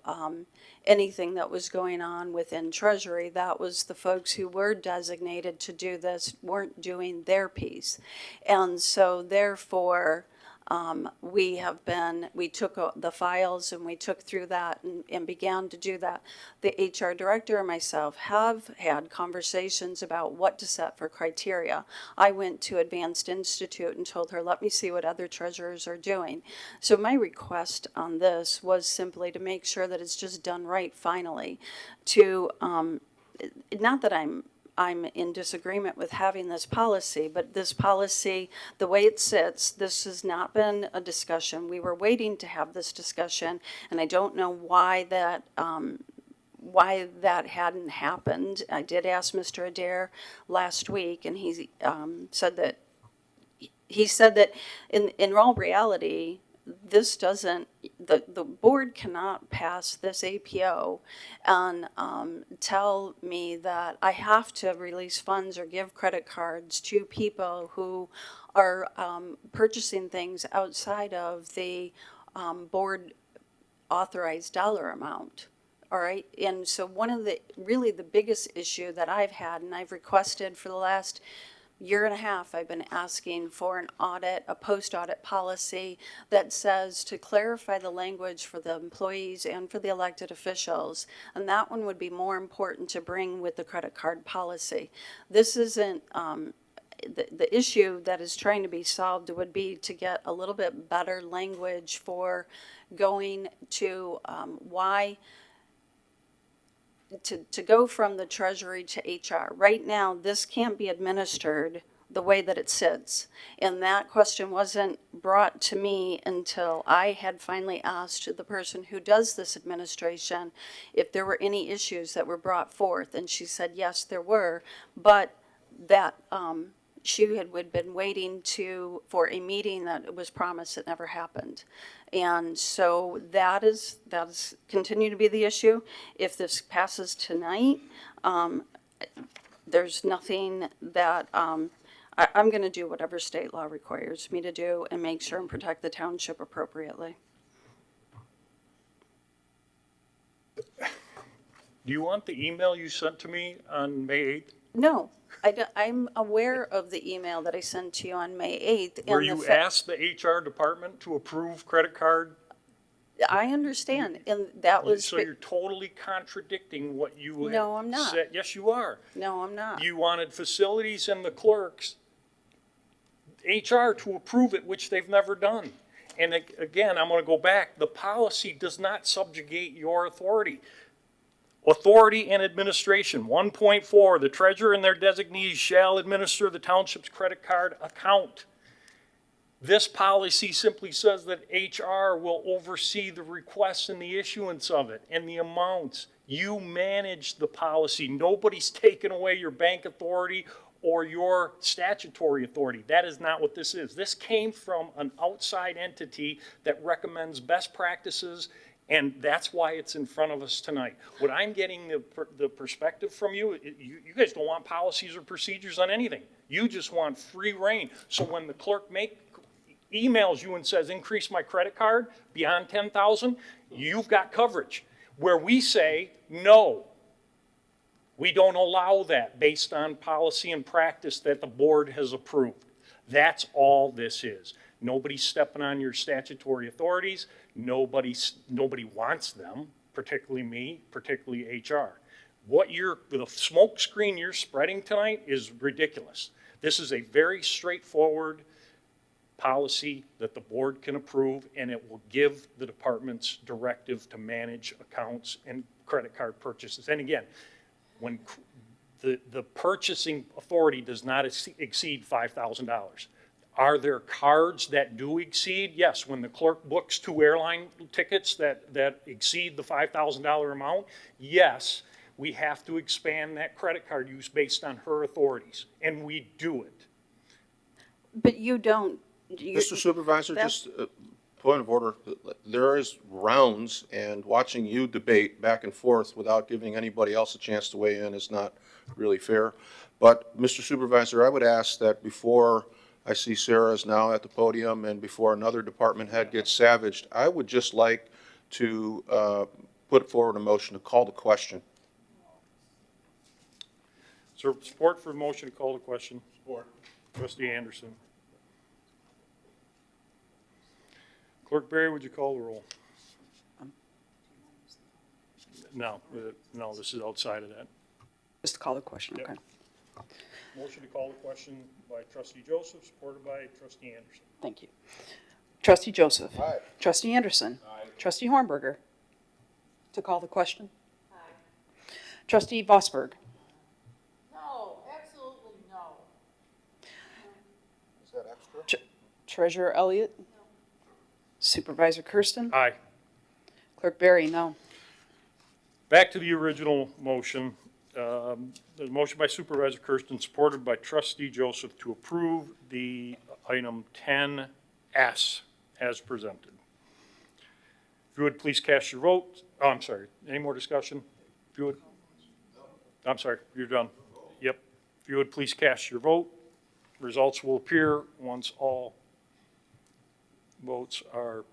anything that was going on within Treasury. That was the folks who were designated to do this weren't doing their piece. And so therefore, we took the files and we took through that and began to do that. The HR director and myself have had conversations about what to set for criteria. I went to Advanced Institute and told her, let me see what other treasurers are doing. So my request on this was simply to make sure that it's just done right finally. To, not that I'm in disagreement with having this policy, but this policy, the way it sits, this has not been a discussion. We were waiting to have this discussion, and I don't know why that hadn't happened. I did ask Mr. Adair last week, and he said that in all reality, this doesn't, the board cannot pass this APO and tell me that I have to release funds or give credit cards to people who are purchasing things outside of the board authorized dollar amount. All right, and so one of the biggest issue that I've had, and I've requested for the last year and a half, I've been asking for an audit, a post-audit policy that says to clarify the language for the employees and for the elected officials. And that one would be more important to bring with the credit card policy. This isn't, the issue that is trying to be solved would be to get a little bit better language for going to to go from the Treasury to HR. Right now, this can't be administered the way that it sits. And that question wasn't brought to me until I had finally asked the person who does this administration if there were any issues that were brought forth. And she said, yes, there were, but that she had been waiting for a meeting that was promised that never happened. And so that's continue to be the issue. If this passes tonight, there's nothing that, I'm going to do whatever state law requires me to do and make sure and protect the township appropriately. Do you want the email you sent to me on May 8th? No, I'm aware of the email that I sent to you on May 8th. Where you asked the HR department to approve credit card? I understand, and that was. So you're totally contradicting what you No, I'm not. said. Yes, you are. No, I'm not. You wanted facilities and the clerks, HR to approve it, which they've never done. And again, I'm going to go back. The policy does not subjugate your authority. Authority and administration, 1.4, the treasurer and their designees shall administer the township's credit card account. This policy simply says that HR will oversee the requests and the issuance of it and the amounts. You manage the policy. Nobody's taken away your bank authority or your statutory authority. That is not what this is. This came from an outside entity that recommends best practices, and that's why it's in front of us tonight. What I'm getting the perspective from you you guys don't want policies or procedures on anything. You just want free reign. So when the clerk emails you and says, increase my credit card beyond $10,000, you've got coverage. Where we say, no, We don't allow that based on policy and practice that the board has approved. That's all this is. Nobody's stepping on your statutory authorities. Nobody wants them, particularly me, particularly HR. The smoke screen you're spreading tonight is ridiculous. This is a very straightforward policy that the board can approve, and it will give the departments directive to manage accounts and credit card purchases. And again, when the purchasing authority does not exceed $5,000. Are there cards that do exceed? Yes, when the clerk books 2 airline tickets that exceed the $5,000 amount, yes, we have to expand that credit card use based on her authorities, and we do it. But you don't. Mr. Supervisor, just a point of order. There is rounds, and watching you debate back and forth without giving anybody else a chance to weigh in is not really fair. But, Mr. Supervisor, I would ask that before I see Sarah is now at the podium and before another department head gets savaged, I would just like to put forward a motion to call the question. So support for the motion to call the question? Support. Trustee Anderson. Clerk Barry, would you call the roll? No, this is outside of that. Just to call the question, okay. Motion to call the question by Trustee Joseph, supported by Trustee Anderson. Thank you. Trustee Joseph. Aye. Trustee Anderson. Aye. Trustee Hornberger. To call the question? Aye. Trustee Vosberg. No, absolutely no. Is that extra? Treasurer Elliott. No. Supervisor Kersten. Aye. Clerk Barry, no. Back to the original motion. The motion by Supervisor Kersten, supported by Trustee Joseph, to approve the item 10S as presented. If you would please cast your vote. Oh, I'm sorry. Any more discussion? If you would. I'm sorry. You're done. Yep. If you would please cast your vote. Results will appear once all votes are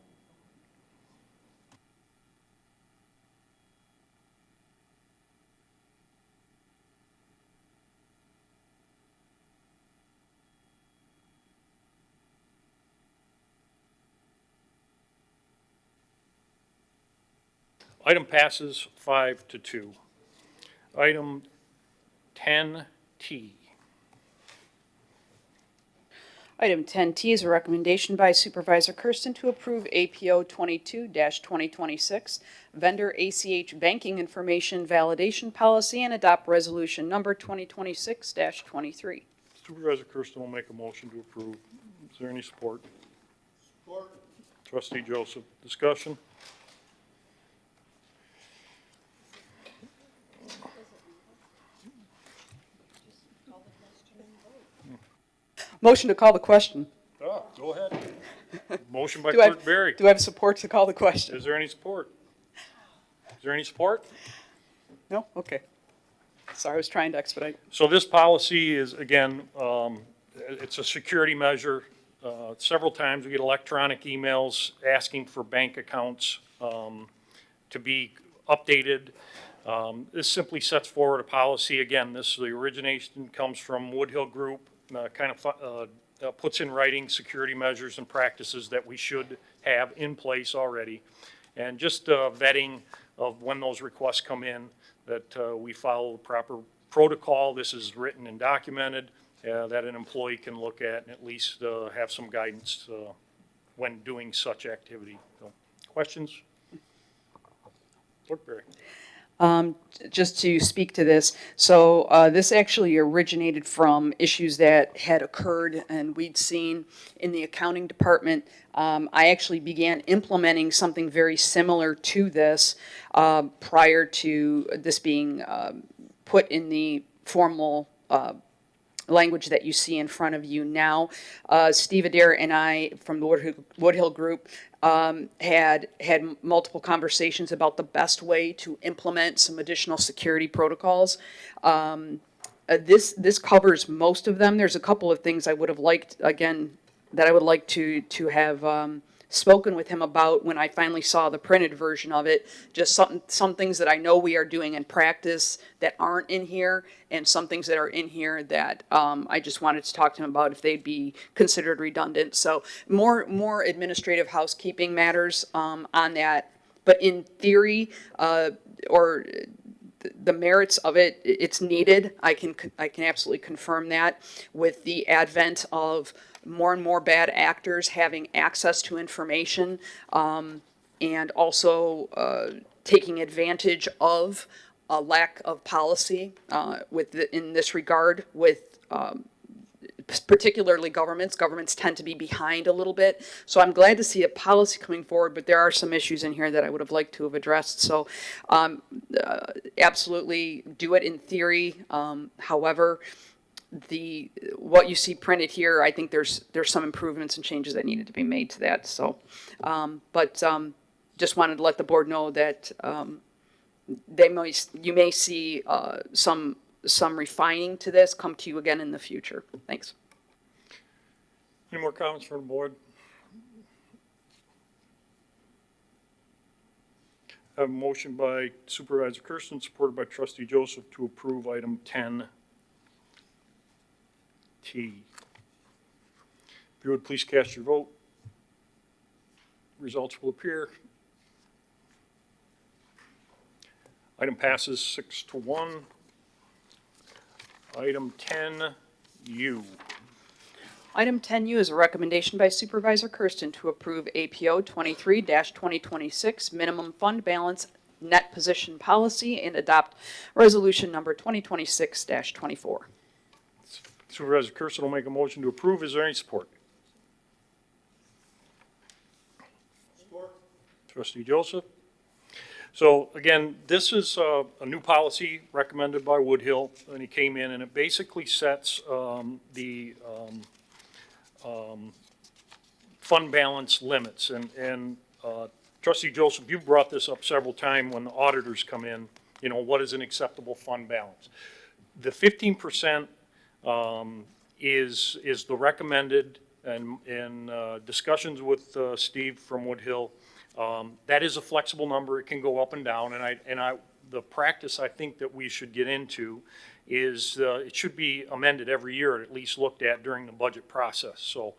Item passes 5-2. Item 10T. Item 10T is a recommendation by Supervisor Kersten to approve APO 22-2026 Vendor ACH Banking Information Validation Policy and adopt resolution number 2026-23. Supervisor Kersten will make a motion to approve. Is there any support? Support. Trustee Joseph, discussion? Motion to call the question. Go ahead. Motion by Do I- Clerk Barry. Do I have support to call the question? Is there any support? Is there any support? No? Okay. Sorry, I was trying to expedite. So this policy is, again, it's a security measure. Several times we get electronic emails asking for bank accounts to be updated. This simply sets forward a policy. Again, the origination comes from Woodhill Group, puts in writing security measures and practices that we should have in place already. And just vetting of when those requests come in, that we follow the proper protocol. This is written and documented, that an employee can look at and at least have some guidance when doing such activity. So, questions? Clerk Barry. Just to speak to this, so this actually originated from issues that had occurred and we'd seen in the accounting department. I actually began implementing something very similar to this prior to this being put in the formal language that you see in front of you now. Steve Adair and I from the Woodhill Group had multiple conversations about the best way to implement some additional security protocols. This covers most of them. There's a couple of things I would have liked, again, that I would like to have spoken with him about when I finally saw the printed version of it. Just some things that I know we are doing in practice that aren't in here, and some things that are in here that I just wanted to talk to him about if they'd be considered redundant. So more administrative housekeeping matters on that. But in theory, or the merits of it, it's needed. I can absolutely confirm that with the advent of more and more bad actors having access to information, and also taking advantage of a lack of policy in this regard with particularly governments. Governments tend to be behind a little bit. So I'm glad to see a policy coming forward, but there are some issues in here that I would have liked to have addressed. So absolutely do it in theory. However, what you see printed here, I think there's some improvements and changes that needed to be made to that. So, just wanted to let the board know that you may see some refining to this come to you again in the future. Thanks. Any more comments from the board? I have a motion by Supervisor Kersten, supported by Trustee Joseph, to approve item 10T. If you would please cast your vote. Results will appear. Item passes 6-1. Item 10U. Item 10U is a recommendation by Supervisor Kersten to approve APO 23-2026 minimum fund balance net position policy and adopt resolution number 2026-24. Supervisor Kersten will make a motion to approve. Is there any support? Support. Trustee Joseph. So again, this is a new policy recommended by Woodhill, and it came in, and it basically sets the fund balance limits. And Trustee Joseph, you've brought this up several times when the auditors come in, what is an acceptable fund balance? The 15% is the recommended, and in discussions with Steve from Woodhill, that is a flexible number. It can go up and down, and the practice I think that we should get into is it should be amended every year, or at least looked at during the budget process. So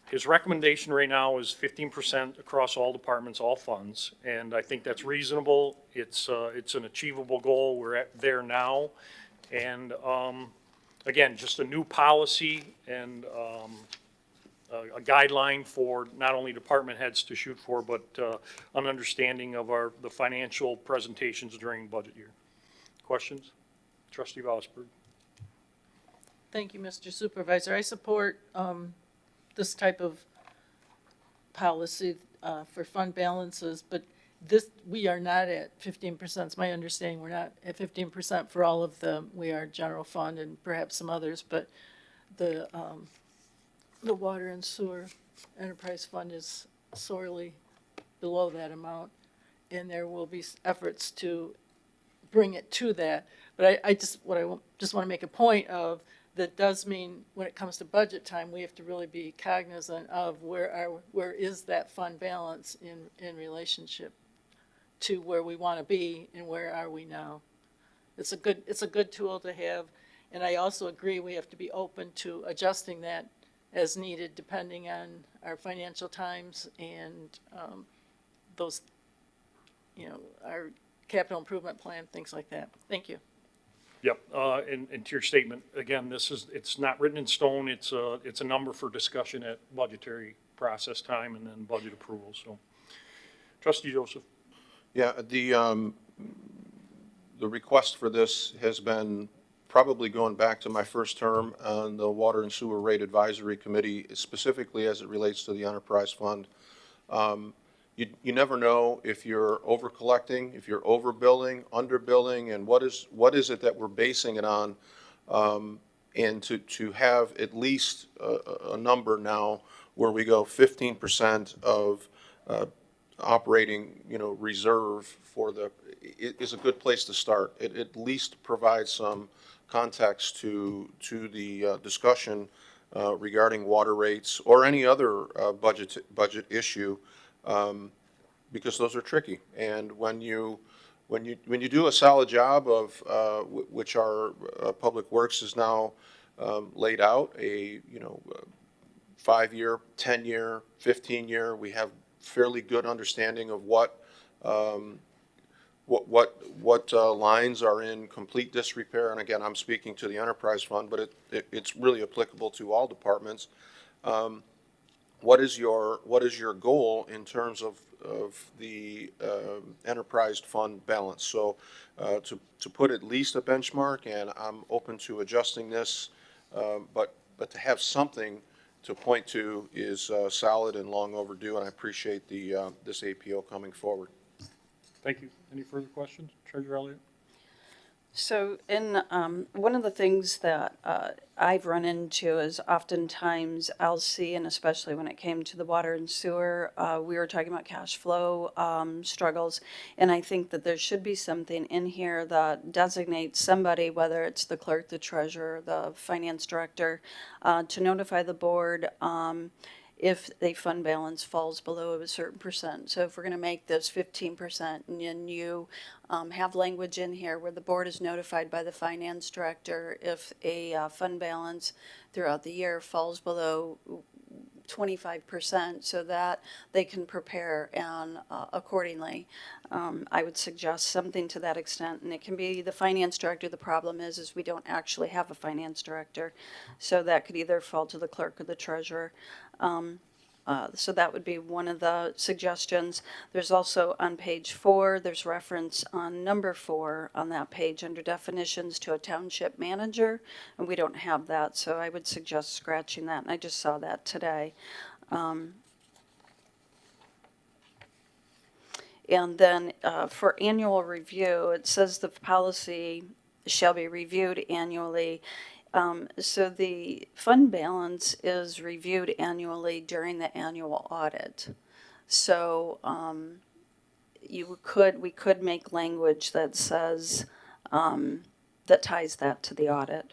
his recommendation right now is 15% across all departments, all funds, and I think that's reasonable. It's an achievable goal. We're there now, and again, just a new policy and a guideline for not only department heads to shoot for, but an understanding of the financial presentations during budget year. Questions? Trustee Vosberg. Thank you, Mr. Supervisor. I support this type of policy for fund balances, but we are not at 15%. It's my understanding we're not at 15% for all of them. We are general fund and perhaps some others, but the water and sewer enterprise fund is sorely below that amount, and there will be efforts to bring it to that. But I just want to make a point of that does mean when it comes to budget time, we have to really be cognizant of where is that fund balance in relationship to where we want to be and where are we now. It's a good tool to have, and I also agree we have to be open to adjusting that as needed depending on our financial times and those, our capital improvement plan, things like that. Thank you. Yep, and to your statement, again, it's not written in stone. It's a number for discussion at budgetary process time and then budget approval. So, Trustee Joseph. Yeah, the request for this has been probably going back to my first term on the Water and Sewer Rate Advisory Committee, specifically as it relates to the enterprise fund. You never know if you're over collecting, if you're overbilling, underbilling, and what is it that we're basing it on, and to have at least a number now where we go 15% of operating, reserve for it is a good place to start. It at least provides some context to the discussion regarding water rates or any other budget issue, because those are tricky. And when you do a solid job of which our Public Works is now laid out, a 5-year, 10-year, 15-year, we have fairly good understanding of what lines are in complete disrepair. And again, I'm speaking to the enterprise fund, but it's really applicable to all departments. What is your goal in terms of the enterprise fund balance? So to put at least a benchmark, and I'm open to adjusting this, but to have something to point to is solid and long overdue, and I appreciate this APO coming forward. Thank you. Any further questions? Treasurer Elliott? So in one of the things that I've run into is oftentimes I'll see, and especially when it came to the water and sewer, we were talking about cash flow struggles, and I think that there should be something in here that designates somebody, whether it's the clerk, the treasurer, the finance director, to notify the board if the fund balance falls below a certain percent. So if we're going to make this 15%, and then you have language in here where the board is notified by the finance director if a fund balance throughout the year falls below 25%, so that they can prepare and accordingly. I would suggest something to that extent, and it can be the finance director. The problem is we don't actually have a finance director, so that could either fall to the clerk or the treasurer. So that would be one of the suggestions. There's also on page 4, there's reference on number 4 on that page under definitions to a township manager, and we don't have that, so I would suggest scratching that, and I just saw that today. And then for annual review, it says the policy shall be reviewed annually. So the fund balance is reviewed annually during the annual audit. So we could make language that says, that ties that to the audit.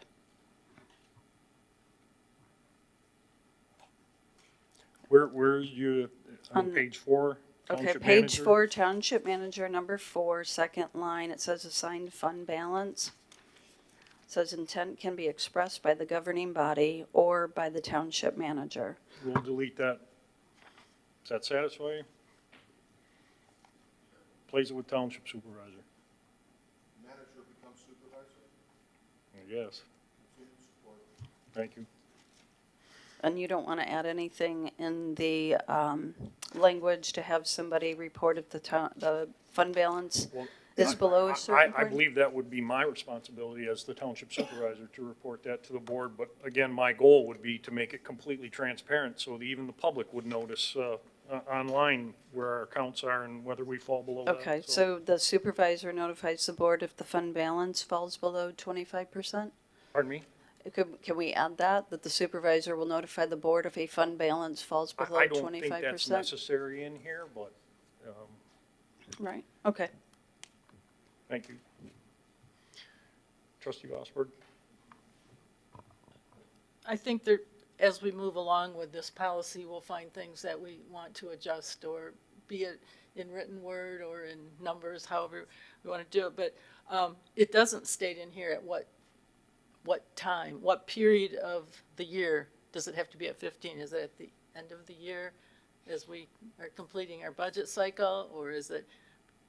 Where are you on page 4? Okay, Township page manager? 4, township manager, number 4, second line, it says assigned fund balance. It says intent can be expressed by the governing body or by the township manager. We'll delete that. Does that satisfy you? Plays it with township supervisor. Manager becomes supervisor? Yes. Thank you. And you don't want to add anything in the language to have somebody report if the fund balance is below a certain I point? believe that would be my responsibility as the township supervisor to report that to the board. But again, my goal would be to make it completely transparent so that even the public would notice online where our accounts are and whether we fall below that. Okay, so the supervisor notifies the board if the fund balance falls below 25%? Pardon me? Can we add that the supervisor will notify the board if a fund balance falls below 25%? I don't think that's necessary in here, but. Right, okay. Thank you. Trustee Osberg? I think that as we move along with this policy, we'll find things that we want to adjust, or be it in written word or in numbers, however we want to do it. But it doesn't state in here at what time, what period of the year does it have to be at 15? Is it at the end of the year as we are completing our budget cycle, or is it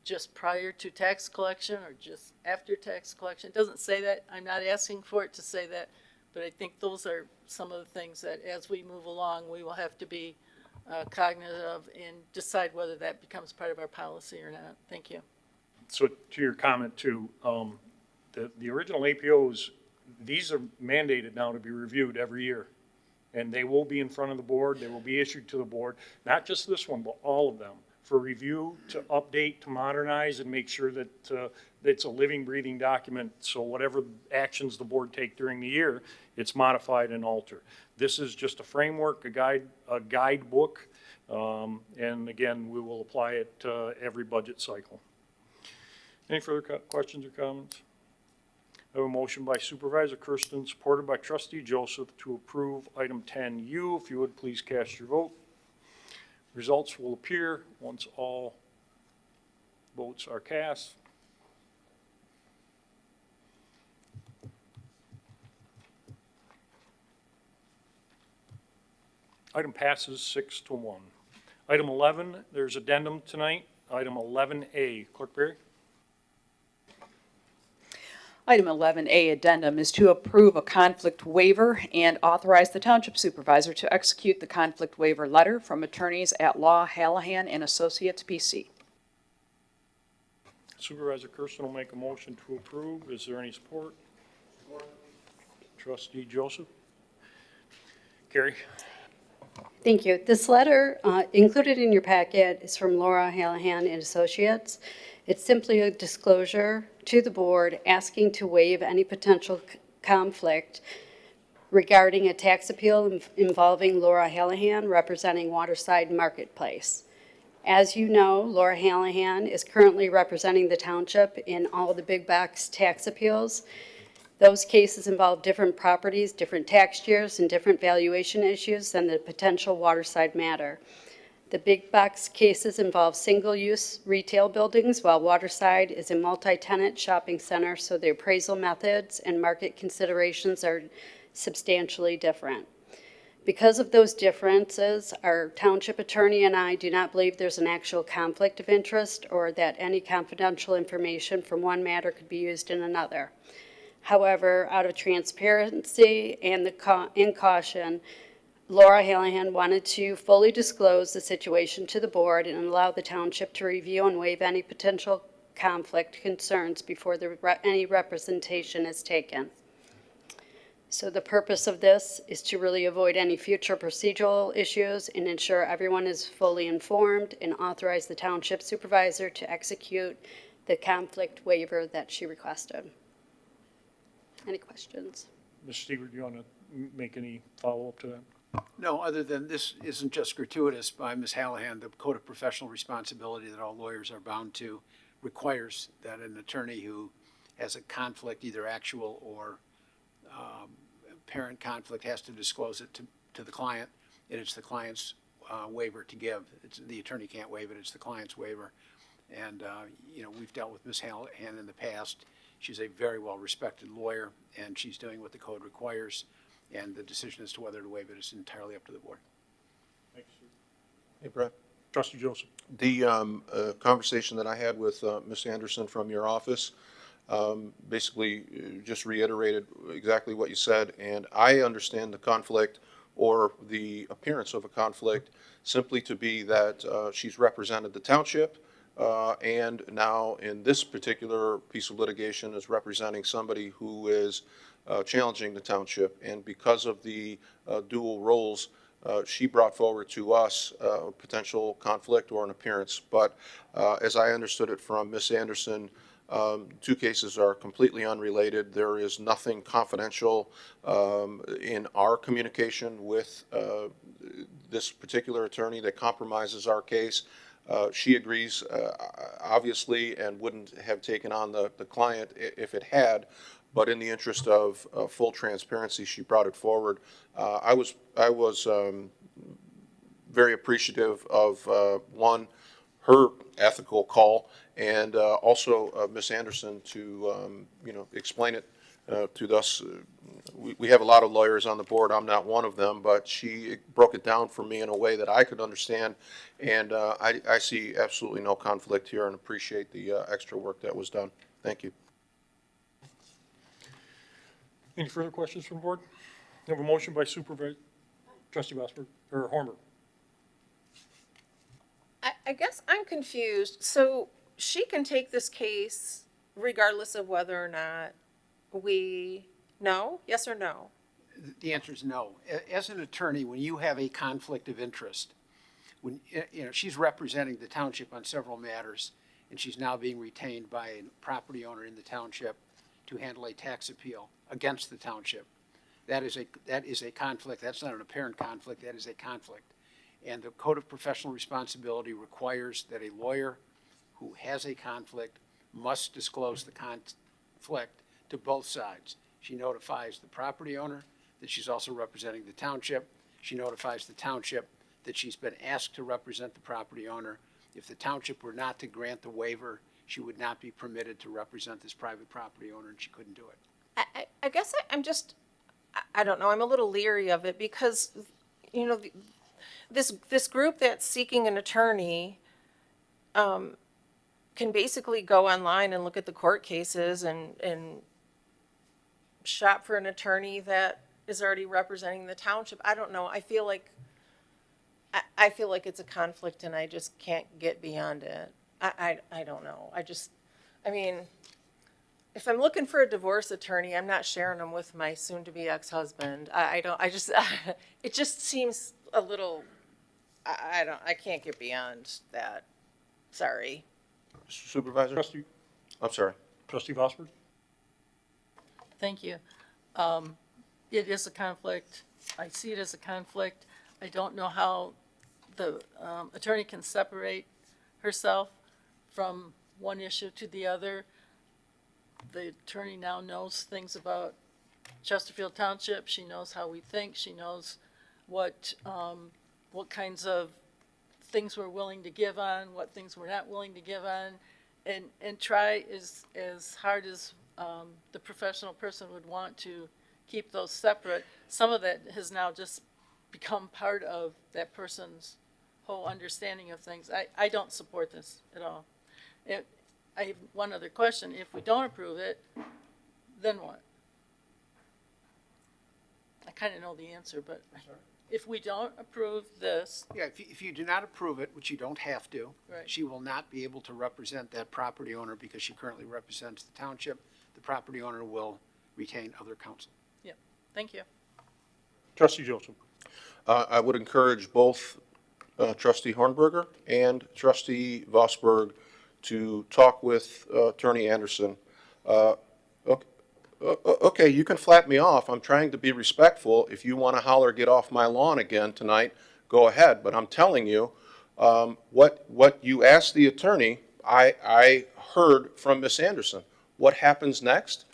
just prior to tax collection or just after tax collection? It doesn't say that. I'm not asking for it to say that, but I think those are some of the things that as we move along, we will have to be cognizant of and decide whether that becomes part of our policy or not. Thank you. So to your comment too, the original APOs, these are mandated now to be reviewed every year. And they will be in front of the board. They will be issued to the board, not just this one, but all of them, for review, to update, to modernize, and make sure that it's a living, breathing document. So whatever actions the board take during the year, it's modified and altered. This is just a framework, a guidebook, and again, we will apply it every budget cycle. Any further questions or comments? I have a motion by Supervisor Kersten, supported by Trustee Joseph, to approve item 10U. If you would, please cast your vote. Results will appear once all votes are cast. Item passes 6-1. Item 11, there's addendum tonight. Item 11A. Clerk Berry? Item 11A addendum is to approve a conflict waiver and authorize the township supervisor to execute the conflict waiver letter from attorneys at law Hallahan and Associates, PC. Supervisor Kersten will make a motion to approve. Is there any support? Support. Trustee Joseph? Carrie? Thank you. This letter included in your packet is from Laura Hallahan and Associates. It's simply a disclosure to the board asking to waive any potential conflict regarding a tax appeal involving Laura Hallahan representing Waterside Marketplace. As you know, Laura Hallahan is currently representing the township in all the big box tax appeals. Those cases involve different properties, different tax years, and different valuation issues than the potential Waterside matter. The big box cases involve single-use retail buildings, while Waterside is a multi-tenant shopping center, so the appraisal methods and market considerations are substantially different. Because of those differences, our township attorney and I do not believe there's an actual conflict of interest or that any confidential information from one matter could be used in another. However, out of transparency and in caution, Laura Hallahan wanted to fully disclose the situation to the board and allow the township to review and waive any potential conflict concerns before any representation is taken. So the purpose of this is to really avoid any future procedural issues and ensure everyone is fully informed and authorize the township supervisor to execute the conflict waiver that she requested. Any questions? Ms. Stewart, do you want to make any follow-up to that? No, other than this isn't just gratuitous by Ms. Hallahan. The Code of Professional Responsibility that all lawyers are bound to requires that an attorney who has a conflict, either actual or parent conflict, has to disclose it to the client, and it's the client's waiver to give. The attorney can't waive it, it's the client's waiver. And, we've dealt with Ms. Hallahan in the past. She's a very well-respected lawyer, and she's doing what the code requires, and the decision as to whether to waive it is entirely up to the board. Thanks. Hey, Brett. Trustee Joseph. The conversation that I had with Ms. Anderson from your office basically just reiterated exactly what you said, and I understand the conflict or the appearance of a conflict simply to be that she's represented the township and now in this particular piece of litigation is representing somebody who is challenging the township, and because of the dual roles, she brought forward to us a potential conflict or an appearance. But as I understood it from Ms. Anderson, two cases are completely unrelated. There is nothing confidential in our communication with this particular attorney that compromises our case. She agrees, obviously, and wouldn't have taken on the client if it had, but in the interest of full transparency, she brought it forward. I was very appreciative of, one, her ethical call, and also Ms. Anderson to, explain it to us. We have a lot of lawyers on the board. I'm not one of them, but she broke it down for me in a way that I could understand, and I see absolutely no conflict here and appreciate the extra work that was done. Thank you. Any further questions from the board? We have a motion by Supervisor Trustee Bossberg, or Horner. I guess I'm confused. So she can take this case regardless of whether or not we know? Yes or no? The answer is no. As an attorney, when you have a conflict of interest, when she's representing the township on several matters, and she's now being retained by a property owner in the township to handle a tax appeal against the township. That is a conflict. That's not an apparent conflict. That is a conflict. And the Code of Professional Responsibility requires that a lawyer who has a conflict must disclose the conflict to both sides. She notifies the property owner that she's also representing the township. She notifies the township that she's been asked to represent the property owner. If the township were not to grant the waiver, she would not be permitted to represent this private property owner, and she couldn't do it. I guess I'm just, I don't know, I'm a little leery of it because, you know, this group that's seeking an attorney can basically go online and look at the court cases and shop for an attorney that is already representing the township. I don't know. I feel like it's a conflict and I just can't get beyond it. I don't know. I mean, if I'm looking for a divorce attorney, I'm not sharing them with my soon-to-be ex-husband. It just seems a little, I can't get beyond that. Sorry. Supervisor? Trustee, I'm sorry. Trustee Vosberg? Thank you. It is a conflict. I see it as a conflict. I don't know how the attorney can separate herself from one issue to the other. The attorney now knows things about Chesterfield Township. She knows how we think. She knows what kinds of things we're willing to give on, what things we're not willing to give on, and try as hard as the professional person would want to keep those separate. Some of that has now just become part of that person's whole understanding of things. I don't support this at all. I have one other question. If we don't approve it, then what? I kind of know the answer, but if we don't approve this. Yeah, if you do not approve it, which you don't have to, Right. she will not be able to represent that property owner because she currently represents the township. The property owner will retain other counsel. Yeah, thank you. Trustee Joseph? I would encourage both trustee Hornberger and trustee Vosberg to talk with Attorney Anderson. Okay, you can flap me off. I'm trying to be respectful. If you want to holler, get off my lawn again tonight, go ahead. But I'm telling you, what you asked the attorney, I heard from Ms. Anderson. What happens next?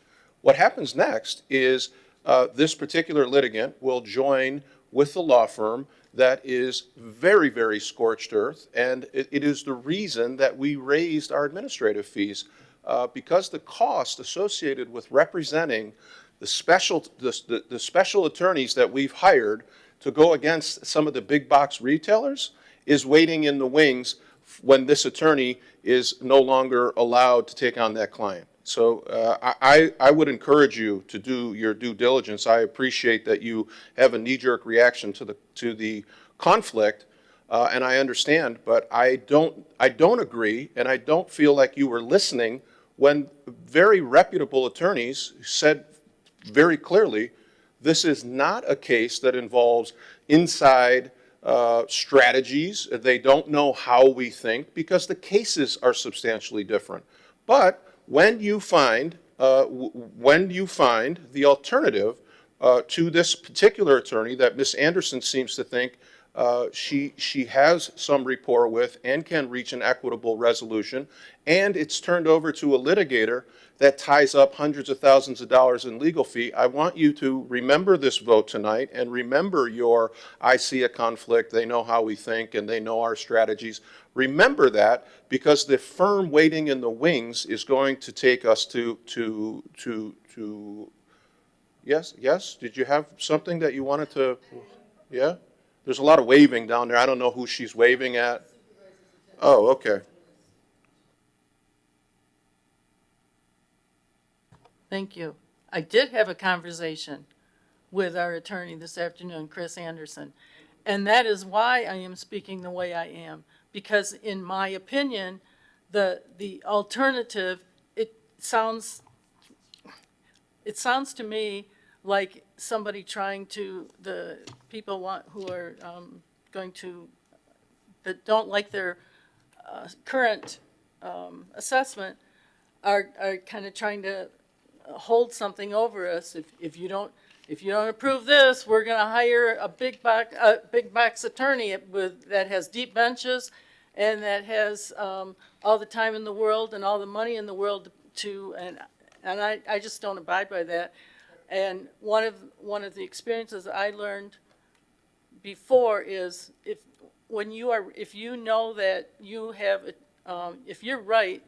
What happens next is this particular litigant will join with the law firm that is very, very scorched earth, and it is the reason that we raised our administrative fees, because the cost associated with representing the special attorneys that we've hired to go against some of the big box retailers is waiting in the wings when this attorney is no longer allowed to take on that client. So I would encourage you to do your due diligence. I appreciate that you have a knee-jerk reaction to the conflict, and I understand, but I don't agree, and I don't feel like you were listening when very reputable attorneys said very clearly, this is not a case that involves inside strategies. They don't know how we think because the cases are substantially different. But when you find the alternative to this particular attorney that Ms. Anderson seems to think she has some rapport with and can reach an equitable resolution, and it's turned over to a litigator that ties up hundreds of thousands of dollars in legal fee, I want you to remember this vote tonight and remember your, I see a conflict, they know how we think, and they know our strategies. Remember that, because the firm waiting in the wings is going to take us to yes? Did you have something that you wanted to, yeah? There's a lot of waving down there. I don't know who she's waving at. Oh, okay. Thank you. I did have a conversation with our attorney this afternoon, Chris Anderson, and that is why I am speaking the way I am. Because in my opinion, the alternative, it sounds to me like somebody trying to, the people who are going to, that don't like their current assessment are kind of trying to hold something over us. If you don't approve this, we're going to hire a big box attorney that has deep benches and that has all the time in the world and all the money in the world to, and And I just don't abide by that. And one of the experiences I learned before is if you know that you have, if you're right,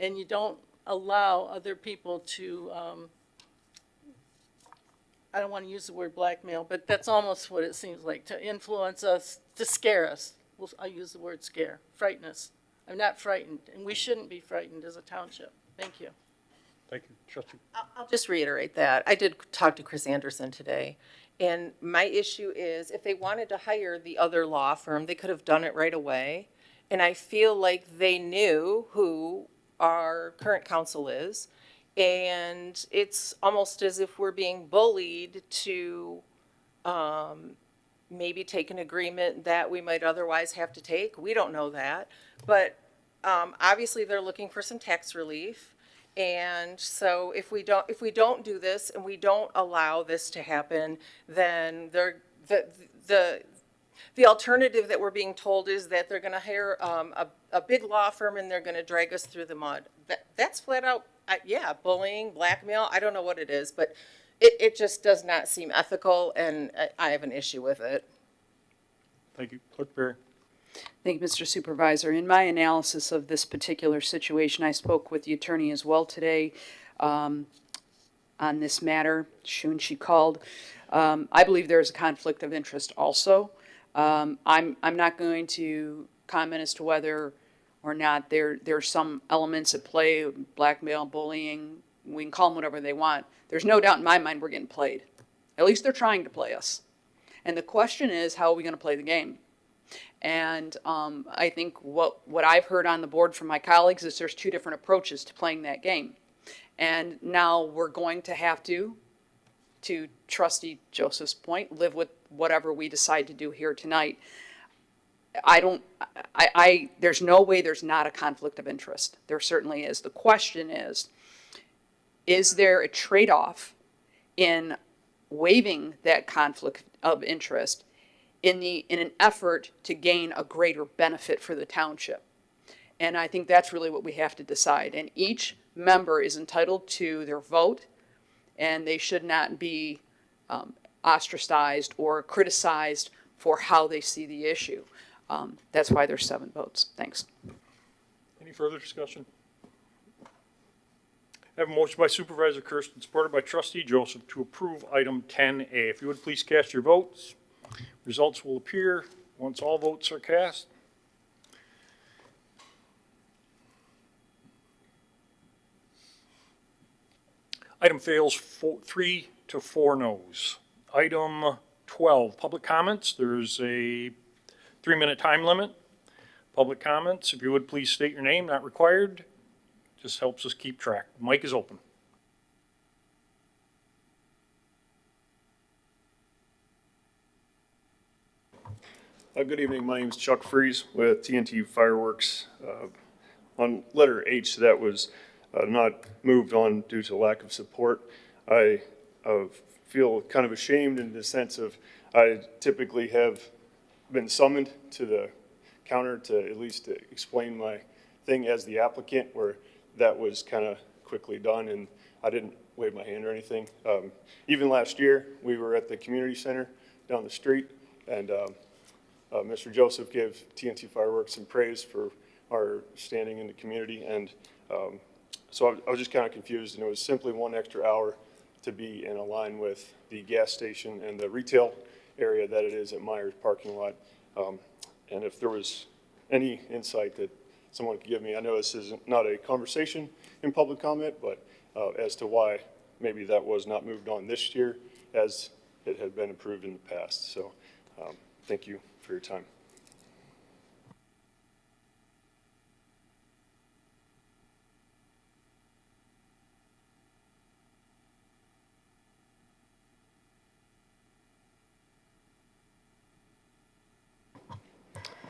and you don't allow other people to, I don't want to use the word blackmail, but that's almost what it seems like, to influence us, to scare us. Well, I use the word scare, frighten us. I'm not frightened, and we shouldn't be frightened as a township. Thank you. Thank you. Trustee. I'll just reiterate that. I did talk to Chris Anderson today, and my issue is if they wanted to hire the other law firm, they could have done it right away. And I feel like they knew who our current counsel is, and it's almost as if we're being bullied to maybe take an agreement that we might otherwise have to take. We don't know that, but obviously they're looking for some tax relief. And so if we don't do this and we don't allow this to happen, then the alternative that we're being told is that they're going to hire a big law firm and they're going to drag us through the mud. That's flat out, yeah, bullying, blackmail. I don't know what it is, but it just does not seem ethical, and I have an issue with it. Thank you. Clerk Berry. Thank you, Mr. Supervisor. In my analysis of this particular situation, I spoke with the attorney as well today on this matter. Soon she called. I believe there is a conflict of interest also. I'm not going to comment as to whether or not there's some elements at play, blackmail, bullying. We can call them whatever they want. There's no doubt in my mind we're getting played. At least they're trying to play us. And the question is, how are we going to play the game? And I think what I've heard on the board from my colleagues is there's two different approaches to playing that game. And now we're going to have to Trustee Joseph's point, live with whatever we decide to do here tonight. There's no way there's not a conflict of interest. There certainly is. The question is there a trade-off in waiving that conflict of interest in an effort to gain a greater benefit for the township? And I think that's really what we have to decide. And each member is entitled to their vote, and they should not be ostracized or criticized for how they see the issue. That's why there's 7 votes. Thanks. Any further discussion? I have a motion by Supervisor Kersten, supported by Trustee Joseph, to approve item 10A. If you would please cast your votes. Results will appear once all votes are cast. Item fails 3 to 4 noes. Item 12, public comments. There's a 3-minute time limit. Public comments, if you would please state your name, not required. Just helps us keep track. Mic is open. Good evening. My name is Chuck Freeze with TNT Fireworks. On letter H, that was not moved on due to lack of support. I feel kind of ashamed in the sense of I typically have been summoned to the counter to at least explain my thing as the applicant, where that was kind of quickly done and I didn't wave my hand or anything. Even last year, we were at the community center down the street, and Mr. Joseph gave TNT Fireworks some praise for our standing in the community, and so I was just kind of confused, and it was simply 1 extra hour to be in a line with the gas station and the retail area that it is at Myers parking lot. And if there was any insight that someone could give me, I know this is not a conversation in public comment, but as to why maybe that was not moved on this year as it had been approved in the past. So thank you for your time.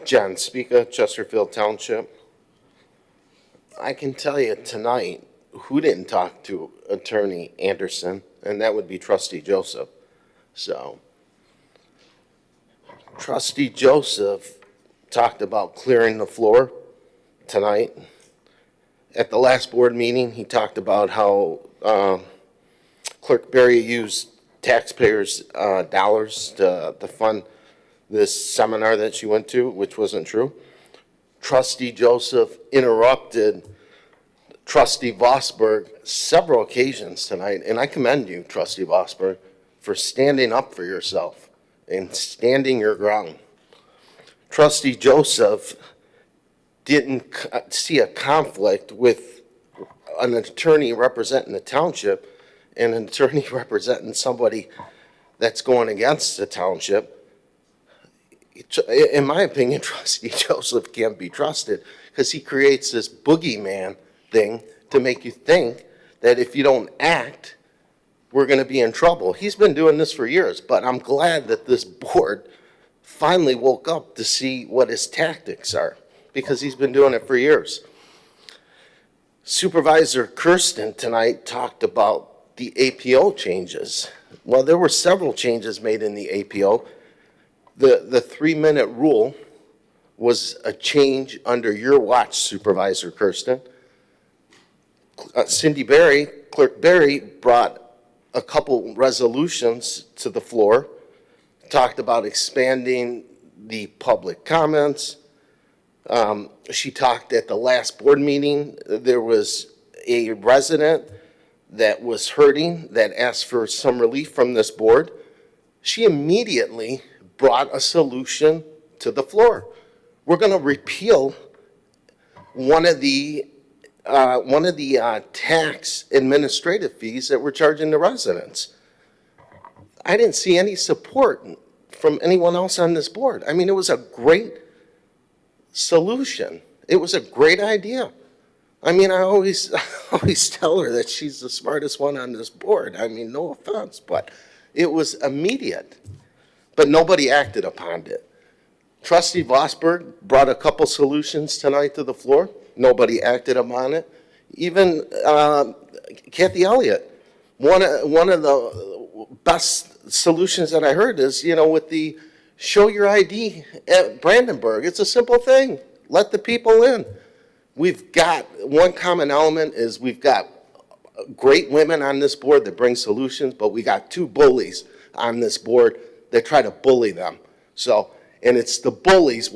John Speaker, Chesterfield Township. I can tell you tonight who didn't talk to Attorney Anderson, and that would be Trustee Joseph. So, Trustee Joseph talked about clearing the floor tonight, at the last board meeting, he talked about how Clerk Berry used taxpayers' dollars to fund this seminar that she went to, which wasn't true. Trustee Joseph interrupted Trustee Vosberg several occasions tonight, and I commend you, Trustee Vosberg, for standing up for yourself and standing your ground. Trustee Joseph didn't see a conflict with an attorney representing the township and an attorney representing somebody that's going against the township. In my opinion, Trustee Joseph can't be trusted because he creates this boogeyman thing to make you think that if you don't act, we're going to be in trouble. He's been doing this for years, but I'm glad that this board finally woke up to see what his tactics are, because he's been doing it for years. Supervisor Kersten tonight talked about the APO changes. Well, there were several changes made in the APO. The 3-minute rule was a change under your watch, Supervisor Kersten. Clerk Berry brought a couple resolutions to the floor, talked about expanding the public comments. She talked at the last board meeting, there was a resident that was hurting that asked for some relief from this board. She immediately brought a solution to the floor. We're going to repeal one of the tax administrative fees that we're charging the residents. I didn't see any support from anyone else on this board. I mean, it was a great solution. It was a great idea. I mean, I always tell her that she's the smartest one on this board. I mean, no offense, but it was immediate. But nobody acted upon it. Trustee Vosberg brought a couple solutions tonight to the floor. Nobody acted upon it. Even Kathy Elliott, one of the best solutions that I heard is, with the show your ID at Brandenburg. It's a simple thing. Let the people in. We've got one common element is we've got great women on this board that bring solutions, but we got 2 bullies on this board that try to bully them. So, and it's the bullies.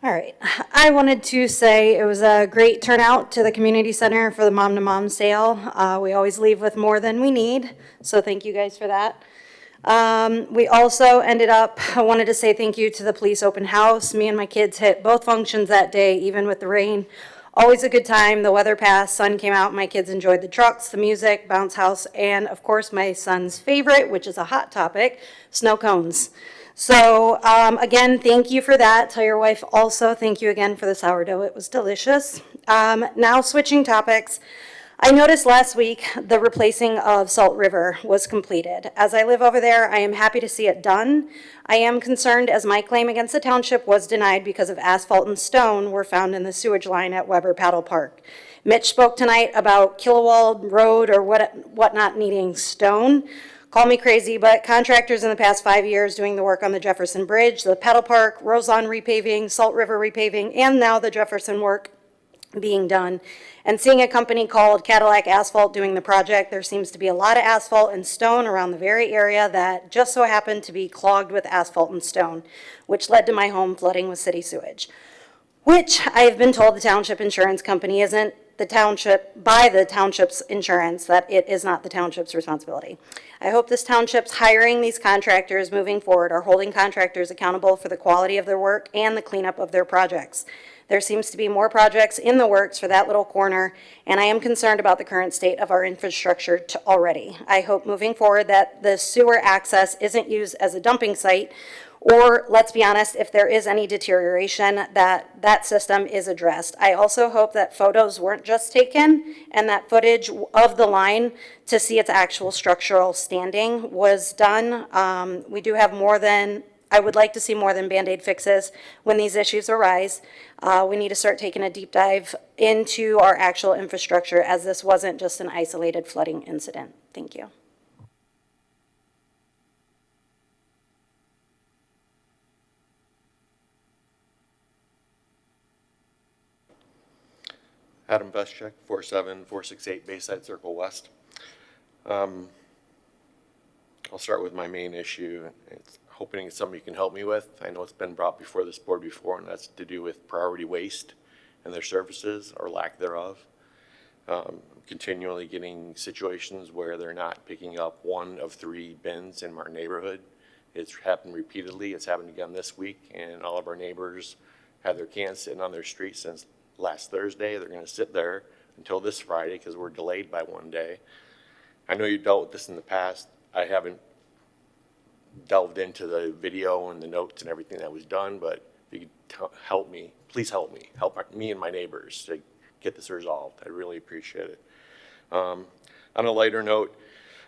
All right. I wanted to say it was a great turnout to the community center for the Mom to Mom sale. We always leave with more than we need, so thank you guys for that. We also I wanted to say thank you to the police open house. Me and my kids hit both functions that day, even with the rain. Always a good time. The weather passed, sun came out, my kids enjoyed the trucks, the music, bounce house, and of course my son's favorite, which is a hot topic, snow cones. So again, thank you for that. Tell your wife also thank you again for the sourdough. It was delicious. Now switching topics. I noticed last week the replacing of Salt River was completed. As I live over there, I am happy to see it done. I am concerned as my claim against the township was denied because of asphalt and stone were found in the sewage line at Weber Paddle Park. Mitch spoke tonight about Killowald Road or whatnot needing stone. Call me crazy, but contractors in the past 5 years doing the work on the Jefferson Bridge, the Paddle Park, Roseland repaving, Salt River repaving, and now the Jefferson work being done. And seeing a company called Cadillac Asphalt doing the project, there seems to be a lot of asphalt and stone around the very area that just so happened to be clogged with asphalt and stone, which led to my home flooding with city sewage, which I have been told the township insurance company isn't the township, by the township's insurance, that it is not the township's responsibility. I hope this township's hiring these contractors moving forward are holding contractors accountable for the quality of their work and the cleanup of their projects. There seems to be more projects in the works for that little corner, and I am concerned about the current state of our infrastructure already. I hope moving forward that the sewer access isn't used as a dumping site, or let's be honest, if there is any deterioration, that system is addressed. I also hope that photos weren't just taken and that footage of the line to see its actual structural standing was done. We do have more than I would like to see more than Band-Aid fixes when these issues arise. We need to start taking a deep dive into our actual infrastructure, as this wasn't just an isolated flooding incident. Thank you. Adam Beschek, 47468 Bayside Circle West. I'll start with my main issue. It's hoping it's something you can help me with. I know it's been brought before this board before, and that's to do with priority waste and their services or lack thereof. Continually getting situations where they're not picking up 1 of 3 bins in our neighborhood. It's happened repeatedly. It's happened again this week, and all of our neighbors have their cans sitting on their street since last Thursday. They're going to sit there until this Friday because we're delayed by 1 day. I know you dealt with this in the past. I haven't delved into the video and the notes and everything that was done, but if you could help me, please help me. Help me and my neighbors to get this resolved. I really appreciate it. On a lighter note,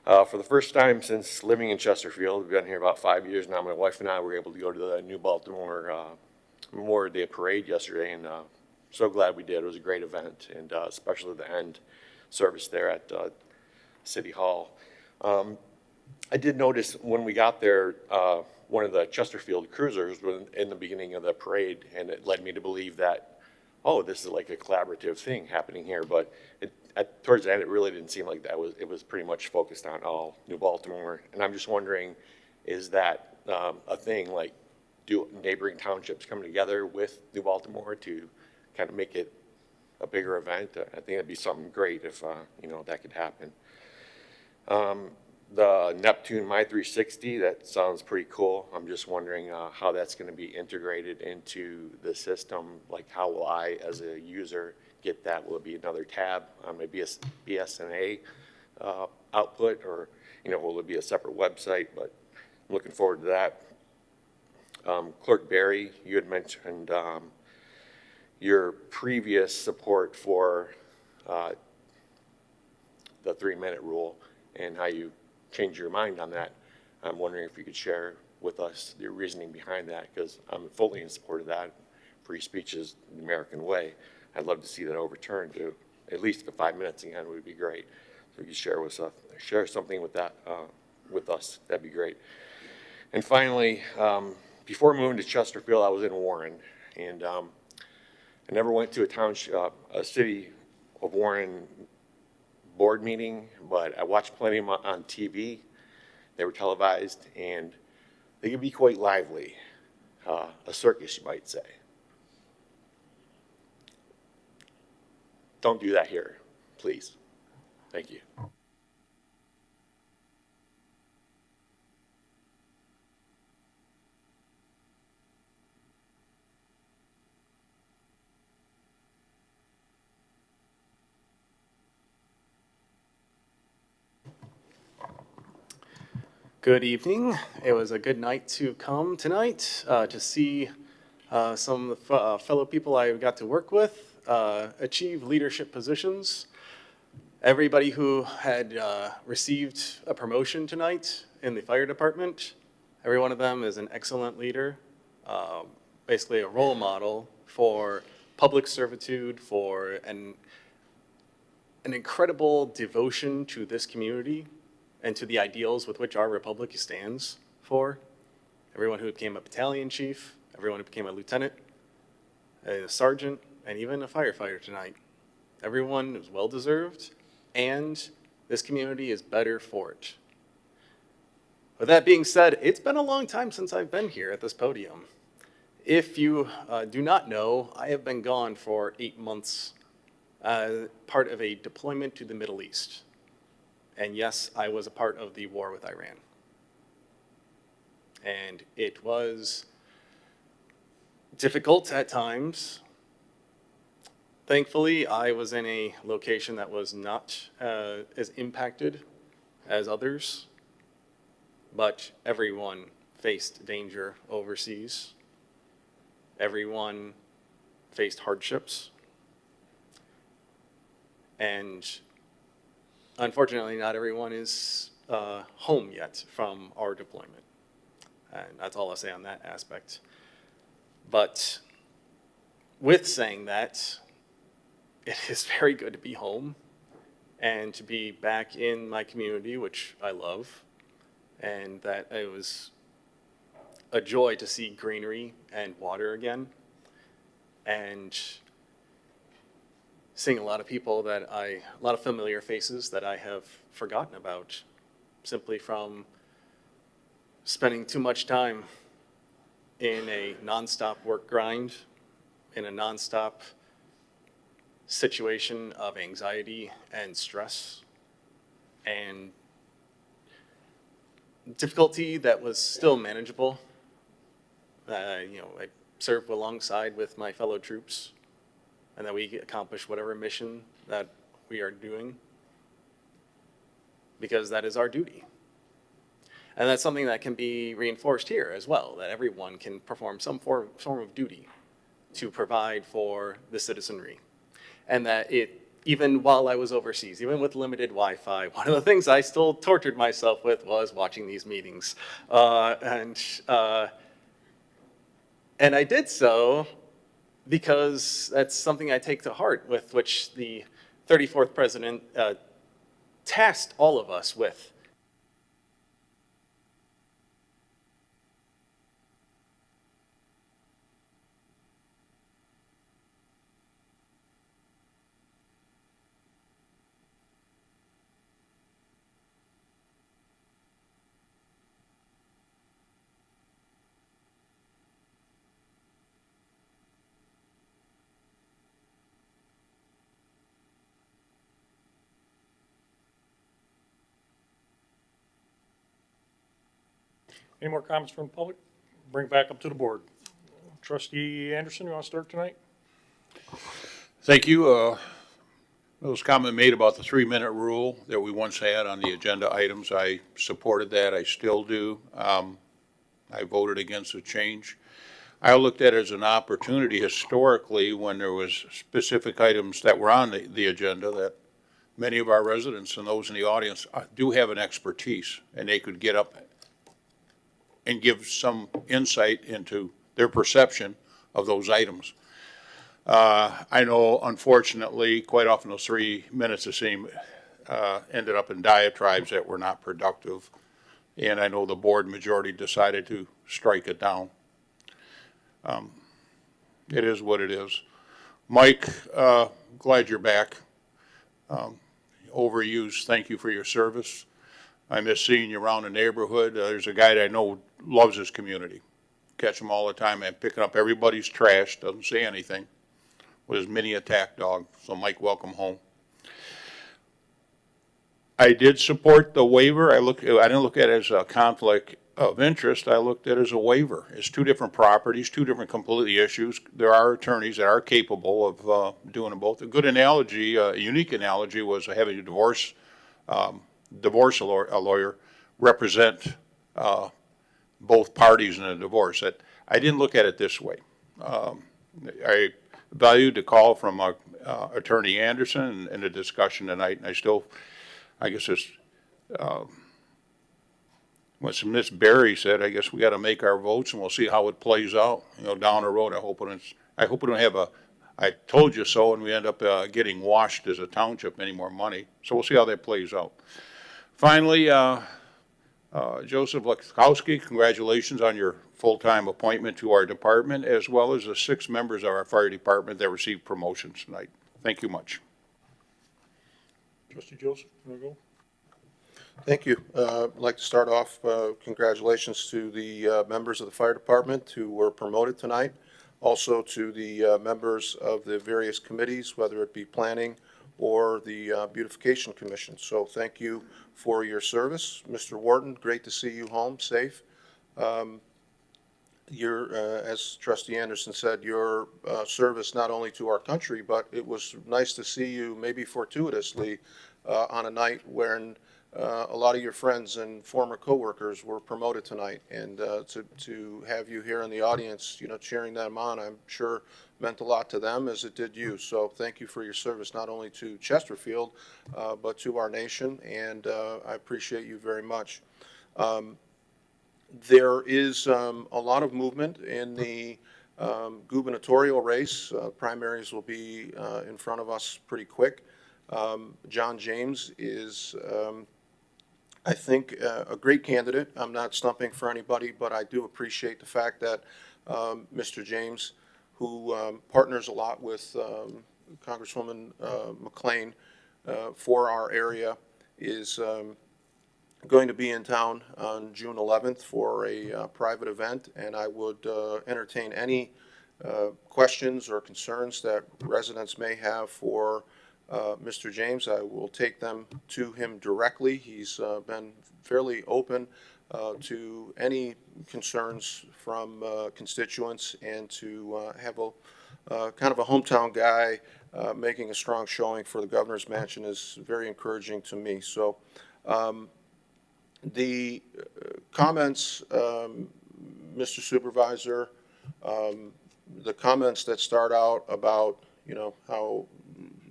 for the first time since living in Chesterfield, we've been here about 5 years now, my wife and I were able to go to the New Baltimore Memorial Day Parade yesterday, and so glad we did. It was a great event, and especially the end service there at City Hall. I did notice when we got there, one of the Chesterfield cruisers was in the beginning of the parade, and it led me to believe that, oh, this is like a collaborative thing happening here. But towards the end, it really didn't seem like that. It was pretty much focused on all New Baltimore. And I'm just wondering, is that a thing? Like, do neighboring townships come together with New Baltimore to kind of make it a bigger event? I think it'd be something great if that could happen. The Neptune My 360, that sounds pretty cool. I'm just wondering how that's going to be integrated into the system. Like, how will I, as a user, get that? Will it be another tab on my BSNA output, or will it be a separate website? But I'm looking forward to that. Clerk Barry, you had mentioned your previous support for the 3-minute rule and how you changed your mind on that. I'm wondering if you could share with us your reasoning behind that, because I'm fully in support of that. Free speech is the American way. I'd love to see that overturned to at least the 5 minutes again would be great. So if you share something with that with us, that'd be great. And finally, before moving to Chesterfield, I was in Warren, and I never went to a city of Warren board meeting, but I watched plenty of them on TV. They were televised, and they could be quite lively. A circus, you might say. Don't do that here, please. Thank you. Good evening. It was a good night to come tonight to see some of the fellow people I got to work with achieve leadership positions. Everybody who had received a promotion tonight in the fire department, every one of them is an excellent leader, basically a role model for public servitude, for an incredible devotion to this community and to the ideals with which our republic stands for. Everyone who became a battalion chief, everyone who became a lieutenant, a sergeant, and even a firefighter tonight. Everyone is well-deserved, and this community is better for it. With that being said, it's been a long time since I've been here at this podium. If you do not know, I have been gone for 8 months, part of a deployment to the Middle East. And yes, I was a part of the war with Iran. And it was difficult at times. Thankfully, I was in a location that was not as impacted as others, but everyone faced danger overseas. Everyone faced hardships. And unfortunately, not everyone is home yet from our deployment. And that's all I'll say on that aspect. But with saying that, it is very good to be home and to be back in my community, which I love, and that it was a joy to see greenery and water again, and seeing a lot of people a lot of familiar faces that I have forgotten about simply from spending too much time in a nonstop work grind, in a nonstop situation of anxiety and stress and difficulty that was still manageable. I served alongside with my fellow troops, and that we accomplish whatever mission that we are doing, because that is our duty. And that's something that can be reinforced here as well, that everyone can perform some form of duty to provide for the citizenry. And that even while I was overseas, even with limited Wi-Fi, one of the things I still tortured myself with was watching these meetings. And I did so because that's something I take to heart, with which the 34th president tasked all of us with. Any more comments from the public? Bring it back up to the board. Trustee Anderson, you want to start tonight? Thank you. There was a comment made about the 3-minute rule that we once had on the agenda items. I supported that. I still do. I voted against the change. I looked at it as an opportunity historically when there was specific items that were on the agenda that many of our residents and those in the audience do have an expertise, and they could get up and give some insight into their perception of those items. I know, unfortunately, quite often those 3 minutes ended up in diatribes that were not productive, and I know the board majority decided to strike it down. It is what it is. Mike, glad you're back. Overused, thank you for your service. I miss seeing you around the neighborhood. There's a guy that I know loves his community. Catch him all the time and picking up everybody's trash, doesn't say anything, with his mini attack dog. So Mike, welcome home. I did support the waiver. I didn't look at it as a conflict of interest. I looked at it as a waiver. It's 2 different properties, 2 different completely issues. There are attorneys that are capable of doing them both. A good analogy, a unique analogy, was having a divorce lawyer represent both parties in a divorce. I didn't look at it this way. I valued the call from Attorney Anderson and the discussion tonight, and I guess it's what Ms. Berry said. I guess we got to make our votes, and we'll see how it plays out. Down the road. I hope we don't have a "I told you so," and we end up getting washed as a township any more money. So we'll see how that plays out. Finally, Joseph Lozowski, congratulations on your full-time appointment to our department, as well as the 6 members of our fire department that received promotions tonight. Thank you much. Trustee Joseph, you want to go? Thank you. I'd like to start off, congratulations to the members of the fire department who were promoted tonight. Also to the members of the various committees, whether it be planning or the beautification commission. So thank you for your service. Mr. Wharton, great to see you home safe. As Trustee Anderson said, your service not only to our country, but it was nice to see you, maybe fortuitously, on a night when a lot of your friends and former coworkers were promoted tonight, and to have you here in the audience, cheering them on, I'm sure meant a lot to them as it did you. So thank you for your service, not only to Chesterfield, but to our nation, and I appreciate you very much. There is a lot of movement in the gubernatorial race. Primaries will be in front of us pretty quick. John James is, I think, a great candidate. I'm not stumping for anybody, but I do appreciate the fact that Mr. James, who partners a lot with Congresswoman McLean for our area, is going to be in town on June 11th for a private event, and I would entertain any questions or concerns that residents may have for Mr. James. I will take them to him directly. He's been fairly open to any concerns from constituents, and to have a kind of a hometown guy making a strong showing for the governor's mansion is very encouraging to me. So the comments, Mr. Supervisor, the comments that start out about, you know, how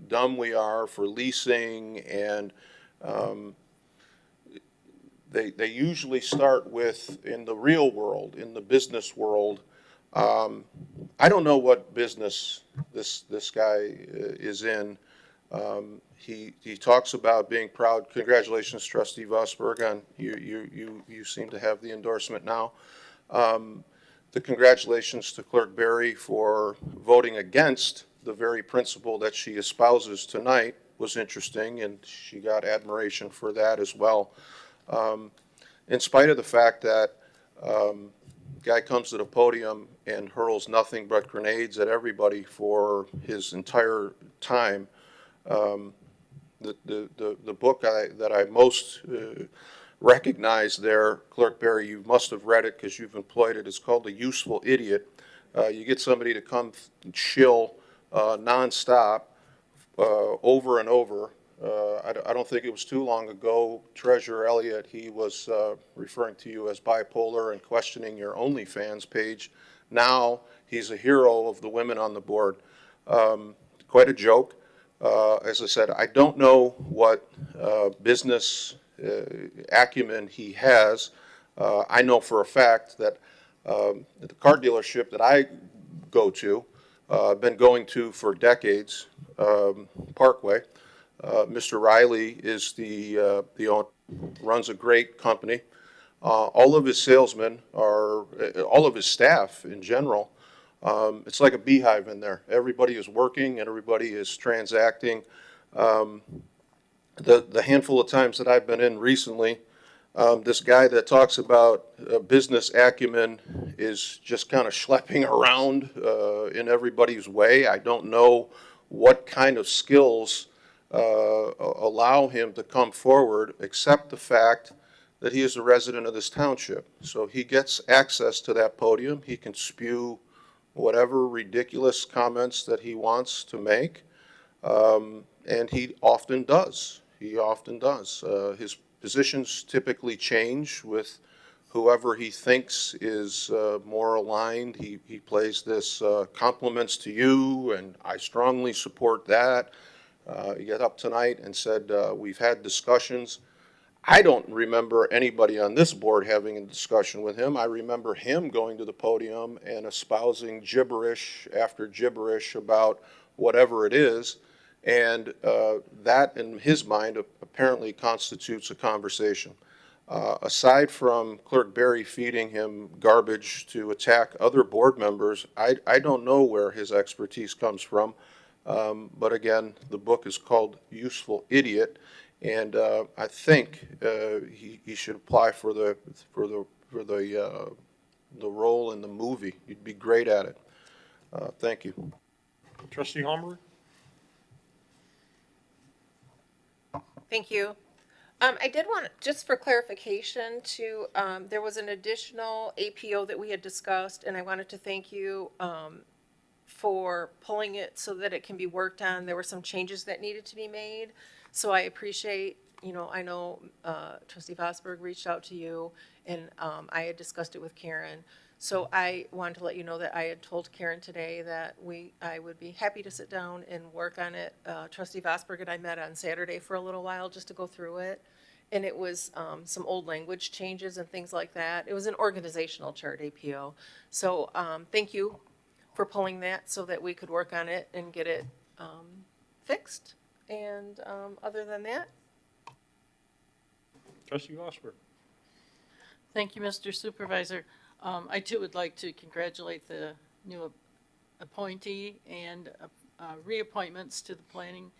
dumb we are for leasing, and they usually start with, in the real world, in the business world. I don't know what business this guy is in. He talks about being proud. Congratulations, Trustee Vosberg, on you seem to have the endorsement now. The congratulations to Clerk Berry for voting against the very principle that she espouses tonight was interesting, and she got admiration for that as well. In spite of the fact that guy comes to the podium and hurls nothing but grenades at everybody for his entire time. The book that I most recognize there, Clerk Berry, you must have read it because you've employed it. It's called A Useful Idiot. You get somebody to come chill nonstop over and over. I don't think it was too long ago, Treasurer Elliott, he was referring to you as bipolar and questioning your OnlyFans page. Now he's a hero of the women on the board. Quite a joke. As I said, I don't know what business acumen he has. I know for a fact that the car dealership that I go to, been going to for decades, Parkway, Mr. Riley is the owner, runs a great company. All of his salesmen are, all of his staff in general, it's like a beehive in there. Everybody is working and everybody is transacting. The handful of times that I've been in recently, this guy that talks about business acumen is just kind of schlepping around in everybody's way. I don't know what kind of skills allow him to come forward, except the fact that he is a resident of this township. So he gets access to that podium. He can spew whatever ridiculous comments that he wants to make, and he often does. He often does. His positions typically change with whoever he thinks is more aligned. He plays this compliments to you, and I strongly support that. He got up tonight and said, we've had discussions. I don't remember anybody on this board having a discussion with him. I remember him going to the podium and espousing gibberish after gibberish about whatever it is. And that, in his mind, apparently constitutes a conversation. Aside from Clerk Berry feeding him garbage to attack other board members, I don't know where his expertise comes from. But again, the book is called Useful Idiot, and I think he should apply for the role in the movie. He'd be great at it. Thank you. Trustee Holmberg? Thank you. I did want, just for clarification, to there was an additional APO that we had discussed, and I wanted to thank you for pulling it so that it can be worked on. There were some changes that needed to be made, so I appreciate, you know, I know Trustee Vosberg reached out to you, and I had discussed it with Karen. So I wanted to let you know that I had told Karen today that I would be happy to sit down and work on it. Trustee Vosberg and I met on Saturday for a little while just to go through it. and it was some old language changes and things like that. It was an organizational chart, APO. So thank you for pulling that so that we could work on it and get it fixed. And other than that, Trustee Osberg. Thank you, Mr. Supervisor. I too would like to congratulate the new appointee and reappointments to the Planning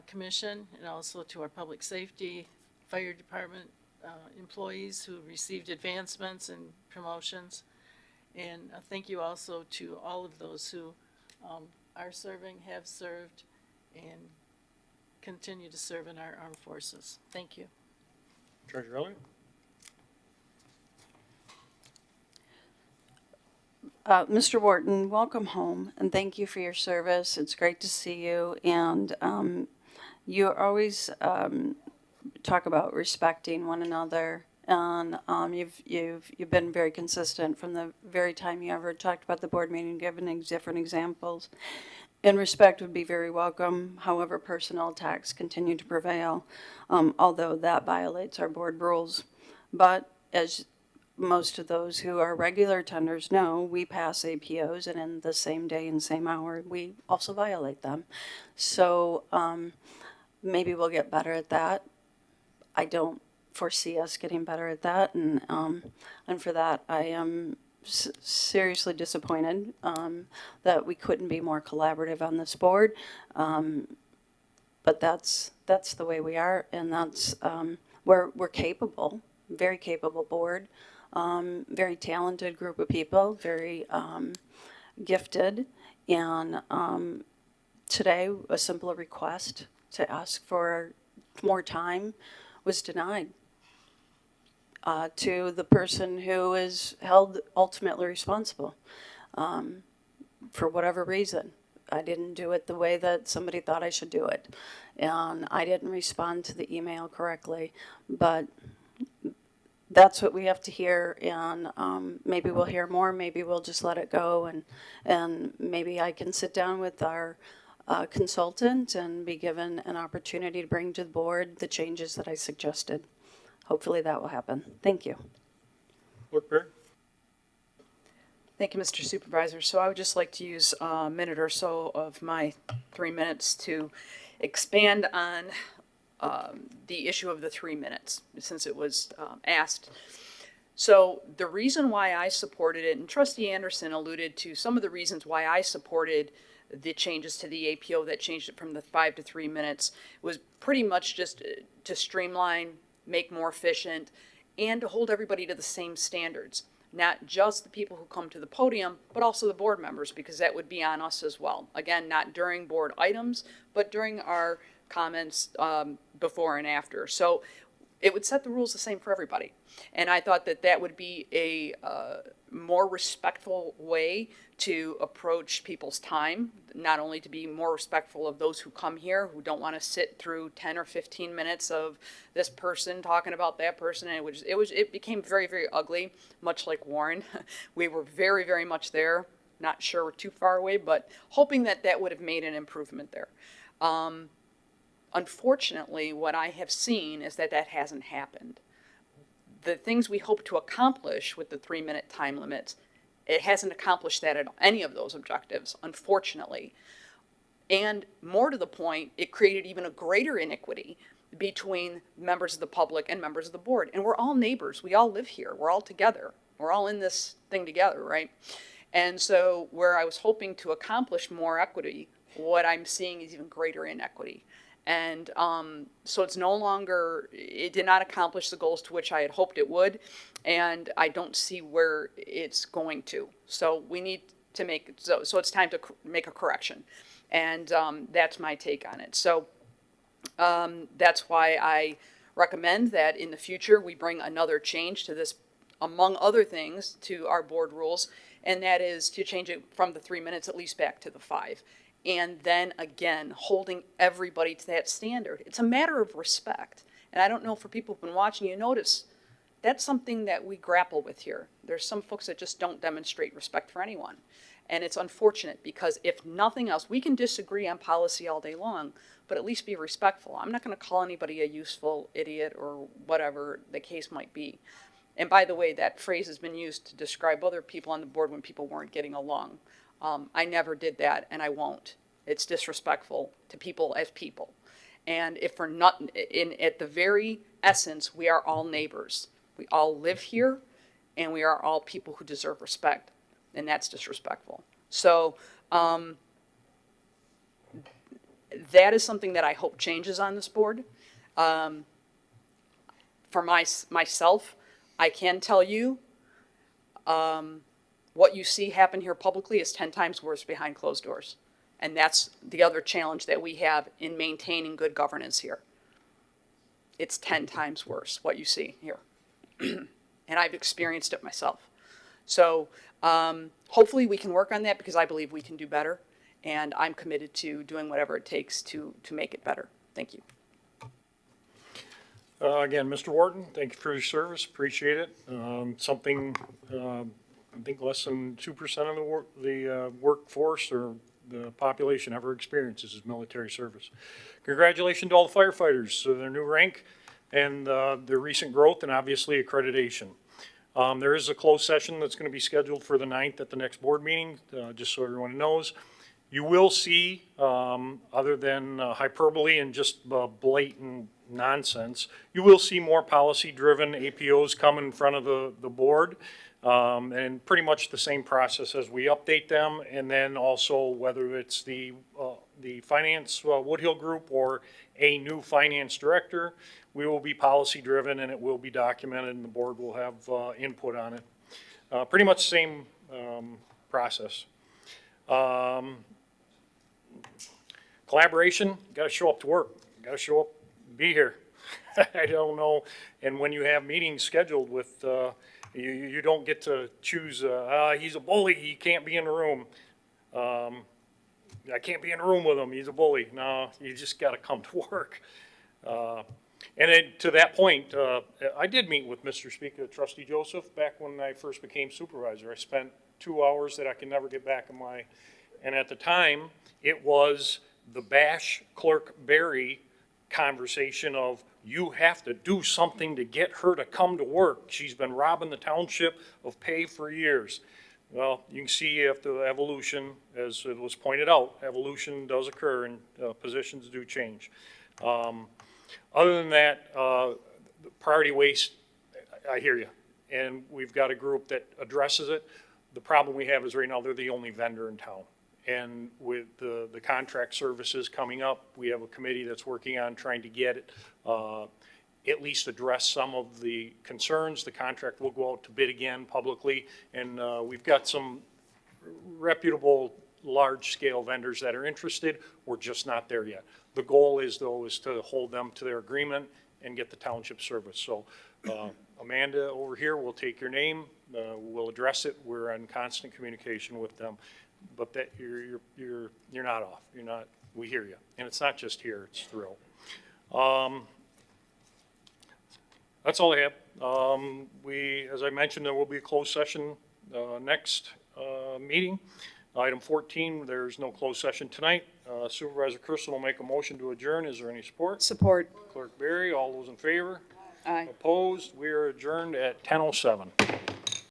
Commission, and also to our Public Safety, Fire Department employees who received advancements and promotions. And thank you also to all of those who are serving, have served, and continue to serve in our armed forces. Thank you. Treasurer Elliott. Mr. Wharton, welcome home, and thank you for your service. It's great to see you, and you always talk about respecting one another, and you've been very consistent from the very time you ever talked about the board meeting, given different examples. And respect would be very welcome. However, personnel attacks continue to prevail, although that violates our board rules. But as most of those who are regular attenders know, we pass APOs, and in the same day and same hour, we also violate them. So maybe we'll get better at that. I don't foresee us getting better at that, and for that, I am seriously disappointed that we couldn't be more collaborative on this board. But that's the way we are, and that's we're capable, very capable board. Very talented group of people, very gifted, and today a simple request to ask for more time was denied to the person who is held ultimately responsible for whatever reason. I didn't do it the way that somebody thought I should do it, and I didn't respond to the email correctly, but that's what we have to hear, and maybe we'll hear more, maybe we'll just let it go, and maybe I can sit down with our consultant and be given an opportunity to bring to the board the changes that I suggested. Hopefully that will happen. Thank you. Clerk Perry. Thank you, Mr. Supervisor. So I would just like to use a minute or so of my 3 minutes to expand on the issue of the 3 minutes, since it was asked. So the reason why I supported it, and Trustee Anderson alluded to some of the reasons why I supported the changes to the APO that changed it from the 5 to 3 minutes, was pretty much just to streamline, make more efficient, and to hold everybody to the same standards. Not just the people who come to the podium, but also the board members, because that would be on us as well. Again, not during board items, but during our comments before and after. So it would set the rules the same for everybody. And I thought that that would be a more respectful way to approach people's time, not only to be more respectful of those who come here, who don't want to sit through 10 or 15 minutes of this person talking about that person. And it became very, very ugly, much like Warren. We were very, very much there. Not sure we're too far away, but hoping that that would have made an improvement there. Unfortunately, what I have seen is that that hasn't happened. The things we hope to accomplish with the 3-minute time limits, it hasn't accomplished that at any of those objectives, unfortunately. And more to the point, it created even a greater iniquity between members of the public and members of the board. And we're all neighbors. We all live here. We're all together. We're all in this thing together, right? And so where I was hoping to accomplish more equity, what I'm seeing is even greater inequity. And so it's no longer, it did not accomplish the goals to which I had hoped it would, and I don't see where it's going to. So we need to make, so it's time to make a correction. And that's my take on it. So that's why I recommend that in the future we bring another change to this, among other things, to our board rules, and that is to change it from the 3 minutes at least back to the 5. And then again, holding everybody to that standard. It's a matter of respect. And I don't know, for people who've been watching, you notice that's something that we grapple with here. There's some folks that just don't demonstrate respect for anyone. And it's unfortunate, because if nothing else, we can disagree on policy all day long, but at least be respectful. I'm not gonna call anybody a useful idiot or whatever the case might be. And by the way, that phrase has been used to describe other people on the board when people weren't getting along. I never did that, and I won't. It's disrespectful to people as people. And if for not, at the very essence, we are all neighbors. We all live here, and we are all people who deserve respect, and that's disrespectful. So that is something that I hope changes on this board. For myself, I can tell you what you see happen here publicly is 10 times worse behind closed doors. And that's the other challenge that we have in maintaining good governance here. It's 10 times worse what you see here. And I've experienced it myself. So hopefully we can work on that because I believe we can do better. And I'm committed to doing whatever it takes to make it better. Thank you. Again, Mr. Wharton, thank you for your service, appreciate it. I think less than 2% of the workforce or the population ever experiences is military service. Congratulations to all the firefighters to their new rank and their recent growth and obviously accreditation. There is a closed session that's going to be scheduled for the 9th at the next board meeting, just so everyone knows. You will see, other than hyperbole and just blatant nonsense, you will see more policy-driven APOs come in front of the board. And pretty much the same process as we update them, and then also whether it's the finance Woodhill group or a new finance director, we will be policy driven and it will be documented and the board will have input on it. Pretty much the same process. Collaboration, got to show up to work, got to show up, be here. I don't know, and when you have meetings scheduled with you don't get to choose, he's a bully, he can't be in the room. I can't be in the room with him, he's a bully. No, you just got to come to work. And then to that point, I did meet with Mr. Speaker, Trustee Joseph, back when I first became supervisor. I spent 2 hours that I can never get back in my, and at the time, it was the Bash Clerk Barry conversation of, you have to do something to get her to come to work. She's been robbing the township of pay for years. Well, you can see after evolution, as it was pointed out, evolution does occur and positions do change. Other than that, priority waste, I hear you. And we've got a group that addresses it. The problem we have is right now they're the only vendor in town. And with the contract services coming up, we have a committee that's working on trying to get it, at least address some of the concerns. The contract will go out to bid again publicly, and we've got some reputable large-scale vendors that are interested. We're just not there yet. The goal is, though, is to hold them to their agreement and get the township service. So Amanda over here will take your name. We'll address it. We're in constant communication with them. But that you're not off. You're not. We hear you, and it's not just here. It's throughout. That's all I have. As I mentioned, there will be a closed session next meeting. Item 14. There's no closed session tonight. Supervisor Kersten will make a motion to adjourn. Is there any support? Support. Clerk Barry. All those in favor? Aye. Opposed? We are adjourned at 10:07.